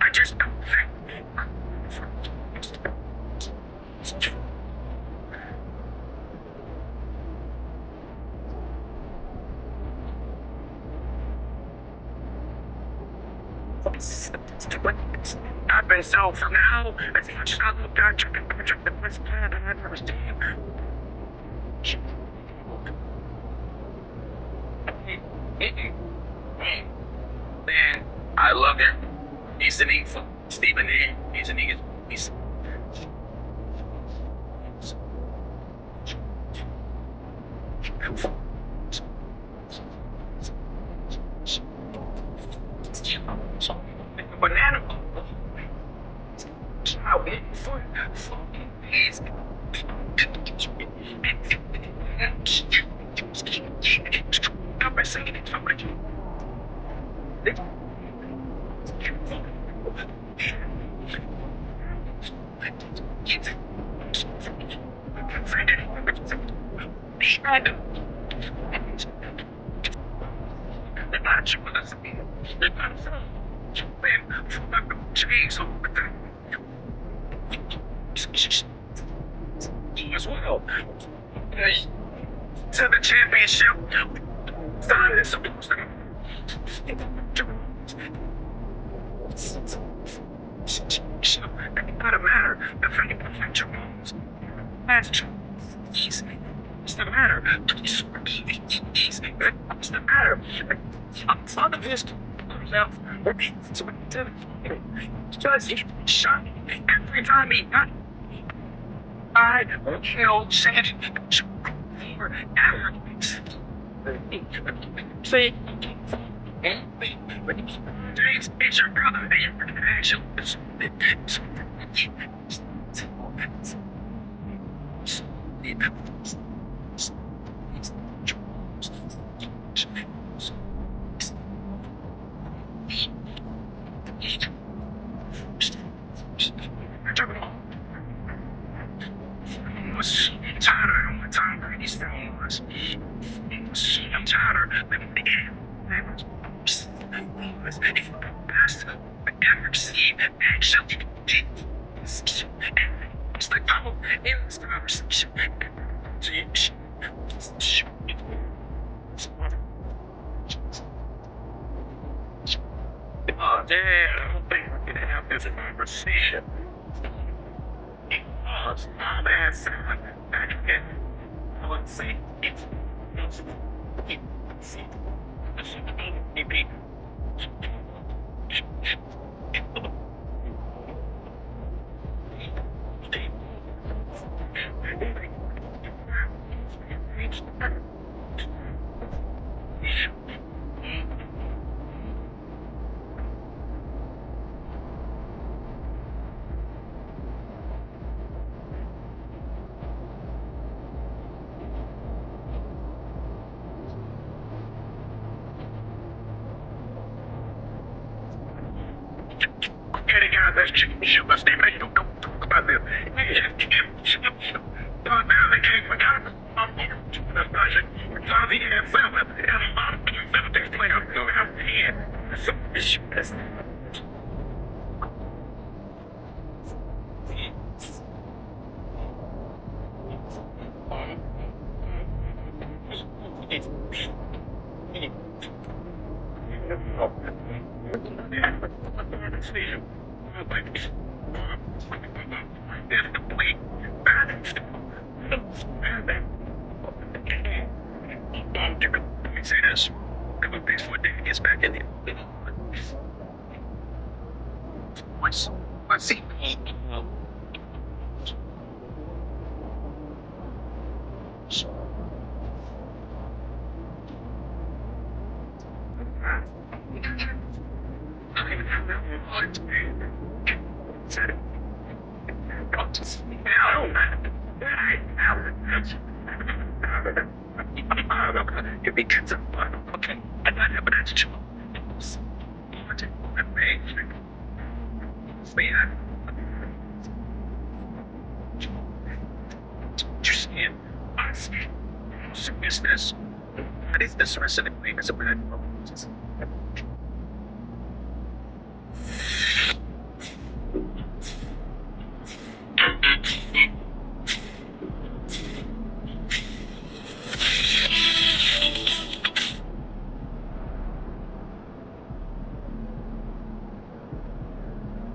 I just don't I've been so for now. As much as I look at the best player that I've ever seen. Man, I love him. He's an eagle. Stephen A. He's an eagle. He's banana. I wait for his. Stop by saying it so much. As well. To the championship. Sign is supposed to. It doesn't matter. The fact that your bones. That's easy. It's the matter. It's the matter. Son of his. himself. Just shot every time he got. I killed Sandy forever. See? It's your brother. Actually, I'm tired of my time Brady's phone was. I'm tired of living the game. If the best I ever see, actually, it's like I'm in this conversation. Oh, damn, I don't think we're gonna have this conversation. Oh, it's not bad, son. I would say it's maybe. That shit must be made. Don't talk about this. Now they can't forget. I'm here to the project. It's all the NFL and a lot of players don't have hand. So issue is. What's he? It becomes a fun. Okay, I'm not having that to understand us. Business. That is the source of the claim as a bad proposal.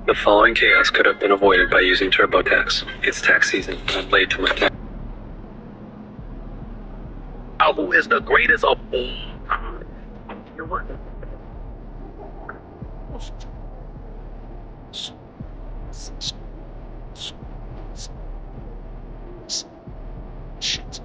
The following chaos could have been avoided by using TurboTax. It's tax season. I'm late to my tax. Who is the greatest of all time? You what? Shit.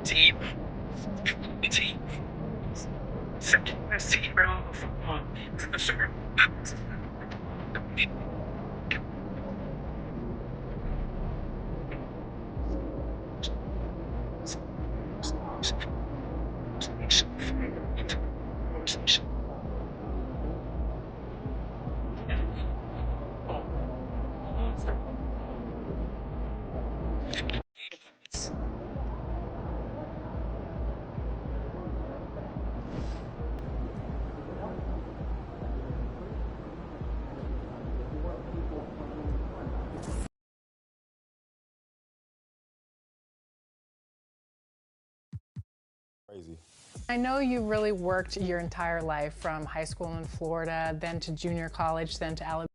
Team. Second best hero of football. Sure. Crazy. I know you really worked your entire life from high school in Florida, then to junior college, then to Alabama.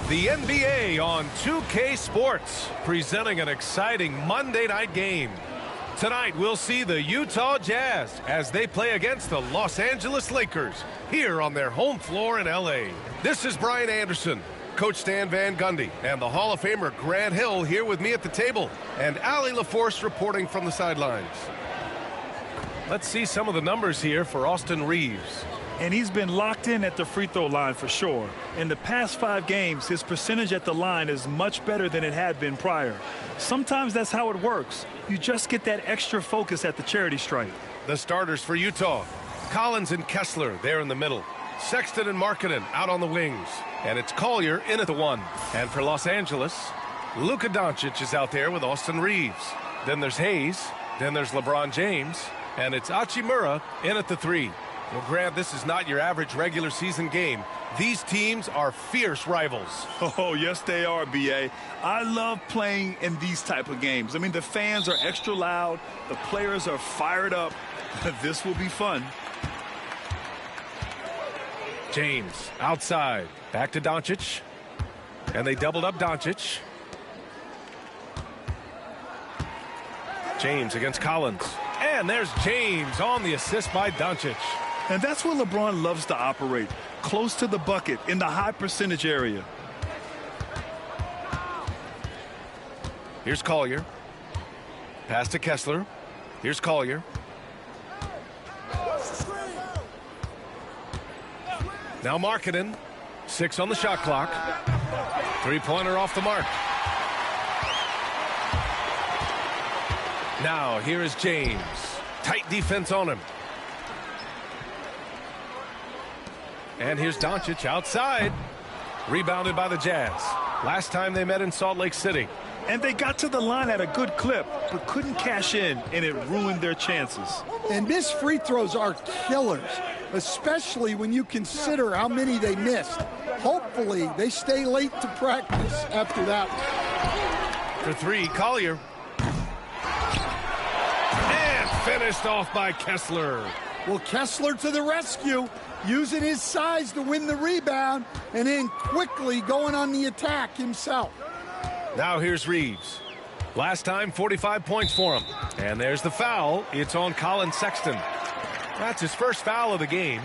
The NBA on 2K Sports, presenting an exciting Monday night game. Tonight, we'll see the Utah Jazz as they play against the Los Angeles Lakers here on their home floor in LA. This is Brian Anderson, Coach Stan Van Gundy, and the Hall of Famer Grant Hill here with me at the table, and Allie LaForce reporting from the sidelines. Let's see some of the numbers here for Austin Reeves. And he's been locked in at the free throw line for sure. In the past 5 games, his percentage at the line is much better than it had been prior. Sometimes that's how it works. You just get that extra focus at the charity stripe. The starters for Utah: Collins and Kessler there in the middle. Sexton and Markkanen out on the wings. And it's Collier in at the 1. And for Los Angeles, Luka Doncic is out there with Austin Reeves. Then there's Hayes. Then there's LeBron James. And it's Hachimura in at the 3. Well, Grant, this is not your average regular season game. These teams are fierce rivals. Oh, yes, they are, B.A. I love playing in these type of games. I mean, the fans are extra loud. The players are fired up. This will be fun. James outside. Back to Doncic. And they doubled up Doncic. James against Collins. And there's James on the assist by Doncic. And that's where LeBron loves to operate, close to the bucket in the high percentage area. Here's Collier. Pass to Kessler. Here's Collier. Now Markkanen. 6 on the shot clock. Three-pointer off the mark. Now here is James. Tight defense on him. And here's Doncic outside. Rebounded by the Jazz. Last time they met in Salt Lake City. And they got to the line at a good clip, but couldn't cash in, and it ruined their chances. And missed free throws are killers, especially when you consider how many they missed. Hopefully, they stay late to practice after that. For 3, Collier. And finished off by Kessler. Well, Kessler to the rescue, using his size to win the rebound, and then quickly going on the attack himself. Now here's Reeves. Last time, 45 points for him. And there's the foul. It's on Colin Sexton. That's his first foul of the game.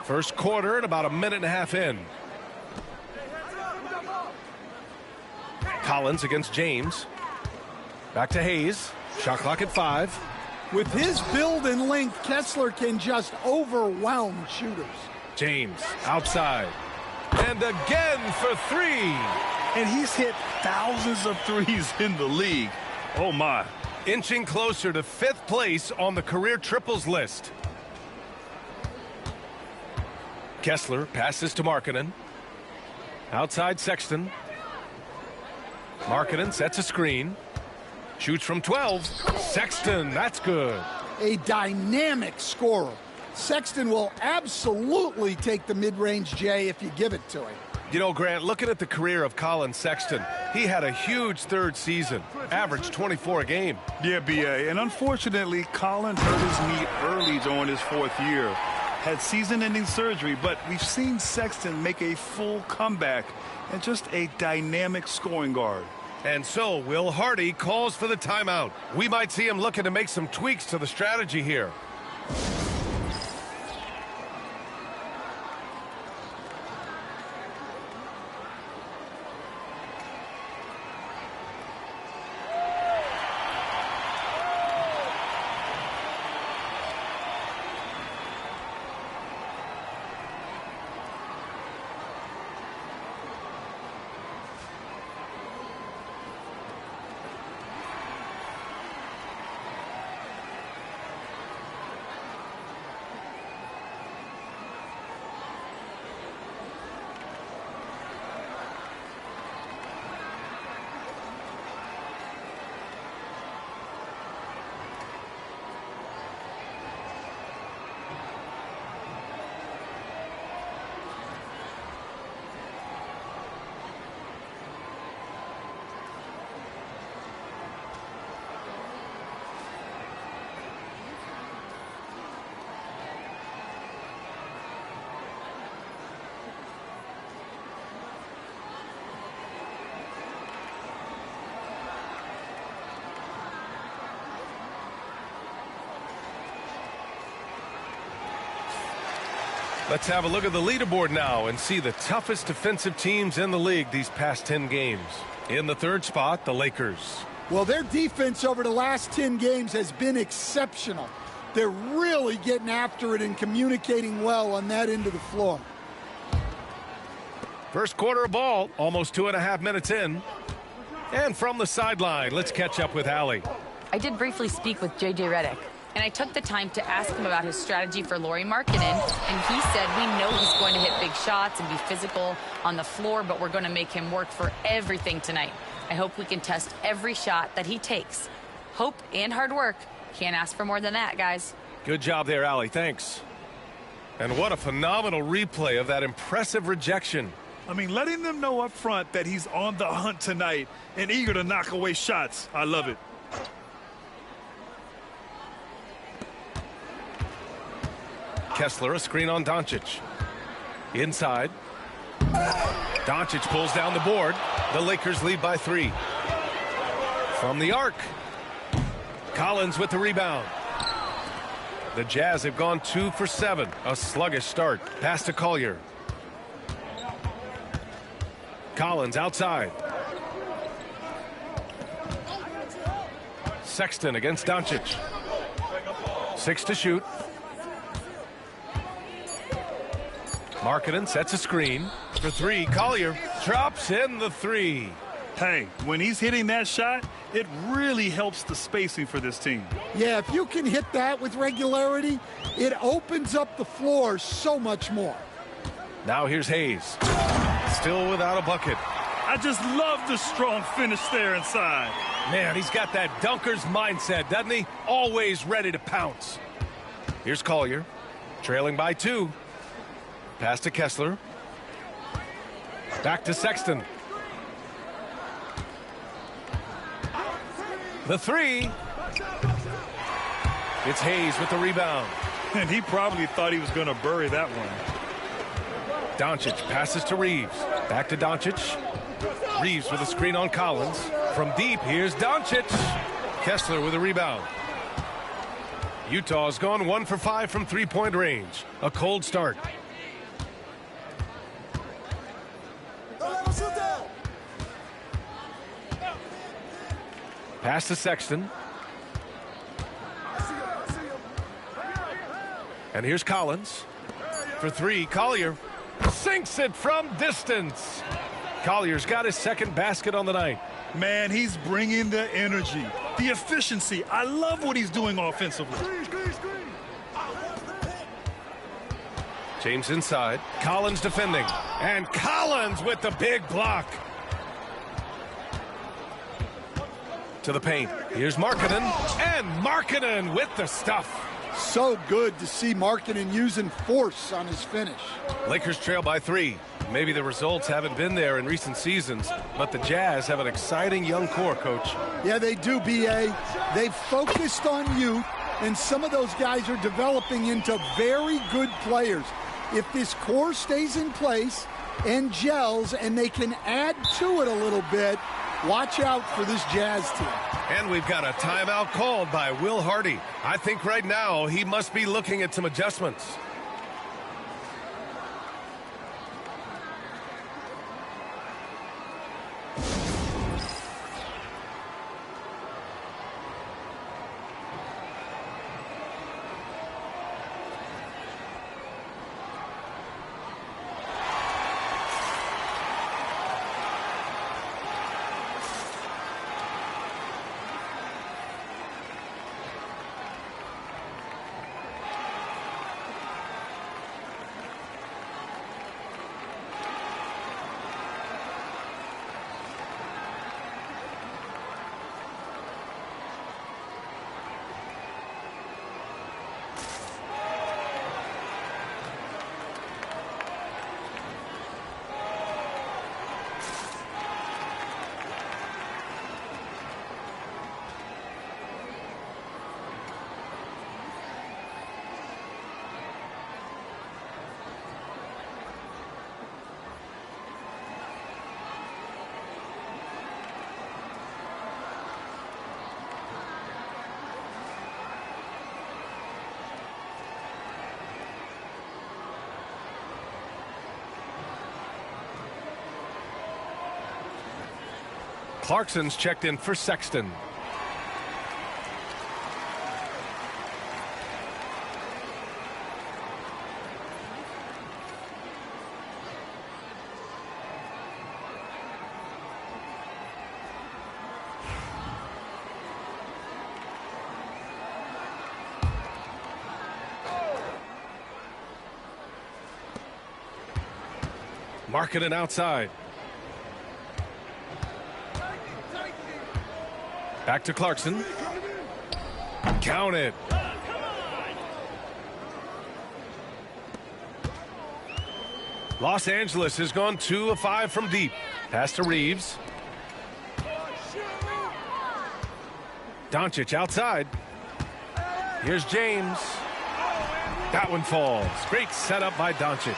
First quarter and about a minute and a half in. Collins against James. Back to Hayes. Shot clock at 5. With his build and length, Kessler can just overwhelm shooters. James outside. And again for 3. And he's hit thousands of threes in the league. Oh, my. Inching closer to 5th place on the career triples list. Kessler passes to Markkanen. Outside Sexton. Markkanen sets a screen. Shoots from 12. Sexton, that's good. A dynamic scorer. Sexton will absolutely take the mid-range J if you give it to him. You know, Grant, looking at the career of Colin Sexton, he had a huge 3rd season, averaged 24 a game. Yeah, B.A., and unfortunately, Colin hurt his knee early during his 4th year. Had season-ending surgery, but we've seen Sexton make a full comeback and just a dynamic scoring guard. And so Will Hardy calls for the timeout. We might see him looking to make some tweaks to the strategy here. Let's have a look at the leaderboard now and see the toughest defensive teams in the league these past 10 games. In the 3rd spot, the Lakers. Well, their defense over the last 10 games has been exceptional. They're really getting after it and communicating well on that end of the floor. First quarter of ball, almost 2.5 minutes in. And from the sideline, let's catch up with Allie. I did briefly speak with J.J. Redick, and I took the time to ask him about his strategy for Lauri Markkanen, and he said we know he's going to hit big shots and be physical on the floor, but we're going to make him work for everything tonight. I hope we can test every shot that he takes. Hope and hard work. Can't ask for more than that, guys. Good job there, Allie. Thanks. And what a phenomenal replay of that impressive rejection. I mean, letting them know up front that he's on the hunt tonight and eager to knock away shots. I love it. Kessler, a screen on Doncic. Inside. Doncic pulls down the board. The Lakers lead by 3. From the arc. Collins with the rebound. The Jazz have gone 2 for 7. A sluggish start. Pass to Collier. Collins outside. Sexton against Doncic. 6 to shoot. Markkanen sets a screen for 3. Collier drops in the 3. Hey, when he's hitting that shot, it really helps the spacing for this team. Yeah, if you can hit that with regularity, it opens up the floor so much more. Now here's Hayes. Still without a bucket. I just love the strong finish there inside. Man, he's got that dunker's mindset, doesn't he? Always ready to pounce. Here's Collier, trailing by 2. Pass to Kessler. Back to Sexton. The 3. It's Hayes with the rebound. And he probably thought he was going to bury that one. Doncic passes to Reeves. Back to Doncic. Reeves with a screen on Collins. From deep, here's Doncic. Kessler with a rebound. Utah's gone 1 for 5 from three-point range. A cold start. Pass to Sexton. And here's Collins. For 3, Collier sinks it from distance. Collier's got his second basket on the night. Man, he's bringing the energy, the efficiency. I love what he's doing offensively. James inside. Collins defending. And Collins with the big block. To the paint. Here's Markkanen. And Markkanen with the stuff. So good to see Markkanen using force on his finish. Lakers trail by 3. Maybe the results haven't been there in recent seasons, but the Jazz have an exciting young core, Coach. Yeah, they do, B.A. They've focused on youth, and some of those guys are developing into very good players. If this core stays in place and gels and they can add to it a little bit, watch out for this Jazz team. And we've got a timeout called by Will Hardy. I think right now he must be looking at some adjustments. Clarkson's checked in for Sexton. Markkanen outside. Back to Clarkson. Count it. Los Angeles has gone 2 of 5 from deep. Pass to Reeves. Doncic outside. Here's James. That one falls. Great setup by Doncic.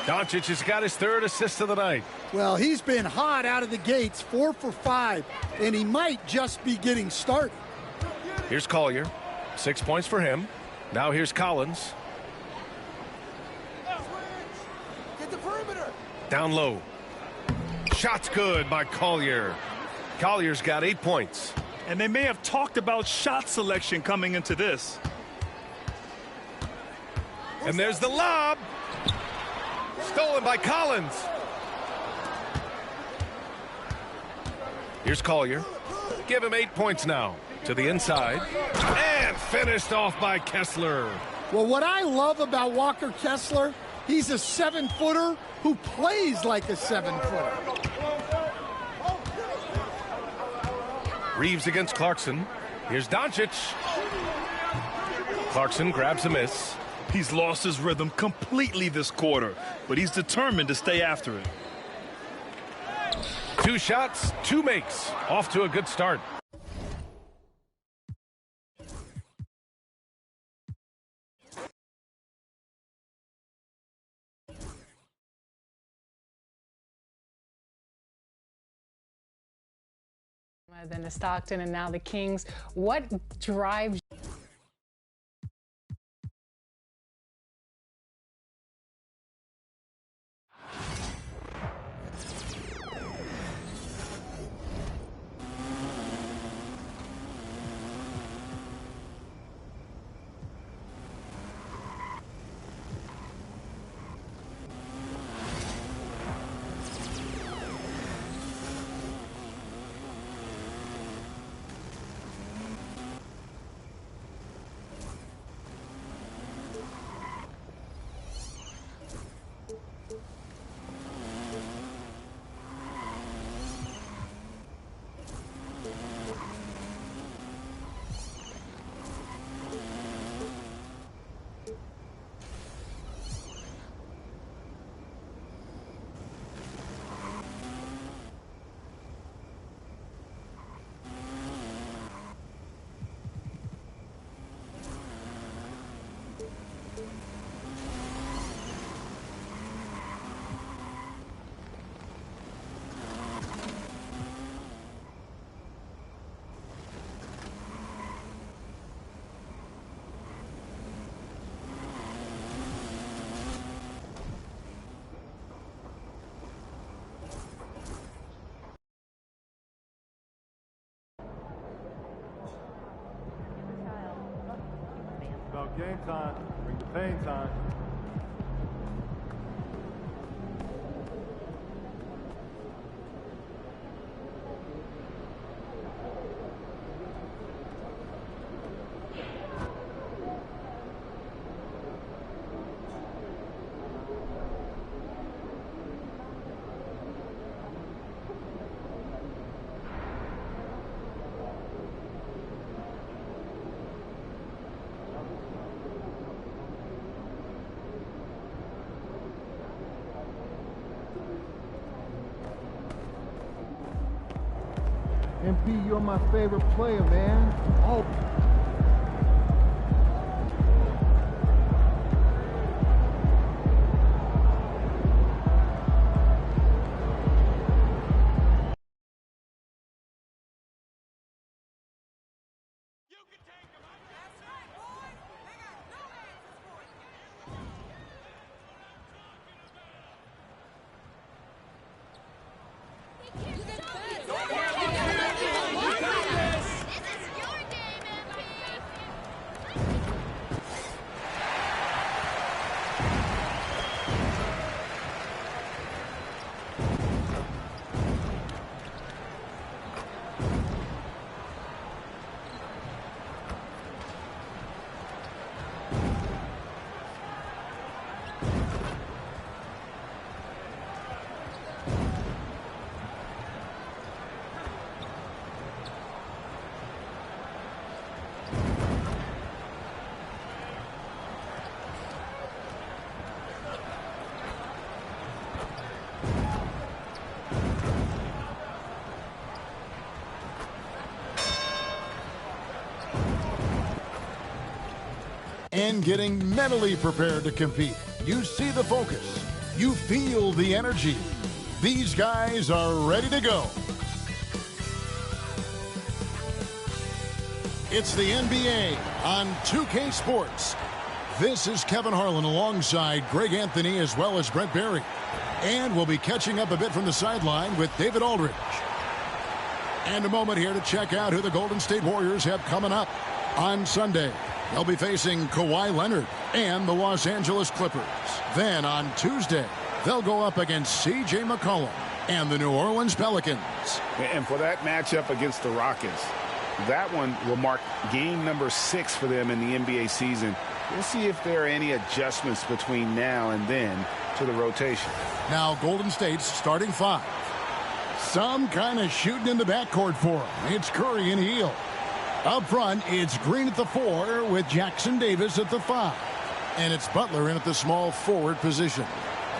Doncic has got his 3rd assist of the night. Well, he's been hot out of the gates, 4 for 5, and he might just be getting started. Here's Collier. 6 points for him. Now here's Collins. Get the perimeter. Down low. Shot's good by Collier. Collier's got 8 points. And they may have talked about shot selection coming into this. And there's the lob. Stolen by Collins. Here's Collier. Give him 8 points now. To the inside. And finished off by Kessler. Well, what I love about Walker Kessler, he's a 7-footer who plays like a 7-footer. Reeves against Clarkson. Here's Doncic. Clarkson grabs a miss. He's lost his rhythm completely this quarter, but he's determined to stay after it. 2 shots, 2 makes. Off to a good start. Then to Stockton and now the Kings. What drives About game time. Bring the pain time. MP, you're my favorite player, man. Oh. and getting mentally prepared to compete. You see the focus. You feel the energy. These guys are ready to go. It's the NBA on 2K Sports. This is Kevin Harlan alongside Greg Anthony as well as Brent Barry. And we'll be catching up a bit from the sideline with David Aldridge. And a moment here to check out who the Golden State Warriors have coming up on Sunday. They'll be facing Kawhi Leonard and the Los Angeles Clippers. Then on Tuesday, they'll go up against C.J. McCollum and the New Orleans Pelicans. And for that matchup against the Rockets, that one will mark game number 6 for them in the NBA season. We'll see if there are any adjustments between now and then to the rotation. Now Golden State's starting 5. Some kind of shooting in the backcourt for them. It's Curry and Hield. Up front, it's Green at the 4 with Jackson Davis at the 5. And it's Butler in at the small forward position.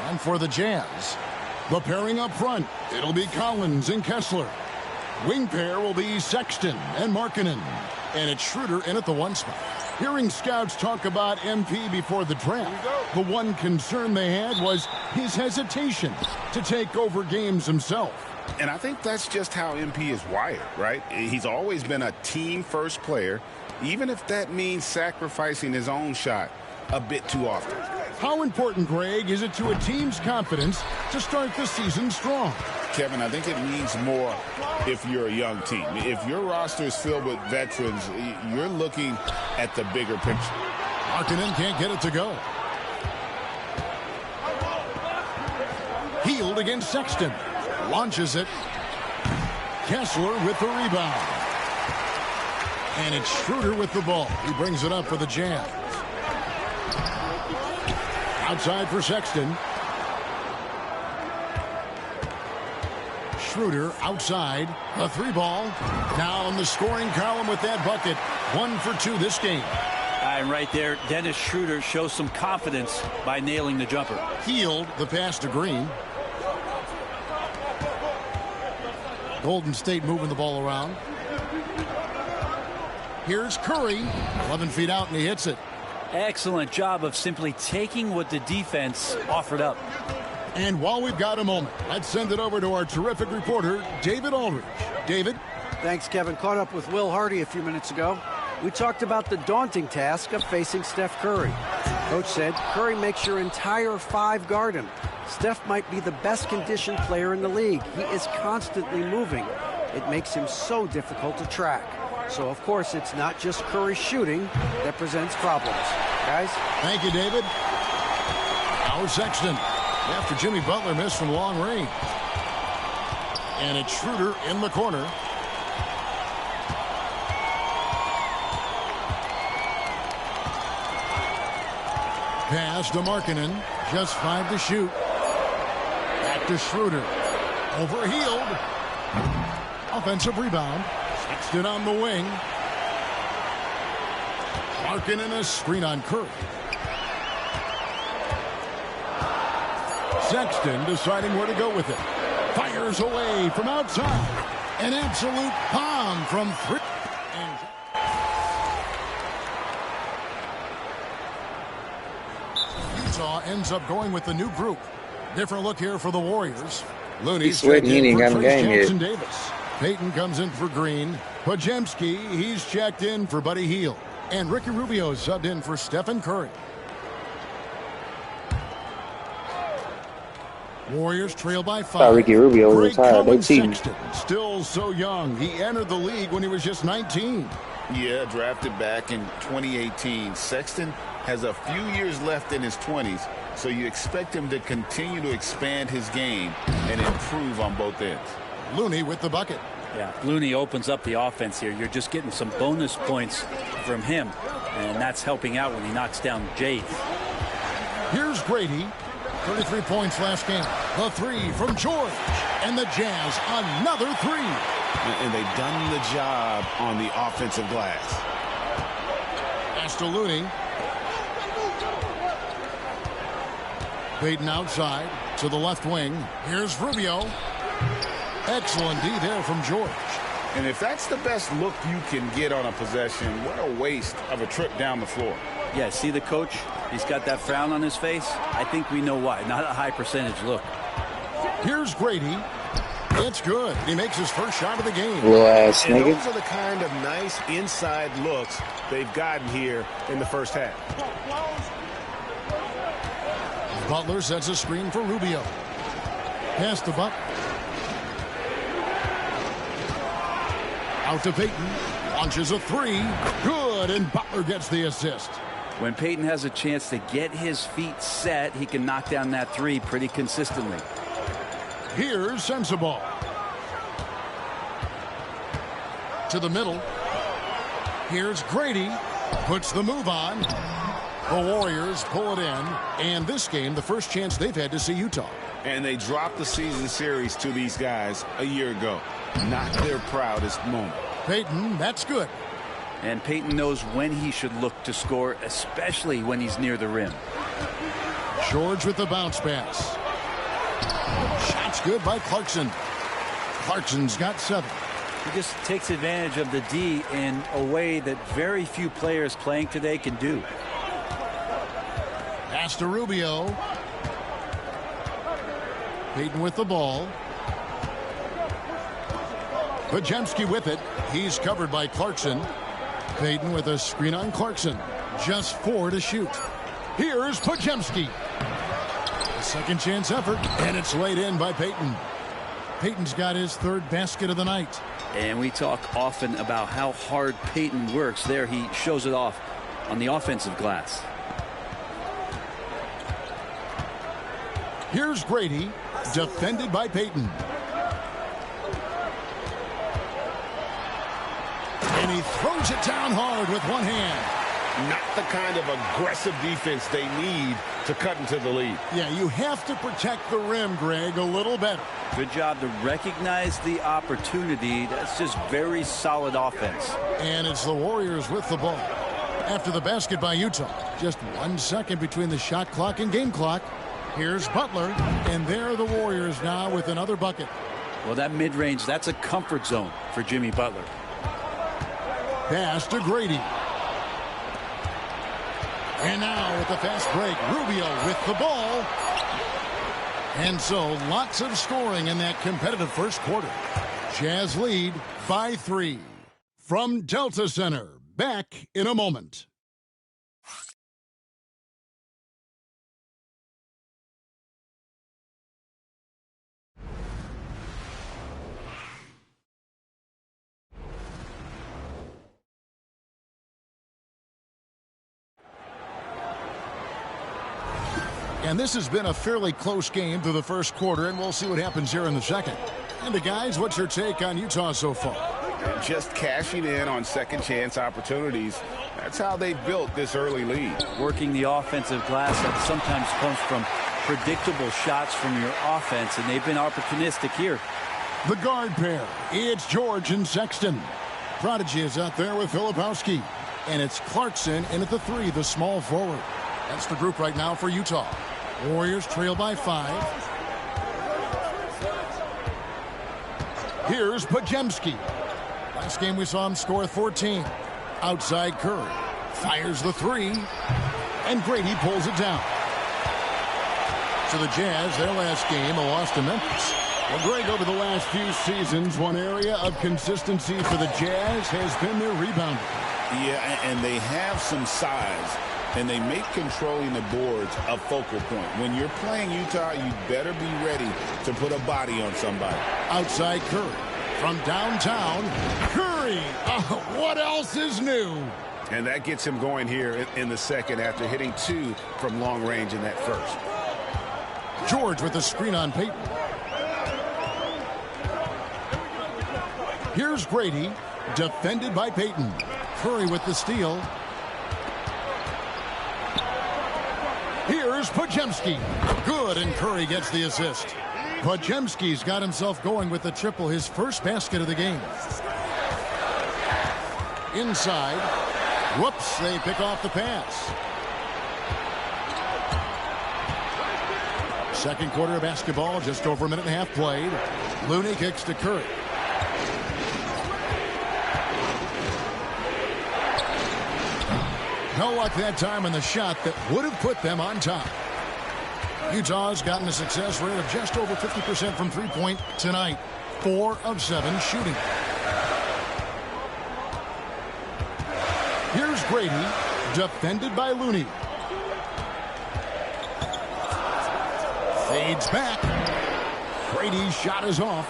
And for the Jazz, the pairing up front, it'll be Collins and Kessler. Wing pair will be Sexton and Markkanen. And it's Schroeder in at the 1 spot. Hearing scouts talk about MP before the draft, the one concern they had was his hesitation to take over games himself. And I think that's just how MP is wired, right? He's always been a team-first player, even if that means sacrificing his own shot a bit too often. How important, Greg, is it to a team's confidence to start the season strong? Kevin, I think it means more if you're a young team. If your roster is filled with veterans, you're looking at the bigger picture. Markkanen can't get it to go. Hield against Sexton. Launches it. Kessler with the rebound. And it's Schroeder with the ball. He brings it up for the Jazz. Outside for Sexton. Schroeder outside. A 3-ball. Now in the scoring column with that bucket. 1 for 2 this game. And right there, Dennis Schroeder shows some confidence by nailing the jumper. Hield the pass to Green. Golden State moving the ball around. Here's Curry. 11 feet out, and he hits it. Excellent job of simply taking what the defense offered up. And while we've got a moment, let's send it over to our terrific reporter, David Aldridge. David? Thanks, Kevin. Caught up with Will Hardy a few minutes ago. We talked about the daunting task of facing Steph Curry. Coach said Curry makes your entire 5 guard him. Steph might be the best conditioned player in the league. He is constantly moving. It makes him so difficult to track. So, of course, it's not just Curry shooting that presents problems. Guys? Thank you, David. Now Sexton. After Jimmy Butler missed from long range. And it's Schroeder in the corner. Pass to Markkanen. Just 5 to shoot. Back to Schroeder. Over Hield. Offensive rebound. Sexton on the wing. Markkanen a screen on Curry. Sexton deciding where to go with it. Fires away from outside. An absolute bomb from 3. Utah ends up going with the new group. Different look here for the Warriors. Looney's sweating. He ain't got a game yet. Davis. Payton comes in for Green. Podziemski, he's checked in for Buddy Hield. And Ricky Rubio subbed in for Stephen Curry. Warriors trail by 5. Ricky Rubio was retired. They cheating. Still so young. He entered the league when he was just 19. Yeah, drafted back in 2018. Sexton has a few years left in his 20s, so you expect him to continue to expand his game and improve on both ends. Looney with the bucket. Yeah, Looney opens up the offense here. You're just getting some bonus points from him, and that's helping out when he knocks down Jade. Here's Grady. 33 points last game. The 3 from George. And the Jazz, another 3. And they've done the job on the offensive glass. Pass to Looney. Payton outside to the left wing. Here's Rubio. Excellent D there from George. And if that's the best look you can get on a possession, what a waste of a trip down the floor. Yeah, see the coach? He's got that frown on his face. I think we know why. Not a high percentage look. Here's Grady. It's good. He makes his first shot of the game. Little-ass And nigga. those are the kind of nice inside looks they've gotten here in the first half. Butler sets a screen for Rubio. Pass to Buck. Out to Payton. Launches a three. Good, and Butler gets the assist. When Payton has a chance to get his feet set, he can knock down that three pretty consistently. Here's Sensabaugh. To the middle. Here's Grady. Puts the move on. The Warriors pull it in. And this game, the first chance they've had to see Utah. And they dropped the season series to these guys a year ago. Not their proudest moment. Payton, that's good. And Payton knows when he should look to score, especially when he's near the rim. George with the bounce pass. Shot's good by Clarkson. Clarkson's got 7. He just takes advantage of the D in a way that very few players playing today can do. Pass to Rubio. Payton with the ball. Podziemski with it. He's covered by Clarkson. Payton with a screen on Clarkson. Just 4 to shoot. Here's Podziemski. A second chance effort, and it's laid in by Payton. Payton's got his 3rd basket of the night. And we talk often about how hard Payton works. There he shows it off on the offensive glass. Here's Grady, defended by Payton. And he throws it down hard with one hand. Not the kind of aggressive defense they need to cut into the lead. Yeah, you have to protect the rim, Greg, a little better. Good job to recognize the opportunity. That's just very solid offense. And it's the Warriors with the ball. After the basket by Utah. Just 1 second between the shot clock and game clock. Here's Butler, and there are the Warriors now with another bucket. Well, that mid-range, that's a comfort zone for Jimmy Butler. Pass to Grady. And now with the fast break, Rubio with the ball. And so lots of scoring in that competitive first quarter. Jazz lead by 3. From Delta Center, back in a moment. And this has been a fairly close game through the first quarter, and we'll see what happens here in the second. And guys, what's your take on Utah so far? Just cashing in on second chance opportunities. That's how they built this early lead. Working the offensive glass that sometimes comes from predictable shots from your offense, and they've been opportunistic here. The guard pair, it's George and Sexton. Prodigy is out there with Filipowski. And it's Clarkson in at the 3, the small forward. That's the group right now for Utah. Warriors trail by 5. Here's Podziemski. Last game we saw him score 14. Outside Curry. Fires the 3. And Grady pulls it down. So the Jazz, their last game, a loss to Memphis. Well, Greg, over the last few seasons, one area of consistency for the Jazz has been their rebounding. Yeah, and they have some size. And they make controlling the boards a focal point. When you're playing Utah, you better be ready to put a body on somebody. Outside Curry. From downtown, Curry. What else is new? And that gets him going here in the second after hitting 2 from long range in that first. George with the screen on Payton. Here's Grady, defended by Payton. Curry with the steal. Here's Podziemski. Good, and Curry gets the assist. Podziemski's got himself going with the triple, his first basket of the game. Inside. Whoops, they pick off the pass. Second quarter of basketball, just over a minute and a half played. Looney kicks to Curry. No luck that time on the shot that would have put them on top. Utah's gotten a success rate of just over 50% from three-point tonight. 4 of 7 shooting. Here's Grady, defended by Looney. Fades back. Grady's shot is off.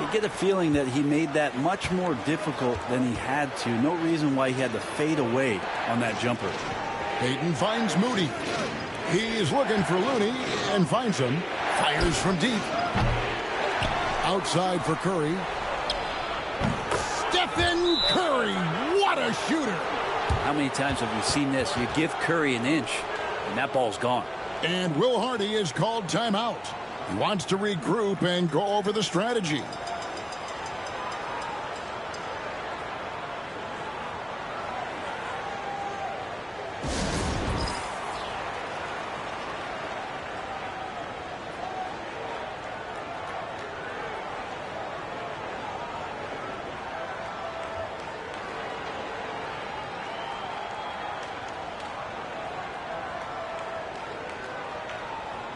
You get a feeling that he made that much more difficult than he had to. No reason why he had to fade away on that jumper. Payton finds Moody. He's looking for Looney and finds him. Fires from deep. Outside for Curry. Stephen Curry, what a shooter. How many times have we seen this? You give Curry an inch, and that ball's gone. And Will Hardy is called timeout. He wants to regroup and go over the strategy.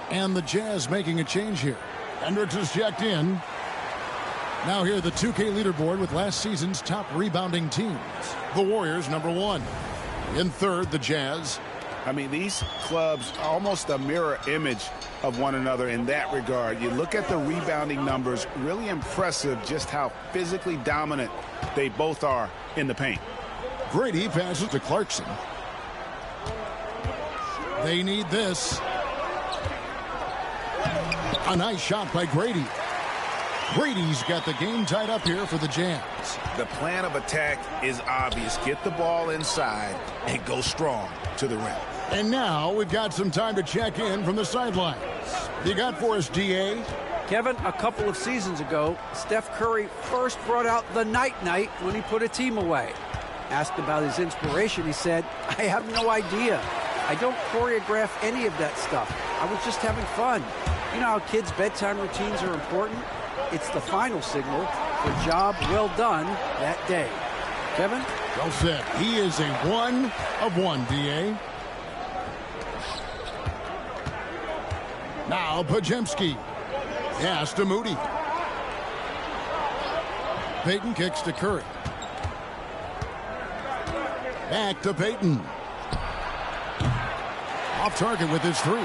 And the Jazz making a change here. Hendricks is checked in. Now here the 2K leaderboard with last season's top rebounding teams. The Warriors, #1. In third, the Jazz. I mean, these clubs are almost a mirror image of one another in that regard. You look at the rebounding numbers, really impressive just how physically dominant they both are in the paint. Grady passes to Clarkson. They need this. A nice shot by Grady. Grady's got the game tied up here for the Jazz. The plan of attack is obvious. Get the ball inside and go strong to the rim. And now we've got some time to check in from the sidelines. You got for us, DA? Kevin, a couple of seasons ago, Steph Curry first brought out the night-night when he put a team away. Asked about his inspiration, he said, "I have no idea. I don't choreograph any of that stuff. I was just having fun." You know how kids' bedtime routines are important? It's the final signal for job well done that day. Kevin? Well said. He is a 1 of 1, DA. Now Podziemski. Pass to Moody. Payton kicks to Curry. Back to Payton. Off target with his 3.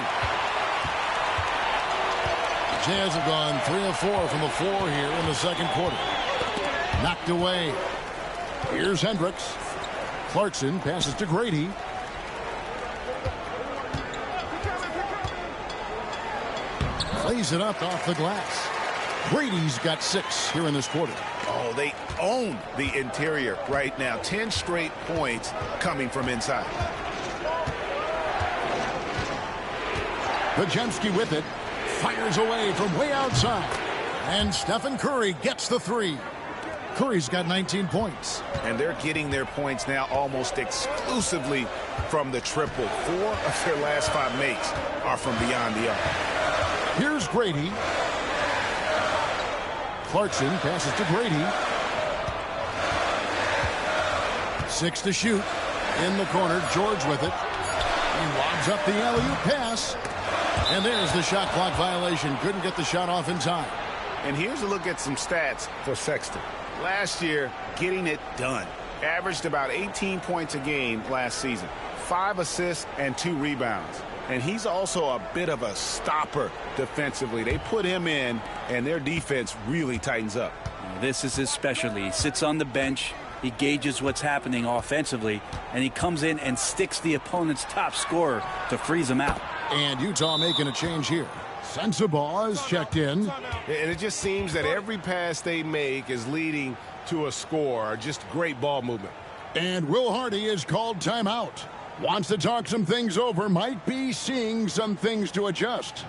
Jazz have gone 3 of 4 from the floor here in the second quarter. Knocked away. Here's Hendricks. Clarkson passes to Grady. Plays it up off the glass. Grady's got 6 here in this quarter. Oh, they own the interior right now. 10 straight points coming from inside. Podziemski with it. Fires away from way outside. And Stephen Curry gets the 3. Curry's got 19 points. And they're getting their points now almost exclusively from the triple. 4 of their last 5 makes are from beyond the arc. Here's Grady. Clarkson passes to Grady. 6 to shoot. In the corner, George with it. He lobs up the alley-oop pass. And there's the shot clock violation. Couldn't get the shot off in time. And here's a look at some stats for Sexton. Last year, getting it done. Averaged about 18 points a game last season. 5 assists and 2 rebounds. And he's also a bit of a stopper defensively. They put him in, and their defense really tightens up. This is his specialty. He sits on the bench. He gauges what's happening offensively, and he comes in and sticks the opponent's top scorer to freeze him out. And Utah making a change here. Sensabaugh is checked in. And it just seems that every pass they make is leading to a score. Just great ball movement. And Will Hardy is called timeout. Wants to talk some things over. Might be seeing some things to adjust.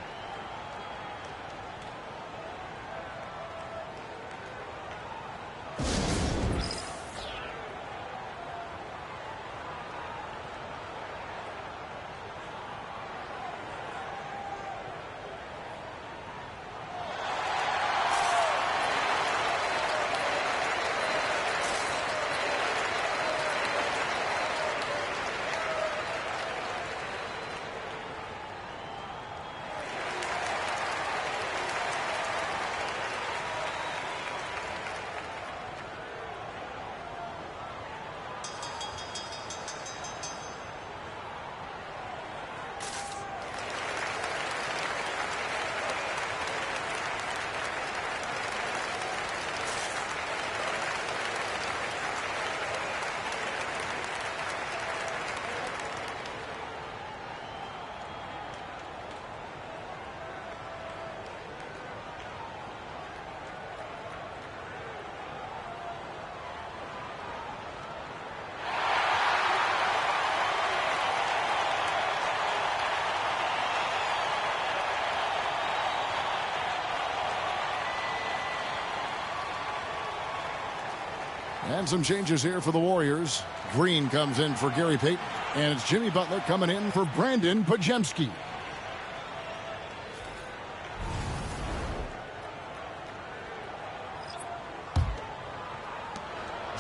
And some changes here for the Warriors. Green comes in for Gary Payton. And it's Jimmy Butler coming in for Brandon Podziemski.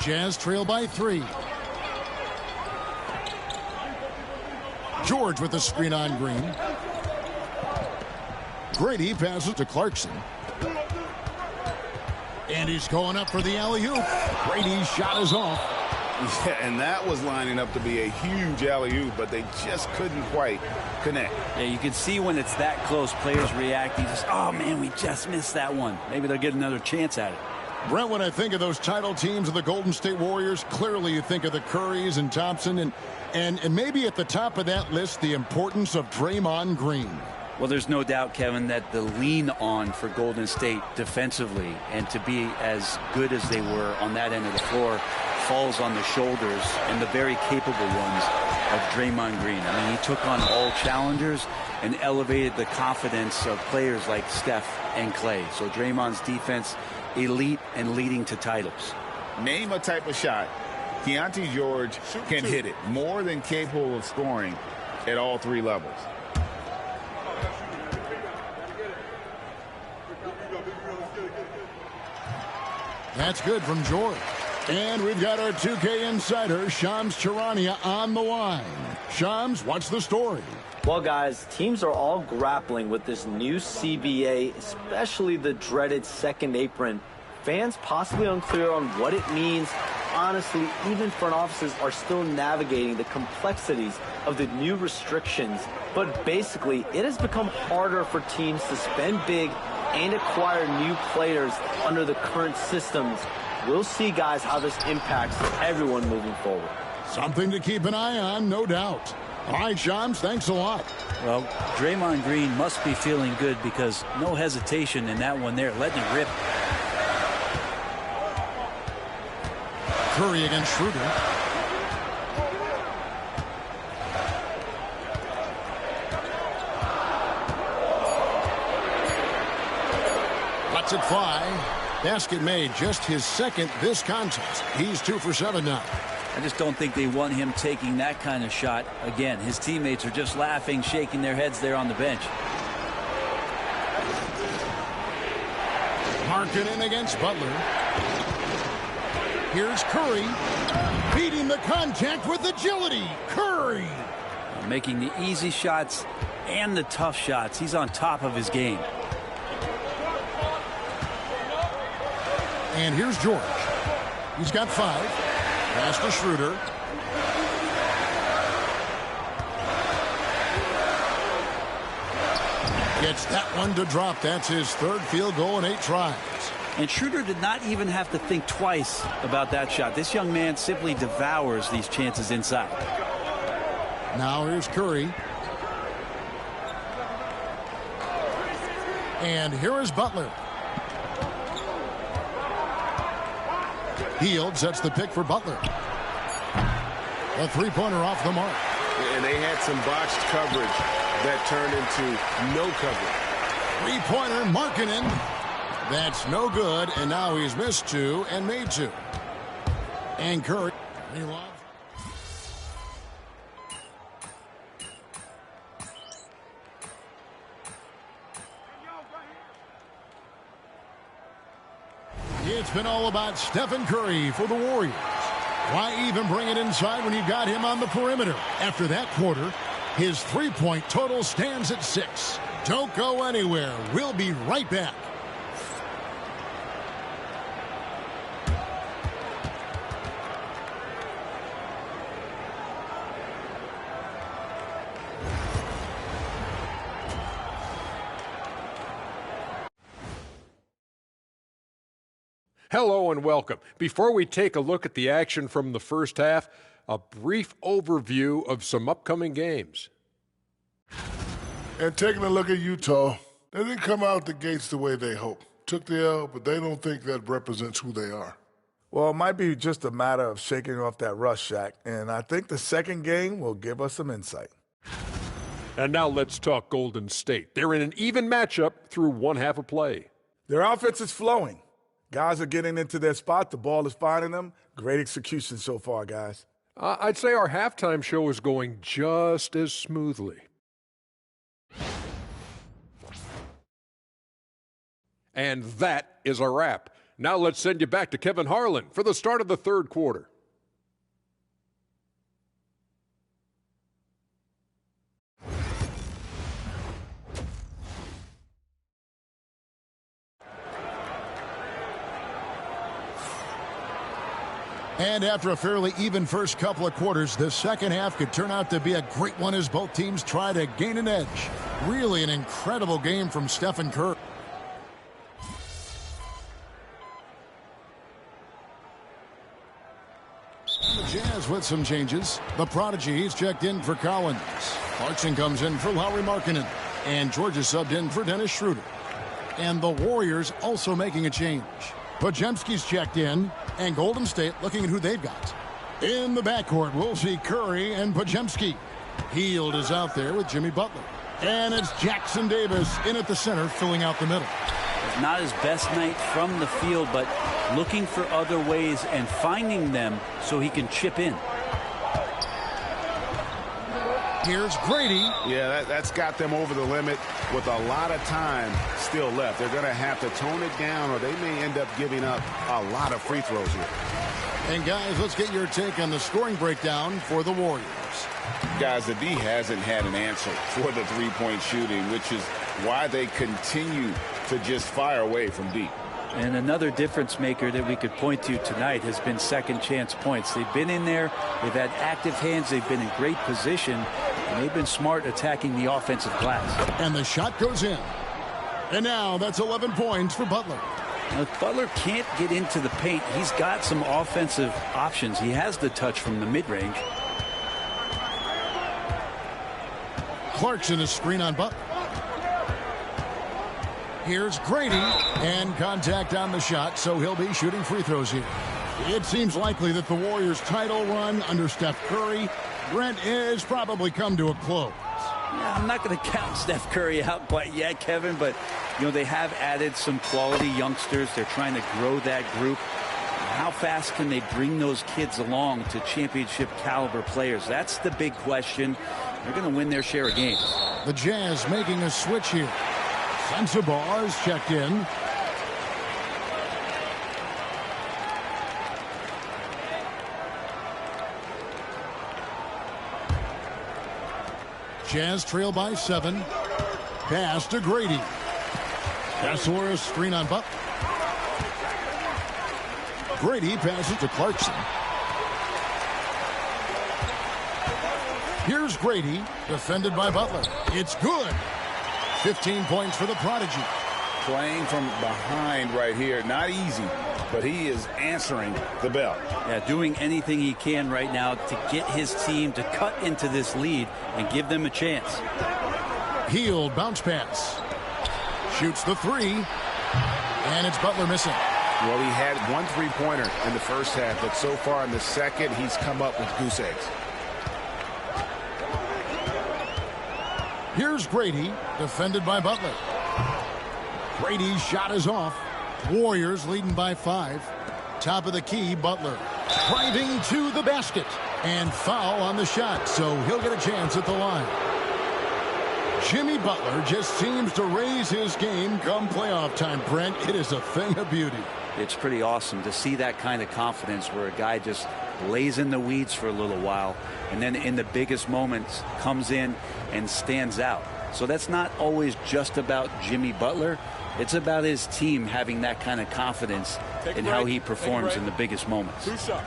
Jazz trail by 3. George with the screen on Green. Grady passes to Clarkson. And he's going up for the alley-oop. Grady's shot is off. Yeah, and that was lining up to be a huge alley-oop, but they just couldn't quite connect. Yeah, you can see when it's that close, players reacting. Just, oh, man, we just missed that one. Maybe they'll get another chance at it. Brent, when I think of those title teams of the Golden State Warriors, clearly you think of the Currys and Thompson, and maybe at the top of that list, the importance of Draymond Green. Well, there's no doubt, Kevin, that the lean on for Golden State defensively and to be as good as they were on that end of the floor falls on the shoulders and the very capable ones of Draymond Green. I mean, he took on all challengers and elevated the confidence of players like Steph and Clay. So Draymond's defense, elite and leading to titles. Name a type of shot Keontae George can hit it. More than capable of scoring at all 3 levels. That's good from George. And we've got our 2K insider, Shams Charania, on the line. Shams, what's the story? Well, guys, teams are all grappling with this new CBA, especially the dreaded second apron. Fans possibly unclear on what it means. Honestly, even front offices are still navigating the complexities of the new restrictions. But basically, it has become harder for teams to spend big and acquire new players under the current systems. We'll see, guys, how this impacts everyone moving forward. Something to keep an eye on, no doubt. All right, Shams, thanks a lot. Well, Draymond Green must be feeling good because no hesitation in that one there, letting it rip. Curry against Schroeder. Lets it fly. Basket made, just his second this contest. He's 2 for 7 now. I just don't think they want him taking that kind of shot again. His teammates are just laughing, shaking their heads there on the bench. Markkanen against Butler. Here's Curry, beating the contact with agility. Curry! Making the easy shots and the tough shots. He's on top of his game. And here's George. He's got 5. Pass to Schroeder. Gets that one to drop. That's his 3rd field goal in 8 tries. And Schroeder did not even have to think twice about that shot. This young man simply devours these chances inside. Now here's Curry. And here is Butler. Hield sets the pick for Butler. A 3-pointer off the mark. And they had some botched coverage that turned into no coverage. 3-pointer, Markkanen. That's no good, and now he's missed 2 and made 2. And Curry. He lost. It's been all about Stephen Curry for the Warriors. Why even bring it inside when you got him on the perimeter? After that quarter, his 3-point total stands at 6. Don't go anywhere. We'll be right back. Hello and welcome. Before we take a look at the action from the first half, a brief overview of some upcoming games. And taking a look at Utah, they didn't come out the gates the way they hoped. Took the L, but they don't think that represents who they are. Well, it might be just a matter of shaking off that rust, Shaq, and I think the second game will give us some insight. And now let's talk Golden State. They're in an even matchup through one half of play. Their offense is flowing. Guys are getting into their spot. The ball is finding them. Great execution so far, guys. I'd say our halftime show is going just as smoothly. And that is a wrap. Now let's send you back to Kevin Harlan for the start of the third quarter. And after a fairly even first couple of quarters, the second half could turn out to be a great one as both teams try to gain an edge. Really an incredible game from Stephen Curry. The Jazz with some changes. The prodigy, he's checked in for Collins. Clarkson comes in for Lauri Markkanen. And Georgia subbed in for Dennis Schroeder. And the Warriors also making a change. Podziemski's checked in, and Golden State looking at who they've got. In the backcourt, we'll see Curry and Podziemski. Hield is out there with Jimmy Butler. And it's Jackson Davis in at the center, filling out the middle. Not his best night from the field, but looking for other ways and finding them so he can chip in. Here's Grady. Yeah, that's got them over the limit with a lot of time still left. They're going to have to tone it down, or they may end up giving up a lot of free throws here. And, guys, let's get your take on the scoring breakdown for the Warriors. Guys, the D hasn't had an answer for the three-point shooting, which is why they continue to just fire away from deep. And another difference maker that we could point to tonight has been second chance points. They've been in there, they've had active hands, they've been in great position, and they've been smart attacking the offensive glass. And the shot goes in. And now that's 11 points for Butler. Now, if Butler can't get into the paint, he's got some offensive options. He has the touch from the mid-range. Clarkson is screen on Butler. Here's Grady, and contact on the shot, so he'll be shooting free throws here. It seems likely that the Warriors' title run under Steph Curry, Brent, has probably come to a close. Yeah, I'm not going to count Steph Curry out quite yet, Kevin, but you know they have added some quality youngsters. They're trying to grow that group. How fast can they bring those kids along to championship caliber players? That's the big question. They're going to win their share of games. The Jazz making a switch here. Sensabaugh is checked in. Jazz trail by 7. Pass to Grady. Kessler screen on Butler. Grady passes to Clarkson. Here's Grady, defended by Butler. It's good. 15 points for the prodigy. Playing from behind right here. Not easy, but he is answering the bell. Yeah, doing anything he can right now to get his team to cut into this lead and give them a chance. Hield bounce pass. Shoots the 3. And it's Butler missing. Well, he had 1 3-pointer in the first half, but so far in the second, he's come up with goose eggs. Here's Grady, defended by Butler. Grady's shot is off. Warriors leading by 5. Top of the key, Butler driving to the basket. And foul on the shot, so he'll get a chance at the line. Jimmy Butler just seems to raise his game come playoff time, Brent. It is a thing of beauty. It's pretty awesome to see that kind of confidence where a guy just lays in the weeds for a little while and then in the biggest moments comes in and stands out. So that's not always just about Jimmy Butler. It's about his team having that kind of confidence in how he performs in the biggest moments. 2 shots.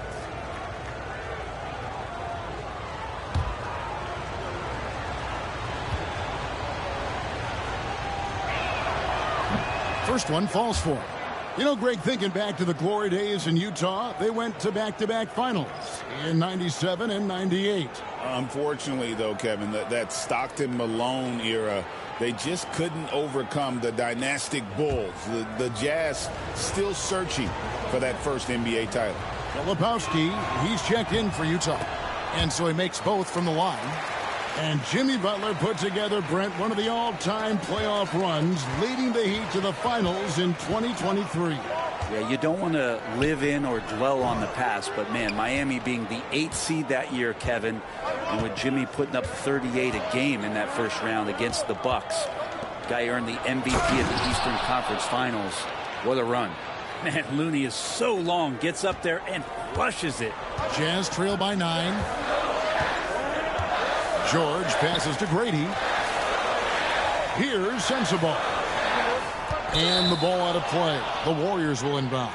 First one falls for him. You know, Greg, thinking back to the glory days in Utah, they went to back-to-back finals in 97 and 98. Unfortunately, though, Kevin, that Stockton-Malone era, they just couldn't overcome the dynastic Bulls. The Jazz still searching for that first NBA title. Filipowski, he's checked in for Utah. And so he makes both from the line. And Jimmy Butler put together, Brent, one of the all-time playoff runs, leading the Heat to the finals in 2023. Yeah, you don't want to live in or dwell on the past, but man, Miami being the 8th seed that year, Kevin, and with Jimmy putting up 38 a game in that first round against the Bucks. Guy earned the MVP of the Eastern Conference Finals. What a run. Man, Looney is so long, gets up there and flushes it. Jazz trail by 9. George passes to Grady. Here's Sensabaugh. And the ball out of play. The Warriors will inbound.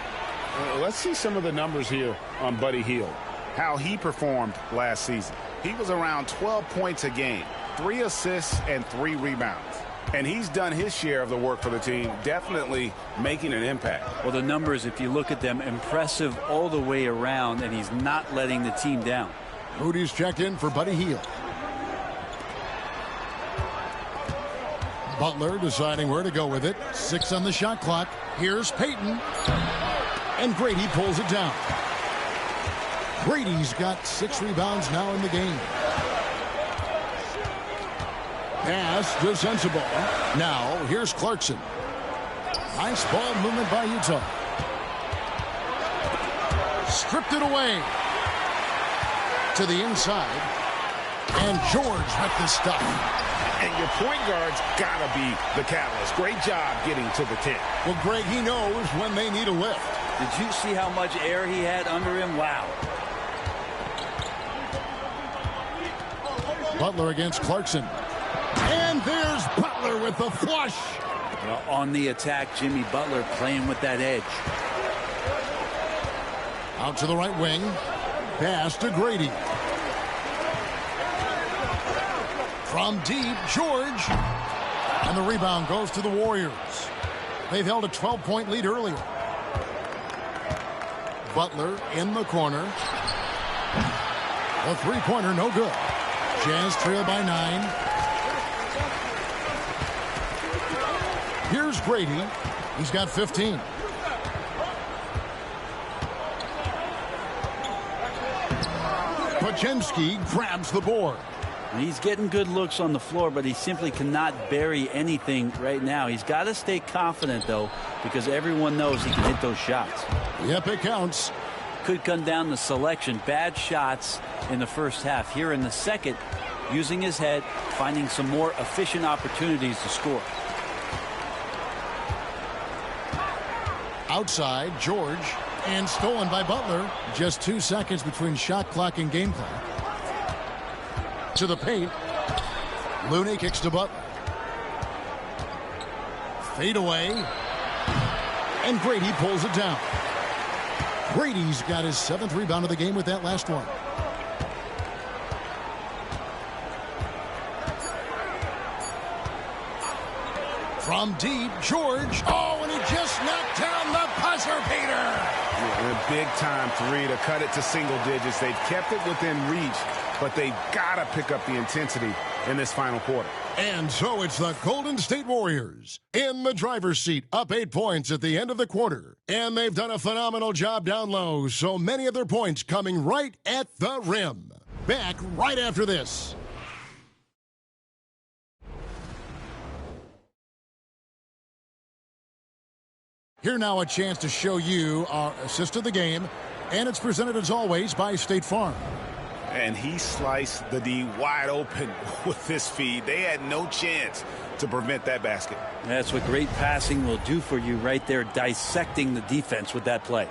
Let's see some of the numbers here on Buddy Hield. How he performed last season. He was around 12 points a game, 3 assists and 3 rebounds. And he's done his share of the work for the team, definitely making an impact. Well, the numbers, if you look at them, impressive all the way around, and he's not letting the team down. Moody's checked in for Buddy Hield. Butler deciding where to go with it. 6 on the shot clock. Here's Payton. And Grady pulls it down. Grady's got 6 rebounds now in the game. Pass to Sensabaugh. Now here's Clarkson. Nice ball movement by Utah. Stripped it away. To the inside. And George with the stuff. And your point guard's got to be the catalyst. Great job getting to the 10. Well, Greg, he knows when they need a lift. Did you see how much air he had under him? Wow. Butler against Clarkson. And there's Butler with the flush. Well, on the attack, Jimmy Butler playing with that edge. Out to the right wing. Pass to Grady. From deep, George. And the rebound goes to the Warriors. They've held a 12-point lead earlier. Butler in the corner. The three-pointer, no good. Jazz trail by 9. Here's Grady. He's got 15. Podziemski grabs the board. He's getting good looks on the floor, but he simply cannot bury anything right now. He's got to stay confident, though, because everyone knows he can hit those shots. Yep, it counts. Could come down to selection. Bad shots in the first half. Here in the second, using his head, finding some more efficient opportunities to score. Outside, George, and stolen by Butler. Just 2 seconds between shot clock and game clock. To the paint. Looney kicks to Butler. Fade away. And Grady pulls it down. Grady's got his 7th rebound of the game with that last one. From deep, George. Oh, and he just knocked down the buzzer beater. Yeah, a big-time 3 to cut it to single digits. They've kept it within reach, but they've got to pick up the intensity in this final quarter. And so it's the Golden State Warriors in the driver's seat, up 8 points at the end of the quarter. And they've done a phenomenal job down low, so many of their points coming right at the rim. Back right after this. Here now a chance to show you our assist of the game, and it's presented as always by State Farm. And he sliced the D wide open with this feed. They had no chance to prevent that basket. That's what great passing will do for you right there, dissecting the defense with that play.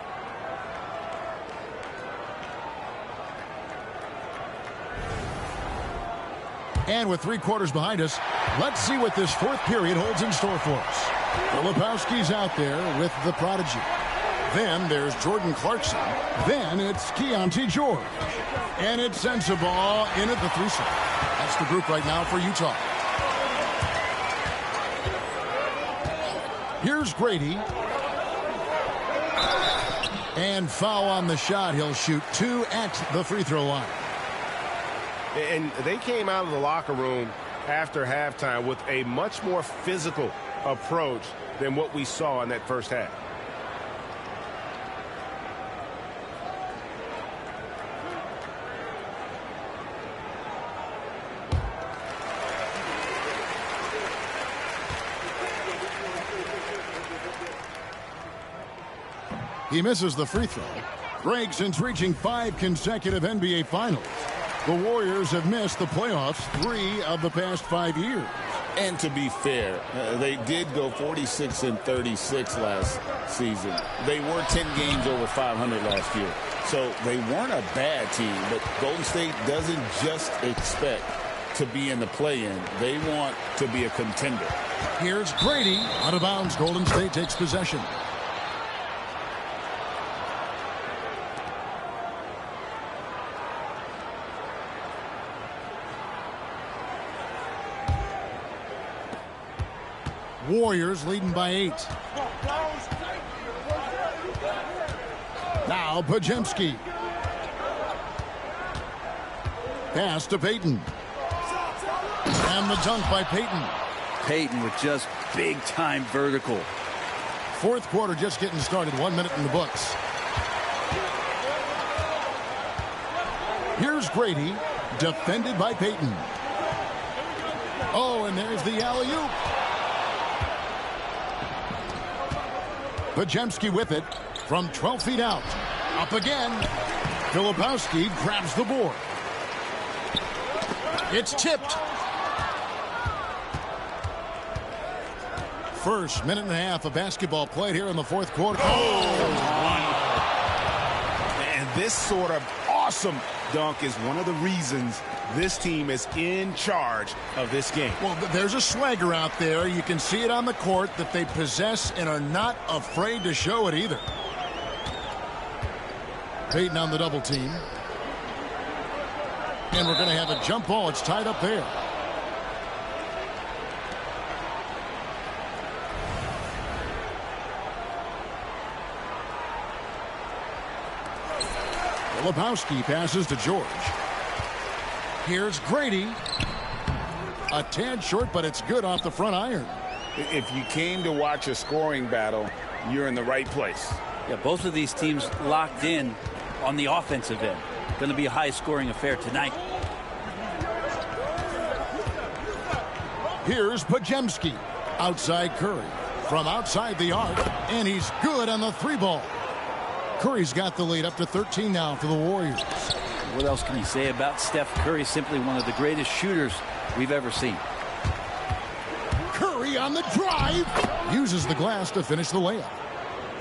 And with 3 quarters behind us, let's see what this 4th period holds in store for us. Filipowski's out there with the prodigy. Then there's Jordan Clarkson. Then it's Keontae George. And it's Sensabaugh in at the 3 slot. That's the group right now for Utah. Here's Grady. And foul on the shot. He'll shoot 2 at the free throw line. And they came out of the locker room after halftime with a much more physical approach than what we saw in that first half. He misses the free throw. Greg, since reaching 5 consecutive NBA Finals, the Warriors have missed the playoffs 3 of the past 5 years. And to be fair, they did go 46-36 last season. They were 10 games over 500 last year. So they weren't a bad team, but Golden State doesn't just expect to be in the play-in. They want to be a contender. Here's Grady. Out of bounds. Golden State takes possession. Warriors leading by 8. Now Podziemski. Pass to Payton. And the dunk by Payton. Payton with just big-time vertical. Fourth quarter just getting started. 1 minute in the books. Here's Grady, defended by Payton. Oh, and there's the alley-oop. Podziemski with it from 12 feet out. Up again. Filipowski grabs the board. It's tipped. First minute and a half of basketball played here in the fourth quarter. And this sort of awesome dunk is one of the reasons this team is in charge of this game. Well, there's a swagger out there. You can see it on the court that they possess and are not afraid to show it either. Payton on the double team. And we're going to have a jump ball. It's tied up there. Filipowski passes to George. Here's Grady. A tad short, but it's good off the front iron. If you came to watch a scoring battle, you're in the right place. Yeah, both of these teams locked in on the offensive end. Going to be a high-scoring affair tonight. Here's Podziemski. Outside Curry. From outside the arc. And he's good on the 3-ball. Curry's got the lead up to 13 now for the Warriors. What else can you say about Steph Curry? Simply one of the greatest shooters we've ever seen. Curry on the drive. Uses the glass to finish the layup.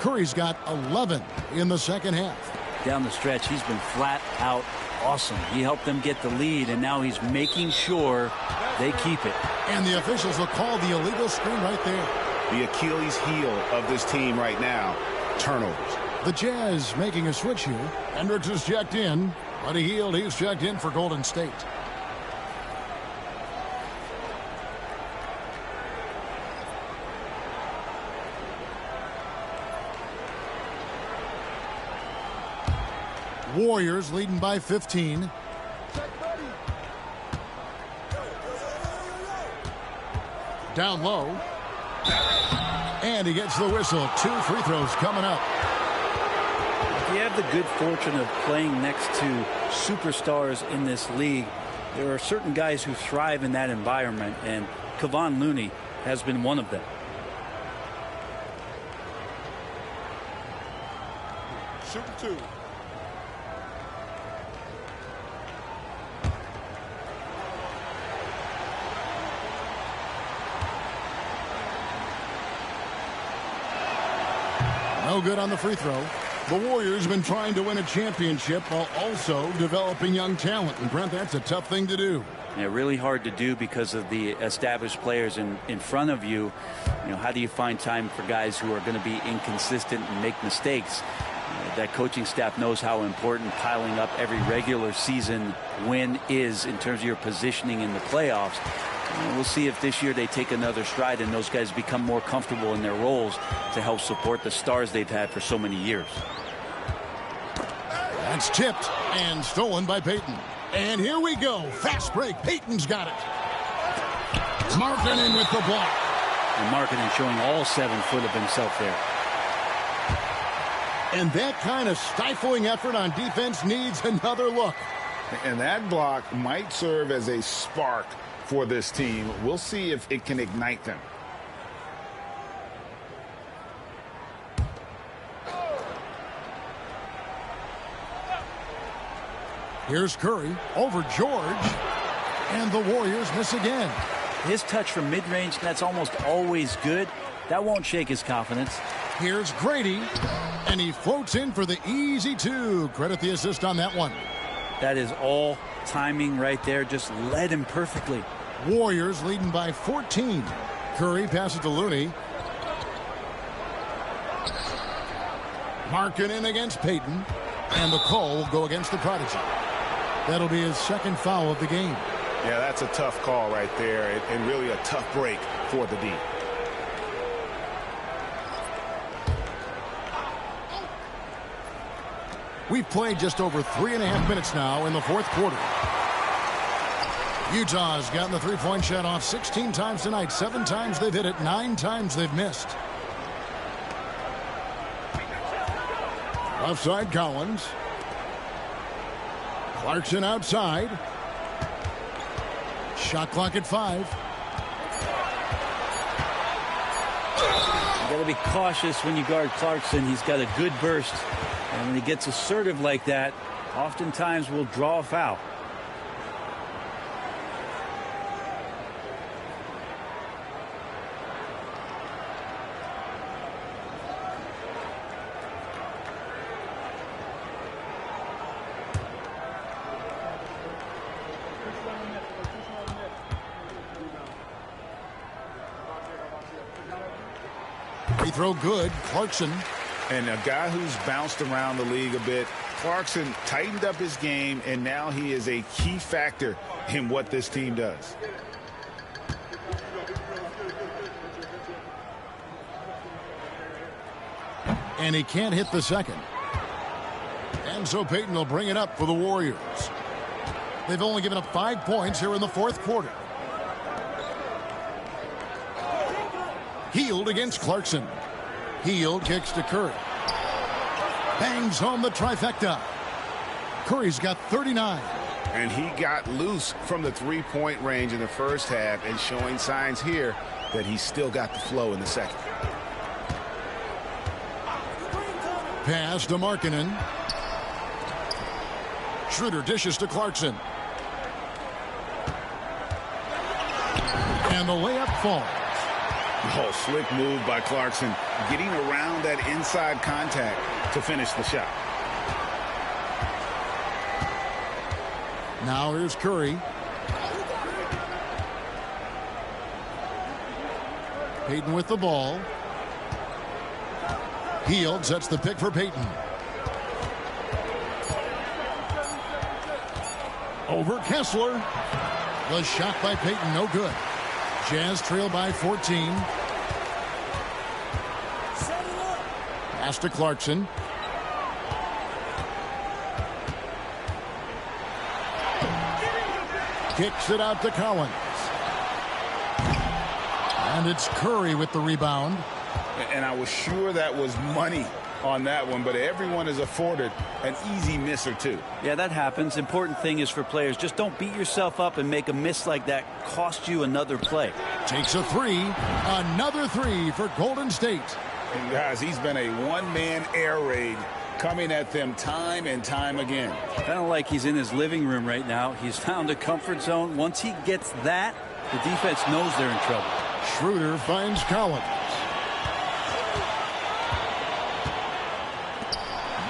Curry's got 11 in the second half. Down the stretch, he's been flat out awesome. He helped them get the lead, and now he's making sure they keep it. And the officials will call the illegal screen right there. The Achilles heel of this team right now, turnovers. The Jazz making a switch here. Hendricks is checked in. Buddy Hield, he's checked in for Golden State. Warriors leading by 15. Down low. And he gets the whistle. 2 free throws coming up. You have the good fortune of playing next to superstars in this league. There are certain guys who thrive in that environment, and Kevon Looney has been one of them. Super 2. No good on the free throw. The Warriors have been trying to win a championship while also developing young talent. And, Brent, that's a tough thing to do. Yeah, really hard to do because of the established players in front of you. You know, how do you find time for guys who are going to be inconsistent and make mistakes? That coaching staff knows how important piling up every regular season win is in terms of your positioning in the playoffs. We'll see if this year they take another stride and those guys become more comfortable in their roles to help support the stars they've had for so many years. That's tipped and stolen by Payton. And here we go. Fast break. Payton's got it. Markkanen with the block. And Markkanen showing all 7 foot of himself there. And that kind of stifling effort on defense needs another look. And that block might serve as a spark for this team. We'll see if it can ignite them. Here's Curry over George. And the Warriors miss again. His touch from mid-range, that's almost always good. That won't shake his confidence. Here's Grady. And he floats in for the easy two. Credit the assist on that one. That is all timing right there. Just led him perfectly. Warriors leading by 14. Curry passes to Looney. Markkanen against Payton. And the call will go against the Prodigy. That'll be his second foul of the game. Yeah, that's a tough call right there, and really a tough break for the D. We've played just over 3.5 minutes now in the fourth quarter. Utah's gotten the three-point shot off 16 times tonight. 7 times they've hit it, 9 times they've missed. Offside Collins. Clarkson outside. Shot clock at 5. You got to be cautious when you guard Clarkson. He's got a good burst. And when he gets assertive like that, oftentimes will draw a foul. Free throw good. Clarkson. And a guy who's bounced around the league a bit. Clarkson tightened up his game, and now he is a key factor in what this team does. And he can't hit the second. And so Payton will bring it up for the Warriors. They've only given up 5 points here in the fourth quarter. Hield against Clarkson. Hield kicks to Curry. Bangs home the trifecta. Curry's got 39. And he got loose from the three-point range in the first half and showing signs here that he's still got the flow in the second. Pass to Markkanen. Schroeder dishes to Clarkson. And the layup falls. Oh, slick move by Clarkson, getting around that inside contact to finish the shot. Now here's Curry. Payton with the ball. Hield sets the pick for Payton. Over Kessler. The shot by Payton, no good. Jazz trail by 14. Pass to Clarkson. Kicks it out to Collins. And it's Curry with the rebound. And I was sure that was money on that one, but everyone is afforded an easy miss or two. Yeah, that happens. Important thing is for players, just don't beat yourself up and make a miss like that cost you another play. Takes a three. Another three for Golden State. And guys, he's been a one-man air raid coming at them time and time again. Kind of like he's in his living room right now. He's found a comfort zone. Once he gets that, the defense knows they're in trouble. Schroeder finds Collins.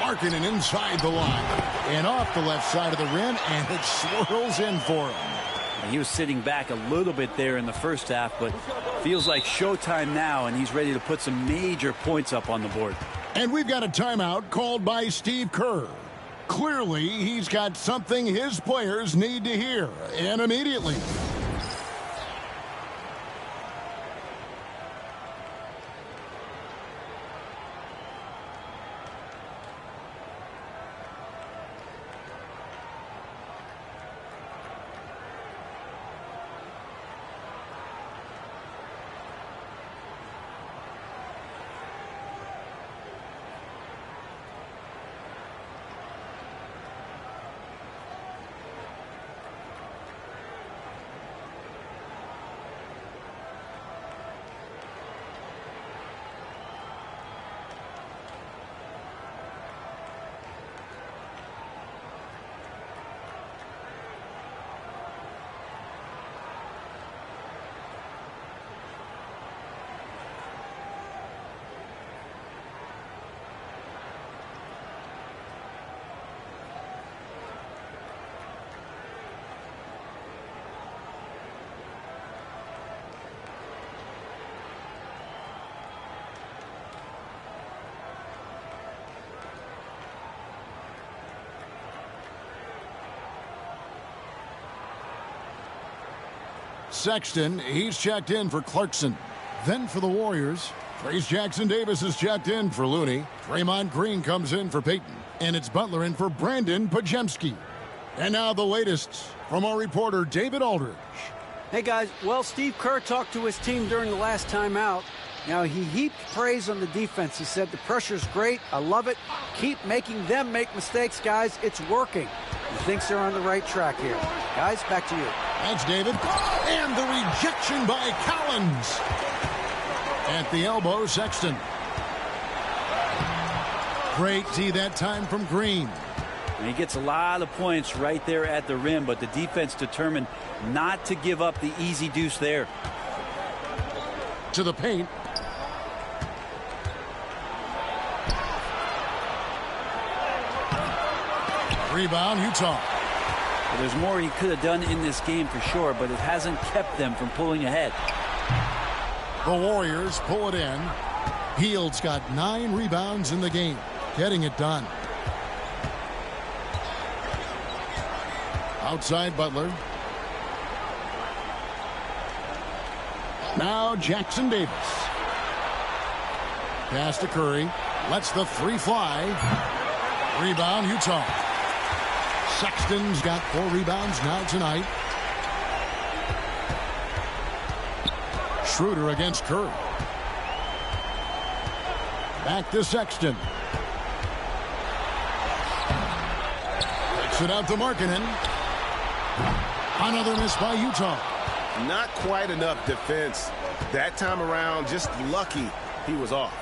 Markkanen inside the line and off the left side of the rim, and it swirls in for him. He was sitting back a little bit there in the first half, but feels like showtime now, and he's ready to put some major points up on the board. And we've got a timeout called by Steve Kerr. Clearly, he's got something his players need to hear, and immediately. Sexton, he's checked in for Clarkson. Then for the Warriors, Trayce Jackson-Davis is checked in for Looney. Draymond Green comes in for Payton. And it's Butler in for Brandon Podziemski. And now the latest from our reporter, David Aldridge. Hey, guys. Well, Steve Kerr talked to his team during the last timeout. Now, he heaped praise on the defense. He said, the pressure's great. I love it. Keep making them make mistakes, guys. It's working. He thinks they're on the right track here. Guys, back to you. Thanks, David. And the rejection by Collins. At the elbow, Sexton. Great D that time from Green. And he gets a lot of points right there at the rim, but the defense determined not to give up the easy deuce there. To the paint. Rebound, Utah. Well, there's more he could have done in this game for sure, but it hasn't kept them from pulling ahead. The Warriors pull it in. Hield's got 9 rebounds in the game, getting it done. Outside Butler. Now Jackson-Davis. Pass to Curry. Lets the 3 fly. Rebound, Utah. Sexton's got 4 rebounds now tonight. Schroeder against Curry. Back to Sexton. Takes it out to Markkanen. Another miss by Utah. Not quite enough defense that time around. Just lucky he was off.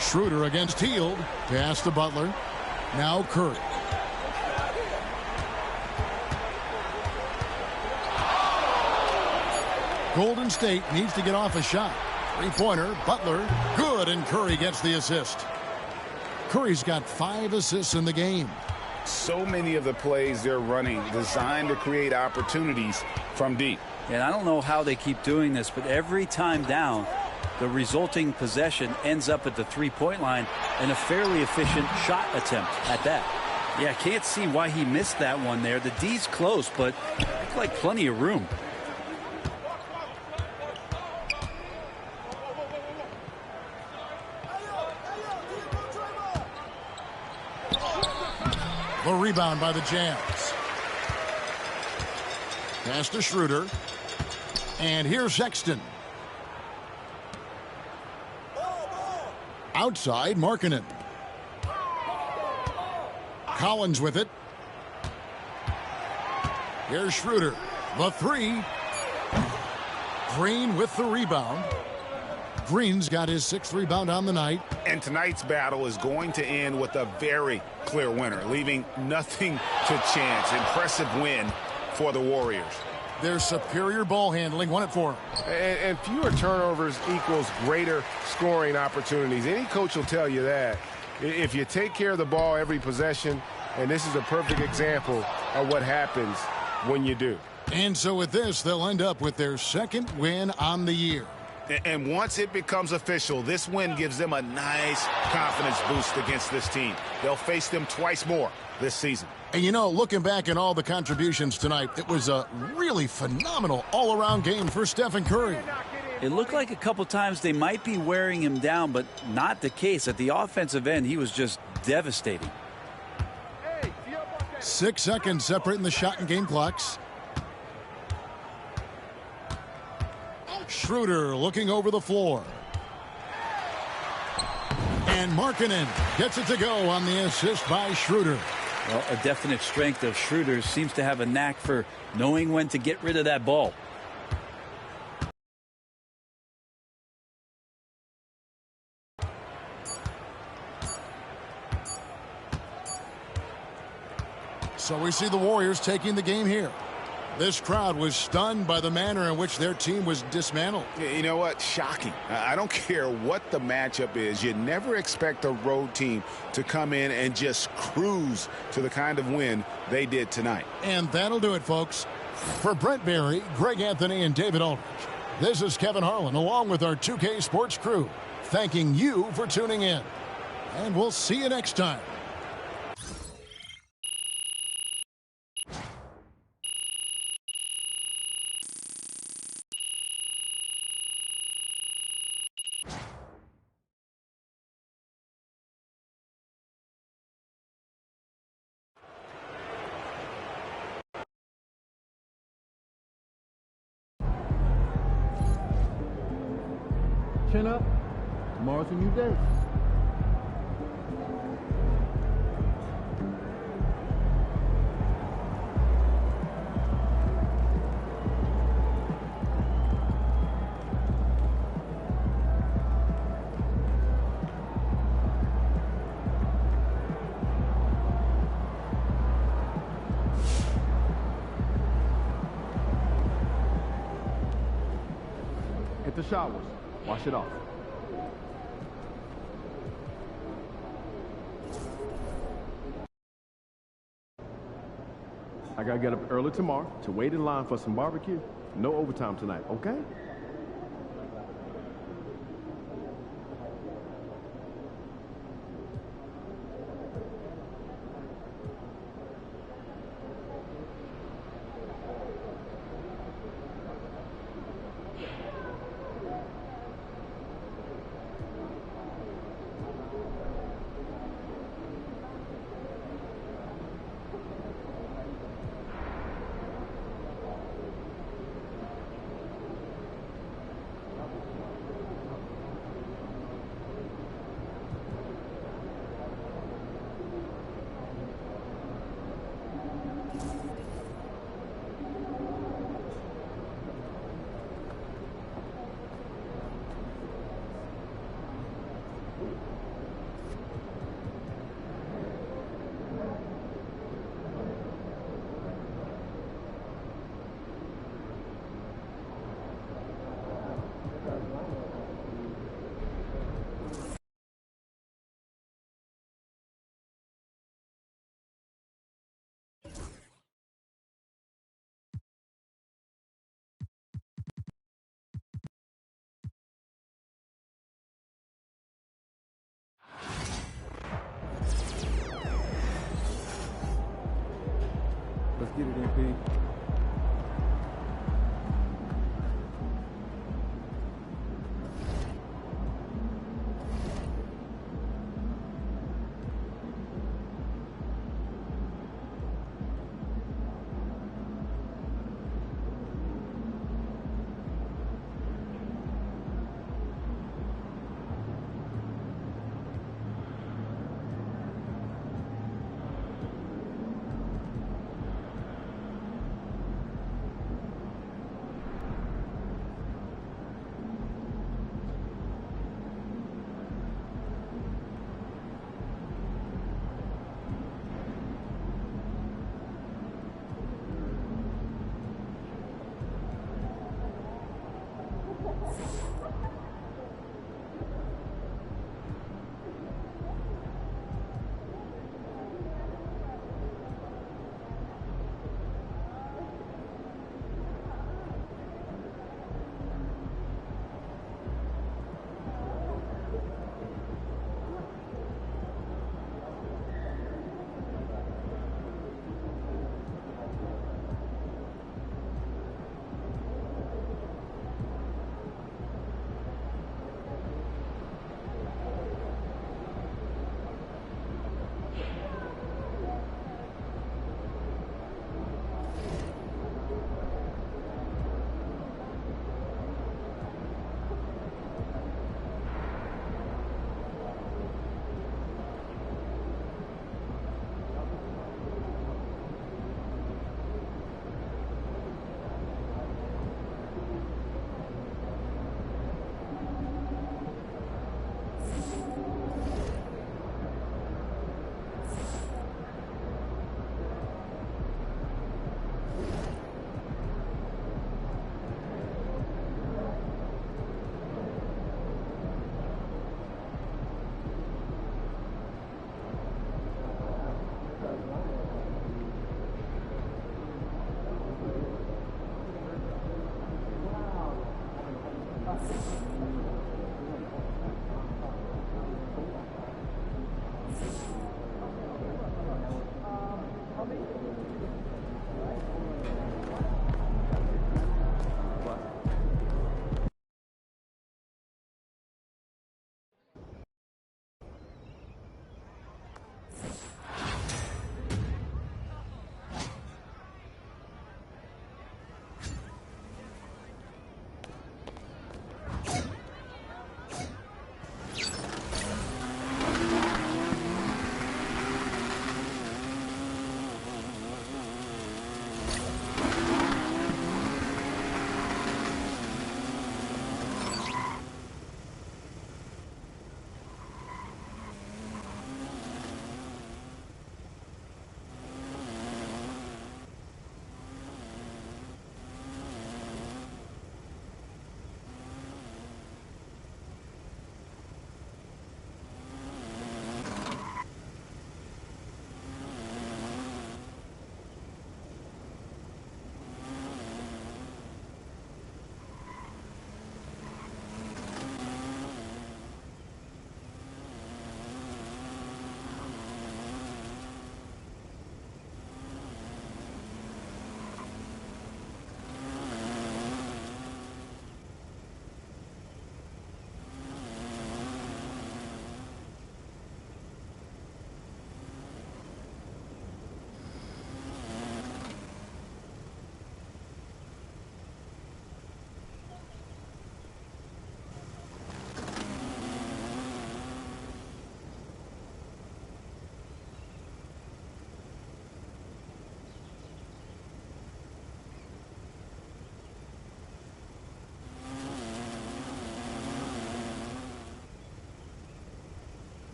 Schroeder against Hield. Pass to Butler. Now Curry. Golden State needs to get off a shot. 3-pointer. Butler. Good, and Curry gets the assist. Curry's got 5 assists in the game. So many of the plays they're running designed to create opportunities from deep. And I don't know how they keep doing this, but every time down, the resulting possession ends up at the 3-point line and a fairly efficient shot attempt at that. Yeah, I can't see why he missed that one there. The D's close, but looked like plenty of room. The rebound by the Jazz. Pass to Schroeder. And here's Sexton. Outside, Markkanen. Collins with it. Here's Schroeder. The 3. Green with the rebound. Green's got his 6th rebound on the night. And tonight's battle is going to end with a very clear winner, leaving nothing to chance. Impressive win for the Warriors. Their superior ball handling won it for them. And fewer turnovers equals greater scoring opportunities. Any coach will tell you that. If you take care of the ball every possession, and this is a perfect example of what happens when you do. And so with this, they'll end up with their 2nd win on the year. And once it becomes official, this win gives them a nice confidence boost against this team. They'll face them twice more this season. And you know, looking back at all the contributions tonight, it was a really phenomenal all-around game for Stephen Curry. It looked like a couple times they might be wearing him down, but not the case. At the offensive end, he was just devastating. 6 seconds separating the shot and game clocks. Schroeder looking over the floor. And Markkanen gets it to go on the assist by Schroeder. Well, a definite strength of Schroeder. Seems to have a knack for knowing when to get rid of that ball. So we see the Warriors taking the game here. This crowd was stunned by the manner in which their team was dismantled. You know what? Shocking. I don't care what the matchup is. You never expect a road team to come in and just cruise to the kind of win they did tonight. And that'll do it, folks. For Brent Barry, Greg Anthony, and David Aldridge, this is Kevin Harlan along with our 2K Sports crew, thanking you for tuning in. And we'll see you next time. chin up, tomorrow's a new day. Hit the showers. Wash it off. I gotta get up early tomorrow to wait in line for some barbecue. No overtime tonight, okay? Let's get it, MP.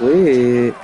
Quit.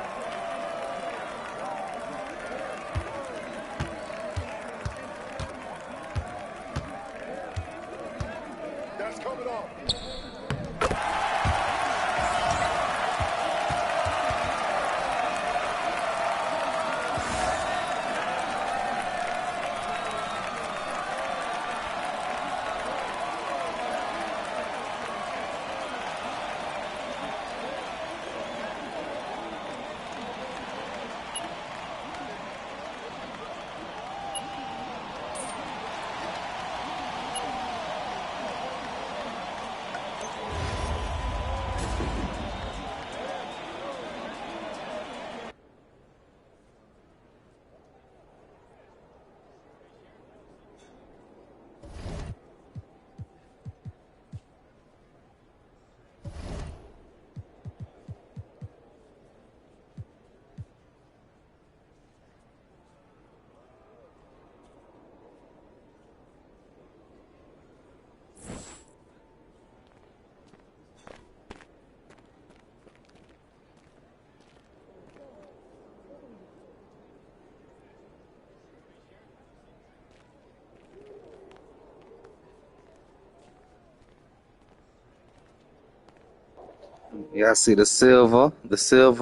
Yeah, I see the silver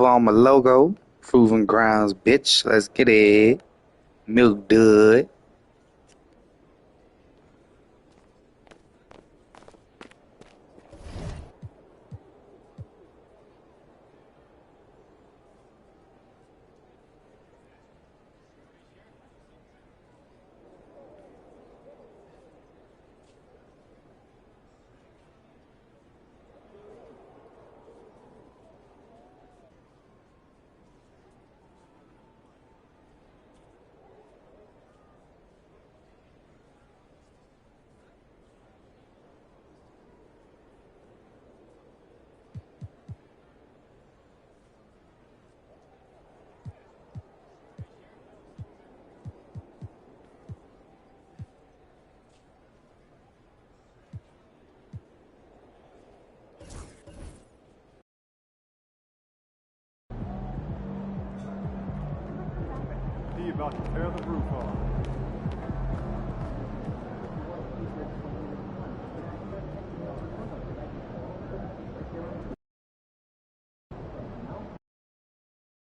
on my logo. Proving grounds, bitch. Let's get it. Milk dud. D about to tear the roof off.